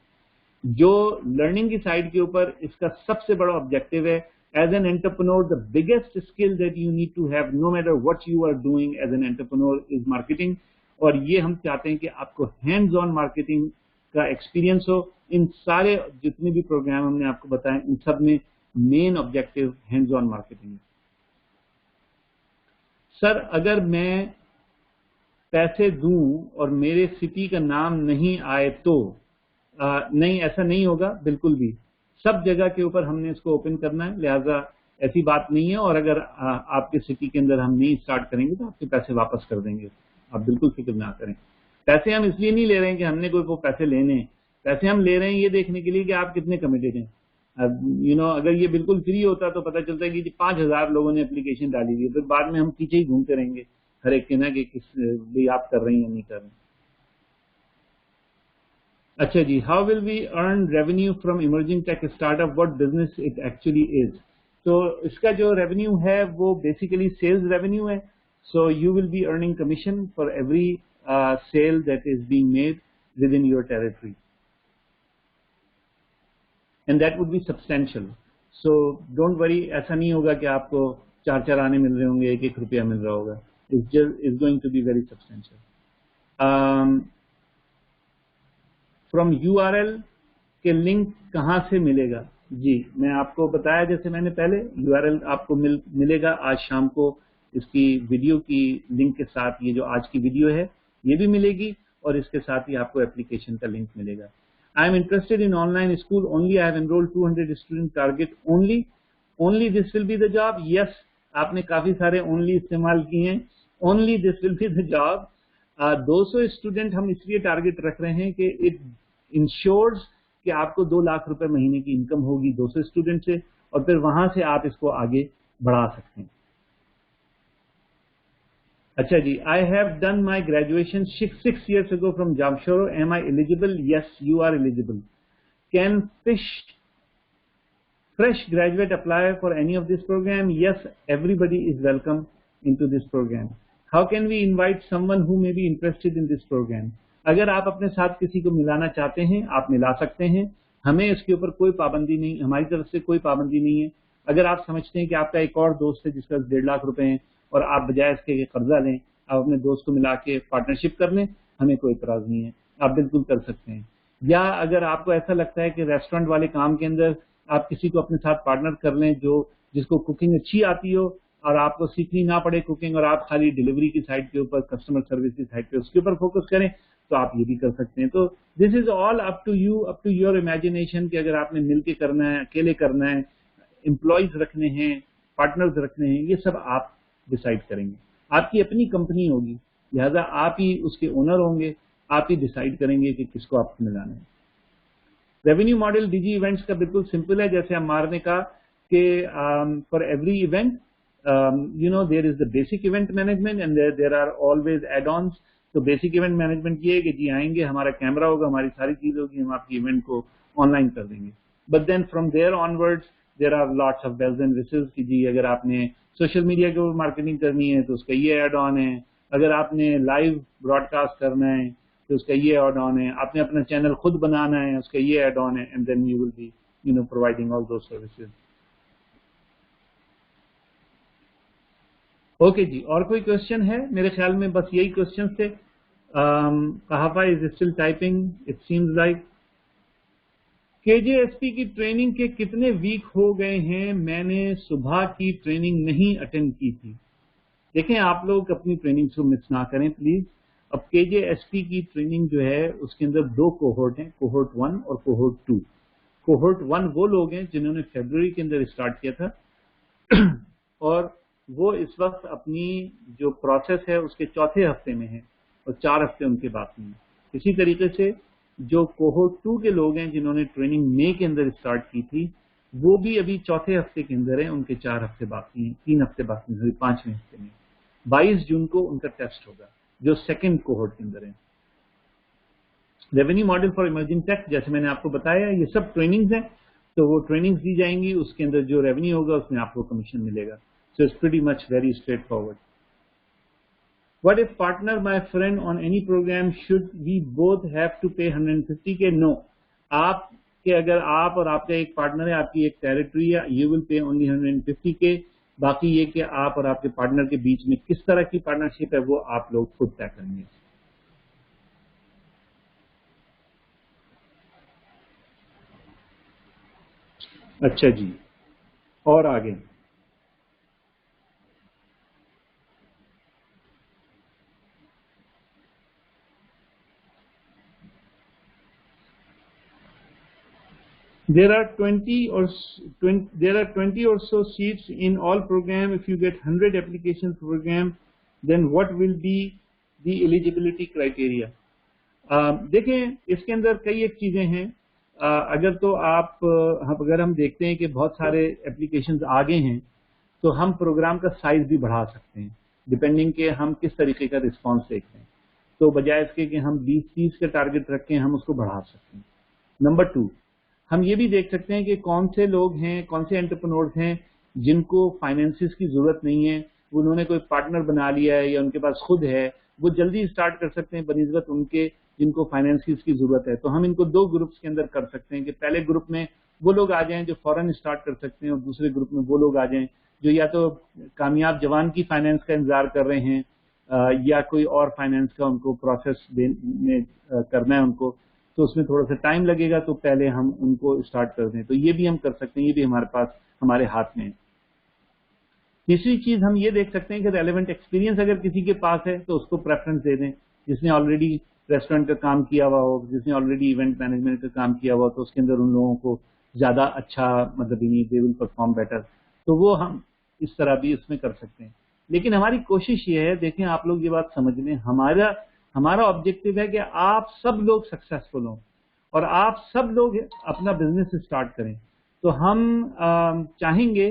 जो लर्निंग की साइड के ऊपर इसका सबसे बड़ा ऑब्जेक्टिव है, as an entrepreneur the biggest skill that you need to have no matter what you are doing as an entrepreneur is marketing. और ये हम चाहते हैं कि आपको हैंड्स ऑन मार्केटिंग का एक्सपीरियंस हो। इन सारे जितने भी प्रोग्राम हमने आपको बताए इन सब में main objective hands on marketing. Sir, अगर मैं पैसे दूं और मेरे सिटी का नाम नहीं आए तो नहीं, ऐसा नहीं होगा बिल्कुल भी। सब जगह के ऊपर हमने इसको ओपन करना है, लिहाजा ऐसी बात नहीं है। और अगर आपके सिटी के अंदर हम नहीं स्टार्ट करेंगे तो आपके पैसे वापस कर देंगे, आप बिल्कुल फिक्र ना करें। पैसे हम इसलिए नहीं ले रहे हैं कि हमने कोई वो पैसे लेने हैं, पैसे हम ले रहे हैं ये देखने के लिए कि आप कितने कमिटेड हैं। अगर ये बिल्कुल फ्री होता तो पता चलता है कि 5,000 लोगों ने एप्लीकेशन डाली हुई है, फिर बाद में हम पीछे ही घूमते रहेंगे हर एक के ना कि किस भी आप कर रहे हैं या नहीं कर रहे. अच्छा जी, how will we earn revenue from emerging tech startup, what business it actually is. तो इसका जो रेवेन्यू है वो बेसिकली सेल्स रेवेन्यू है. So you will be earning commission for every sale that is being made within your territory, and that would be substantial. So don't worry, ऐसा नहीं होगा कि आपको 4 आने मिल रहे होंगे, 1 रुपया मिल रहा होगा. It's going to be very substantial. From URL के लिंक कहाँ से मिलेगा? जी मैं आपको बताया, जैसे मैंने पहले URL आपको मिलेगा आज शाम को. इसकी वीडियो की लिंक के साथ ये जो आज की वीडियो है ये भी मिलेगी, और इसके साथ ही आपको एप्लीकेशन का लिंक मिलेगा. I am interested in online school only, I have enrolled 200 student target only this will be the job. Yes, आपने काफी सारे ओनली इस्तेमाल किए हैं. Only this will be the job. 200 student हम इसलिए टारगेट रख रहे हैं कि इट इंश्योर्स कि आपको 2 लाख रुपए महीने की इनकम होगी 200 स्टूडेंट से, और फिर वहां से आप इसको आगे बढ़ा सकते हैं. अच्छा जी, I have done my graduation 6 years ago from Jamshoro. Am I eligible? Yes, you are eligible. Can fresh graduate apply for any of this program? Yes, everybody is welcome into this program. How can we invite someone who may be interested in this program? अगर आप अपने साथ किसी को मिलाना चाहते हैं आप मिला सकते हैं. हमें इसके ऊपर कोई पाबंदी नहीं, हमारी तरफ से कोई पाबंदी नहीं है. अगर आप समझते हैं कि आपका एक और दोस्त है जिसका 1.5 लाख रुपए हैं और आप बजाय इसके कर्जा लें, आप अपने दोस्त को मिला के पार्टनरशिप कर लें, हमें कोई इतराज नहीं है, आप बिल्कुल कर सकते हैं. या अगर आपको ऐसा लगता है कि रेस्टोरेंट वाले काम के अंदर आप किसी को अपने साथ पार्टनर कर लें जिसको कुकिंग अच्छी आती हो और आपको सीखनी ना पड़े कुकिंग, और आप खाली डिलीवरी की साइड के ऊपर, कस्टमर सर्विस की साइड पे उसके ऊपर फोकस करें, तो आप ये भी कर सकते हैं. तो this is all up to you, up to your imagination कि अगर आपने मिलके करना है, अकेले करना है, एम्प्लॉयज रखने हैं, पार्टनर्स रखने हैं, ये सब आप डिसाइड करेंगे. आपकी अपनी कंपनी होगी, लिहाजा आप ही उसके ओनर होंगे, आप ही डिसाइड करेंगे कि किसको आपको मिलाना है. रेवेन्यू मॉडल डिजी इवेंट्स का बिल्कुल सिंपल है. जैसे अम्मार ने कहा कि for every event there is the basic event management and there are always add-ons. तो बेसिक इवेंट मैनेजमेंट ये है कि जी आएंगे, हमारा कैमरा होगा, हमारी सारी चीज होगी, हम आपकी इवेंट को ऑनलाइन कर देंगे. But then from there onwards there are lots of bells and wishes कि जी अगर आपने सोशल मीडिया के ऊपर मार्केटिंग करनी है तो उसका ये एड ऑन है, अगर आपने लाइव ब्रॉडकास्ट करना है तो उसका ये एड ऑन है, आपने अपना चैनल खुद बनाना है उसका ये एड ऑन है, and then you will be providing all those services. Okay ji, और कोई क्वेश्चन है? मेरे ख्याल में बस यही क्वेश्चन थे. कहाफा is still typing, it seems like. KJSP की ट्रेनिंग के कितने वीक हो गए हैं? मैंने सुबह की ट्रेनिंग नहीं अटेंड की थी. देखें, आप लोग अपनी ट्रेनिंग को मिस ना करें प्लीज. अब KJSP की ट्रेनिंग जो है उसके अंदर 2 कोहोर्ट हैं, कोहोर्ट 1 और कोहोर्ट 2. कोहोर्ट 1 वो लोग हैं जिन्होंने फरवरी के अंदर स्टार्ट किया था और वो इस वक्त अपनी जो प्रोसेस है उसके 4थे हफ्ते में है और 4 हफ्ते उनके बाकी हैं. इसी तरीके से जो कोहोर्ट 2 के लोग हैं जिन्होंने ट्रेनिंग मई के अंदर स्टार्ट की थी वो भी अभी 4थे हफ्ते के अंदर हैं, उनके 4 हफ्ते बाकी हैं, 3 हफ्ते बाकी हैं, 5वें हफ्ते में. 22 जून को उनका टेस्ट होगा जो सेकेंड कोहोर्ट के अंदर है. Revenue model for emerging tech, जैसे मैंने आपको बताया ये सब ट्रेनिंग्स हैं, तो वो ट्रेनिंग्स दी जाएंगी, उसके अंदर जो रेवेन्यू होगा उसमें आपको कमीशन मिलेगा. So it's pretty much very straightforward. What if partner my friend on any program, should we both have to pay 150K? No. आप के अगर आप और आपका एक पार्टनर है, आपकी एक टेरिटरी है, you will pay only 150K. बाकी ये कि आप और आपके पार्टनर के बीच में किस तरह की पार्टनरशिप है वो आप लोग खुद तय करेंगे. अच्छा जी, और आगे There are 20 or so seats in all program. If you get 100 applications per program, then what will be the eligibility criteria? देखें, इसके अंदर कई एक चीजें हैं. अगर तो अगर हम देखते हैं कि बहुत सारे एप्लीकेशंस आ गए हैं तो हम प्रोग्राम का साइज भी बढ़ा सकते हैं. डिपेंडिंग कि हम किस तरीके का रिस्पॉन्स देखते हैं। तो बजाय इसके कि हम 20-30 का टारगेट रखें, हम उसको बढ़ा सकते हैं। नंबर 2, हम ये भी देख सकते हैं कि कौन से लोग हैं, कौन से एंटरप्रेन्योर्स हैं जिनको फाइनेंसिस की जरूरत नहीं है, उन्होंने कोई पार्टनर बना लिया है या उनके पास खुद है, वो जल्दी स्टार्ट कर सकते हैं बनिस्बत उनके जिनको फाइनेंसिस की जरूरत है। तो हम इनको 2 ग्रुप्स के अंदर कर सकते हैं कि पहले ग्रुप में वो लोग आ जाएं जो फौरन स्टार्ट कर सकते हैं, और दूसरे ग्रुप में वो लोग आ जाएं जो या तो कामयाब जवान की फाइनेंस का इंतजार कर रहे हैं या कोई और फाइनेंस का उनको प्रोसेस में करना है उनको, तो उसमें थोड़ा सा टाइम लगेगा, तो पहले हम उनको स्टार्ट कर दें। तो ये भी हम कर सकते हैं, ये भी हमारे पास हमारे हाथ में है। तीसरी चीज हम ये देख सकते हैं कि रेलेवेंट एक्सपीरियंस अगर किसी के पास है तो उसको प्रेफरेंस दे दें। जिसने ऑलरेडी रेस्टोरेंट का काम किया हुआ हो, जिसने ऑलरेडी इवेंट मैनेजमेंट का काम किया हुआ हो, तो उसके अंदर उन लोगों को ज्यादा अच्छा मतलब दे विल परफॉर्म बेटर, तो वो हम इस तरह भी इसमें कर सकते हैं। लेकिन हमारी कोशिश ये है, देखें आप लोग ये बात समझ लें, हमारा ऑब्जेक्टिव है कि आप सब लोग सक्सेसफुल हों और आप सब लोग अपना बिजनेस स्टार्ट करें। तो हम चाहेंगे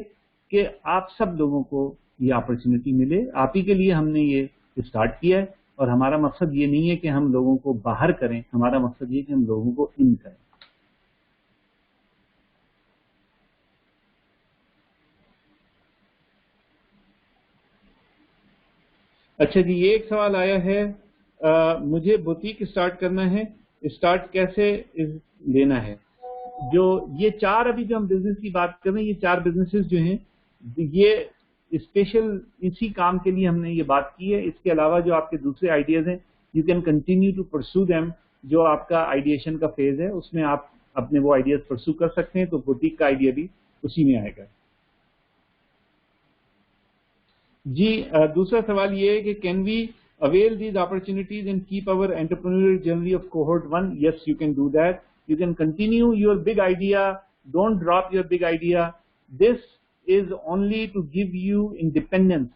कि आप सब लोगों को ये अपॉर्चुनिटी मिले। आप ही के लिए हमने ये स्टार्ट किया है, और हमारा मकसद ये नहीं है कि हम लोगों को बाहर करें, हमारा मकसद ये कि हम लोगों को इन करें। अच्छा जी, ये एक सवाल आया है, मुझे बुटीक स्टार्ट करना है, स्टार्ट कैसे लेना है। जो ये 4 अभी जो हम बिजनेस की बात कर रहे हैं, ये 4 बिजनेसेस जो हैं ये स्पेशल इसी काम के लिए हमने ये बात की है। इसके अलावा जो आपके दूसरे आइडियाज हैं, you can continue to pursue them. जो आपका आइडिएशन का फेज है उसमें आप अपने वो आइडियाज परस्यू कर सकते हैं, तो बुटीक का आइडिया भी उसी में आएगा। जी, दूसरा सवाल ये है कि can we avail these opportunities and keep our entrepreneurial journey of cohort 1? Yes, you can do that. You can continue your big idea. Don't drop your big idea. This is only to give you independence.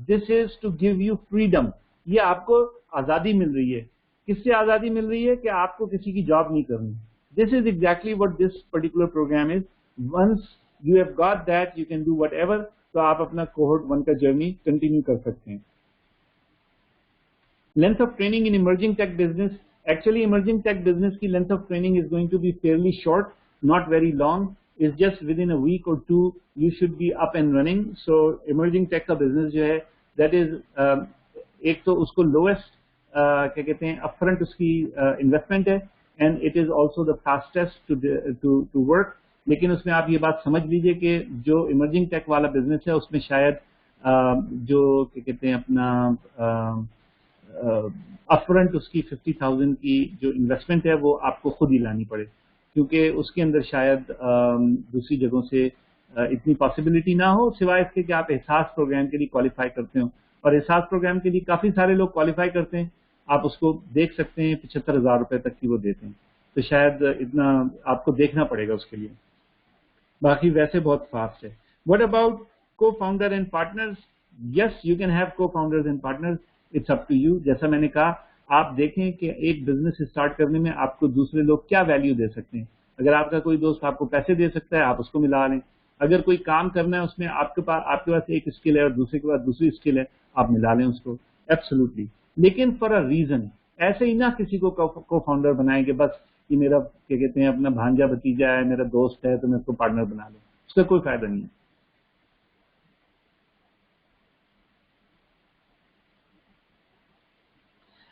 This is to give you freedom. ये आपको आजादी मिल रही है। किससे आजादी मिल रही है? कि आपको किसी की जॉब नहीं करनी। This is exactly what this particular program is. Once you have got that, you can do whatever. तो आप अपना cohort 1 का जर्नी कंटिन्यू कर सकते हैं। Length of training in emerging tech business. Actually, emerging tech business की length of training is going to be fairly short, not very long. It's just within a week or 2 you should be up and running. So emerging tech का business जो है, that is एक तो उसको lowest क्या कहते हैं upfront उसकी investment है, and it is also the fastest to work. लेकिन उसमें आप ये बात समझ लीजिए कि जो emerging tech वाला business है उसमें शायद जो क्या कहते हैं अपना अपफ्रंट उसकी 50,000 की जो इन्वेस्टमेंट है वो आपको खुद ही लानी पड़े, क्योंकि उसके अंदर शायद दूसरी जगहों से इतनी पॉसिबिलिटी ना हो, सिवाय इसके कि आप एहसास प्रोग्राम के लिए क्वालिफाई करते हो। और एहसास प्रोग्राम के लिए काफी सारे लोग क्वालिफाई करते हैं, आप उसको देख सकते हैं, 75,000 रुपए तक की वो देते हैं, तो शायद इतना आपको देखना पड़ेगा उसके लिए। बाकी वैसे बहुत फास्ट है। What about co founder and partners? Yes, you can have co founders and partners, it's up to you. जैसा मैंने कहा, आप देखें कि एक बिजनेस स्टार्ट करने में आपको दूसरे लोग क्या वैल्यू दे सकते हैं। अगर आपका कोई दोस्त आपको पैसे दे सकता है, आप उसको मिला लें। अगर कोई काम करना है उसमें आपके पास एक स्किल है और दूसरे के पास दूसरी स्किल है, आप मिला लें उसको, एब्सोल्युटली। लेकिन फॉर अ रीजन, ऐसे ही ना किसी को को फाउंडर बनाएं कि बस ये मेरा क्या कहते हैं अपना भांजा भतीजा है, मेरा दोस्त है, तो मैं उसको पार्टनर बना लूं, उसका कोई फायदा नहीं है।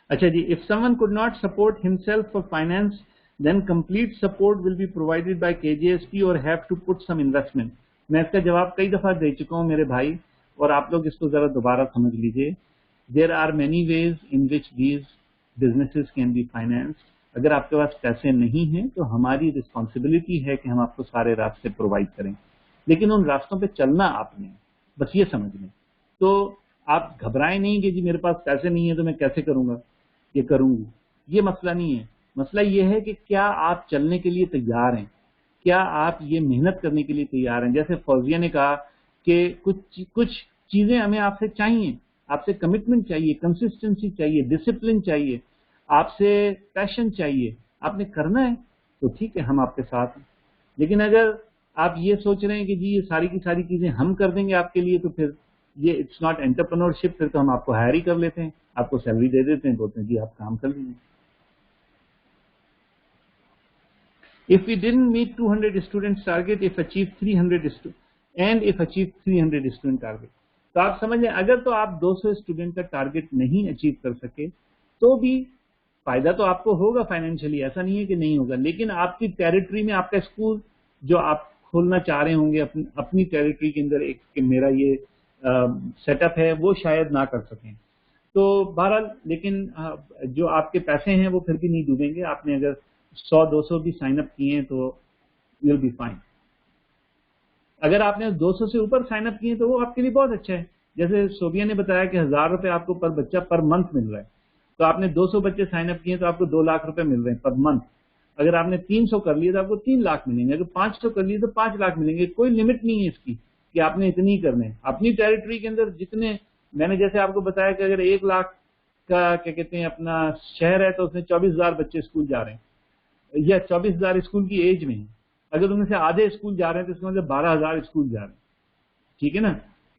अच्छा जी, if someone could not support himself for finance, then complete support will be provided by KJSP or have to put some investment. मैं इसका जवाब कई दफा दे चुका हूं मेरे भाई, और आप लोग इसको जरा दोबारा समझ लीजिए। There are many ways in which these businesses can be financed. अगर आपके पास पैसे नहीं हैं तो हमारी रिस्पॉन्सिबिलिटी है कि हम आपको सारे रास्ते प्रोवाइड करें, लेकिन उन रास्तों पे चलना आपने, बस ये समझ लें। तो आप घबराएं नहीं कि जी मेरे पास पैसे नहीं है तो मैं कैसे करूंगा, ये करूंगी, ये मसला नहीं है। मसला ये है कि क्या आप चलने के लिए तैयार हैं, क्या आप ये मेहनत करने के लिए तैयार हैं। जैसे फौजिया ने कहा कि कुछ चीजें हमें आपसे चाहिए, आपसे कमिटमेंट चाहिए, कंसिस्टेंसी चाहिए, डिसिप्लिन चाहिए, आपसे पैशन चाहिए, आपने करना है तो ठीक है, हम आपके साथ हैं। लेकिन अगर आप ये सोच रहे हैं कि जी ये सारी की सारी चीजें हम कर देंगे आपके लिए, तो फिर یہ اٹس ناٹ انٹرپرنورشپ. پھر تو ہم آپ کو ہائر ہی کر لیتے ہیں, آپ کو سیلری دے دیتے ہیں, بولتے ہیں جی آپ کام کر لیجیے. If we didn't meet 200 students target, if achieved 300 and if achieved 300 student target, تو آپ سمجھ لیں اگر تو آپ 200 اسٹوڈنٹ کا ٹارگیٹ نہیں اچیو کر سکے تو بھی فائدہ تو آپ کو ہوگا فائنینشلی, ایسا نہیں ہے کہ نہیں ہوگا, لیکن آپ کی ٹیریٹری میں آپ کا اسکول جو آپ کھولنا چاہ رہے ہوں گے اپنی ٹیریٹری کے اندر ایک کہ میرا یہ سیٹ اپ ہے, وہ شاید نہ کر سکیں. تو بہرحال لیکن جو آپ کے پیسے ہیں وہ پھر بھی نہیں ڈوبیں گے. آپ نے اگر 100-200 بھی سائن اپ کیے ہیں تو you'll be fine. اگر آپ نے 200 سے اوپر سائن اپ کیے تو وہ آپ کے لیے بہت اچھا ہے. جیسے صوبیہ نے بتایا کہ 1000 روپے آپ کو پر بچہ پر منتھ مل رہا ہے, تو آپ نے 200 بچے سائن اپ کیے تو آپ کو 2 لاکھ روپے مل رہے ہیں پر منتھ. اگر آپ نے 300 کر لیے تو آپ کو 3 لاکھ ملیں گے, اگر 500 کر لیے تو 5 لاکھ ملیں گے. کوئی لمٹ نہیں ہے اس کی کہ آپ نے اتنی ہی کرنے. اپنی ٹیریٹری کے اندر جتنے, میں نے جیسے آپ کو بتایا کہ اگر 1 لاکھ کا کیا کہتے ہیں اپنا شہر ہے تو اس میں 24,000 بچے اسکول جا رہے ہیں یا 24,000 اسکول کی ایج میں ہیں. اگر ان میں سے آدھے اسکول جا رہے ہیں تو اس کا مطلب 12,000 اسکول جا رہے ہیں. ٹھیک ہے نا.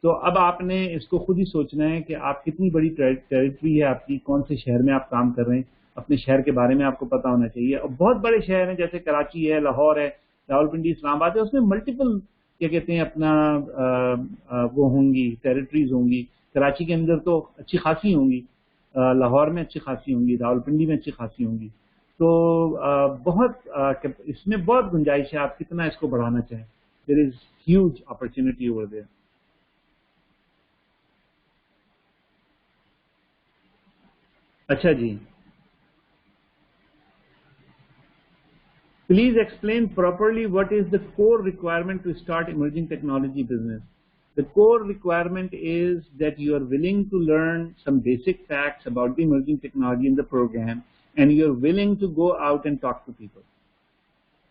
تو اب آپ نے اس کو خود ہی سوچنا ہے کہ آپ کتنی بڑی ٹیریٹری ہے آپ کی, کون سے شہر میں آپ کام کر رہے ہیں, اپنے شہر کے بارے میں آپ کو پتا ہونا چاہیے. اور بہت بڑے شہر ہیں جیسے کراچی ہے, لاہور ہے, راولپنڈی, اسلام آباد ہے, اس میں ملٹیپل کیا کہتے ہیں اپنا وہ ہوں گی, ٹیریٹریز ہوں گی. کراچی کے اندر تو اچھی خاصی ہوں گی, لاہور میں اچھی خاصی ہوں گی, راولپنڈی میں اچھی خاصی ہوں گی. تو بہت اس میں بہت گنجائش ہے, آپ کتنا اس کو بڑھانا چاہیں. There is huge opportunity over there. اچھا جی, please explain properly what is the core requirement to start emerging technology business. The core requirement is that you are willing to learn some basic facts about the emerging technology in the program and you are willing to go out and talk to people.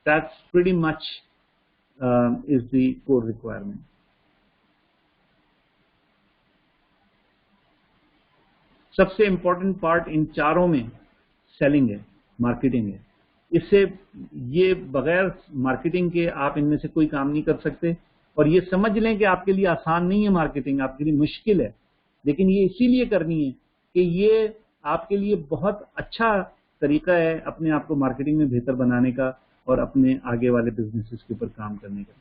That's pretty much is the core requirement. سب سے important part in چاروں میں selling ہے, marketing ہے. اس سے یہ بغیر marketing کے آپ ان میں سے کوئی کام نہیں کر سکتے. اور یہ سمجھ لیں کہ آپ کے لیے آسان نہیں ہے مارکیٹنگ, آپ کے لیے مشکل ہے, لیکن یہ اسی لیے کرنی ہے کہ یہ آپ کے لیے بہت اچھا طریقہ ہے اپنے آپ کو مارکیٹنگ میں بہتر بنانے کا اور اپنے آگے والے بزنسز کے اوپر کام کرنے کا.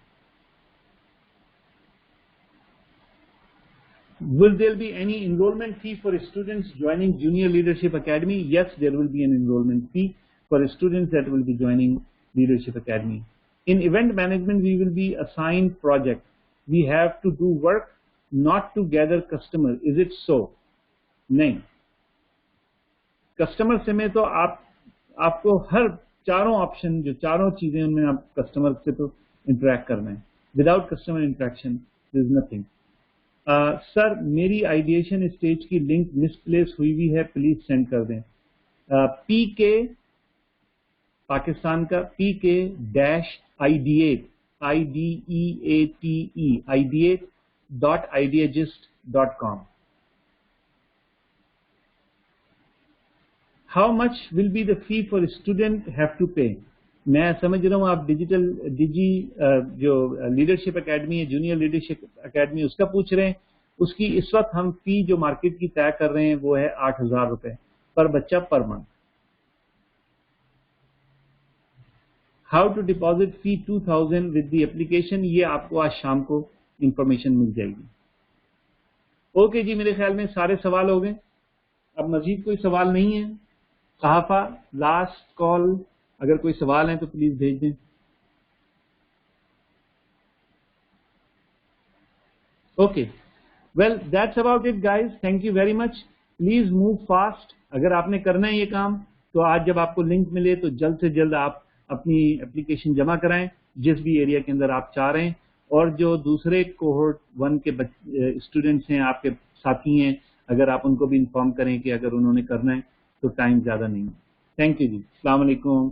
Will there be any enrollment fee for students joining Junior Leadership Academy? Yes, there will be an enrollment fee for students that will be joining Leadership Academy. In event management, we will be assigned project. We have to do work, not to gather customer. Is it so? نہیں. Customer سے میں تو آپ کو ہر چاروں option جو چاروں چیزیں ان میں آپ کسٹمر سے تو انٹریکٹ کرنا ہے. Without customer interaction there is nothing. سر میری آئیڈیشن اسٹیج کی لنک مس پلیس ہوئی ہے, پلیز سینڈ کر دیں. پی کے پاکستان کا PK-ideate ideate.ideagist.com. How much will be the fee for student have to pay? میں سمجھ رہا ہوں آپ جو لیڈرشپ اکیڈمی ہے, جونیئر لیڈرشپ اکیڈمی, اس کا پوچھ رہے ہیں. اس کی اس وقت ہم فی جو مارکیٹ کی طے کر رہے ہیں وہ ہے 8,000 روپے پر بچہ per month. How to deposit fee 2,000 with the application, یہ آپ کو آج شام کو انفارمیشن مل جائے گی. اوکے جی, میرے خیال میں سارے سوال ہو گئے. اب مزید کوئی سوال نہیں ہے. صحافہ لاسٹ کال, اگر کوئی سوال ہیں تو پلیز بھیج دیں. Okay, well that's about it guys. Thank you very much. Please move fast. اگر آپ نے کرنا ہے یہ کام تو آج جب آپ کو لنک ملے تو جلد سے جلد آپ اپنی اپلیکیشن جمع کرائیں جس بھی ایریا کے اندر آپ چاہ رہے ہیں. اور جو دوسرے کوہورٹ 1 کے اسٹوڈنٹس ہیں, آپ کے ساتھی ہیں, اگر آپ ان کو بھی انفارم کریں کہ اگر انہوں نے کرنا ہے تو ٹائم زیادہ نہیں ہے. تھینک یو جی, السلام علیکم.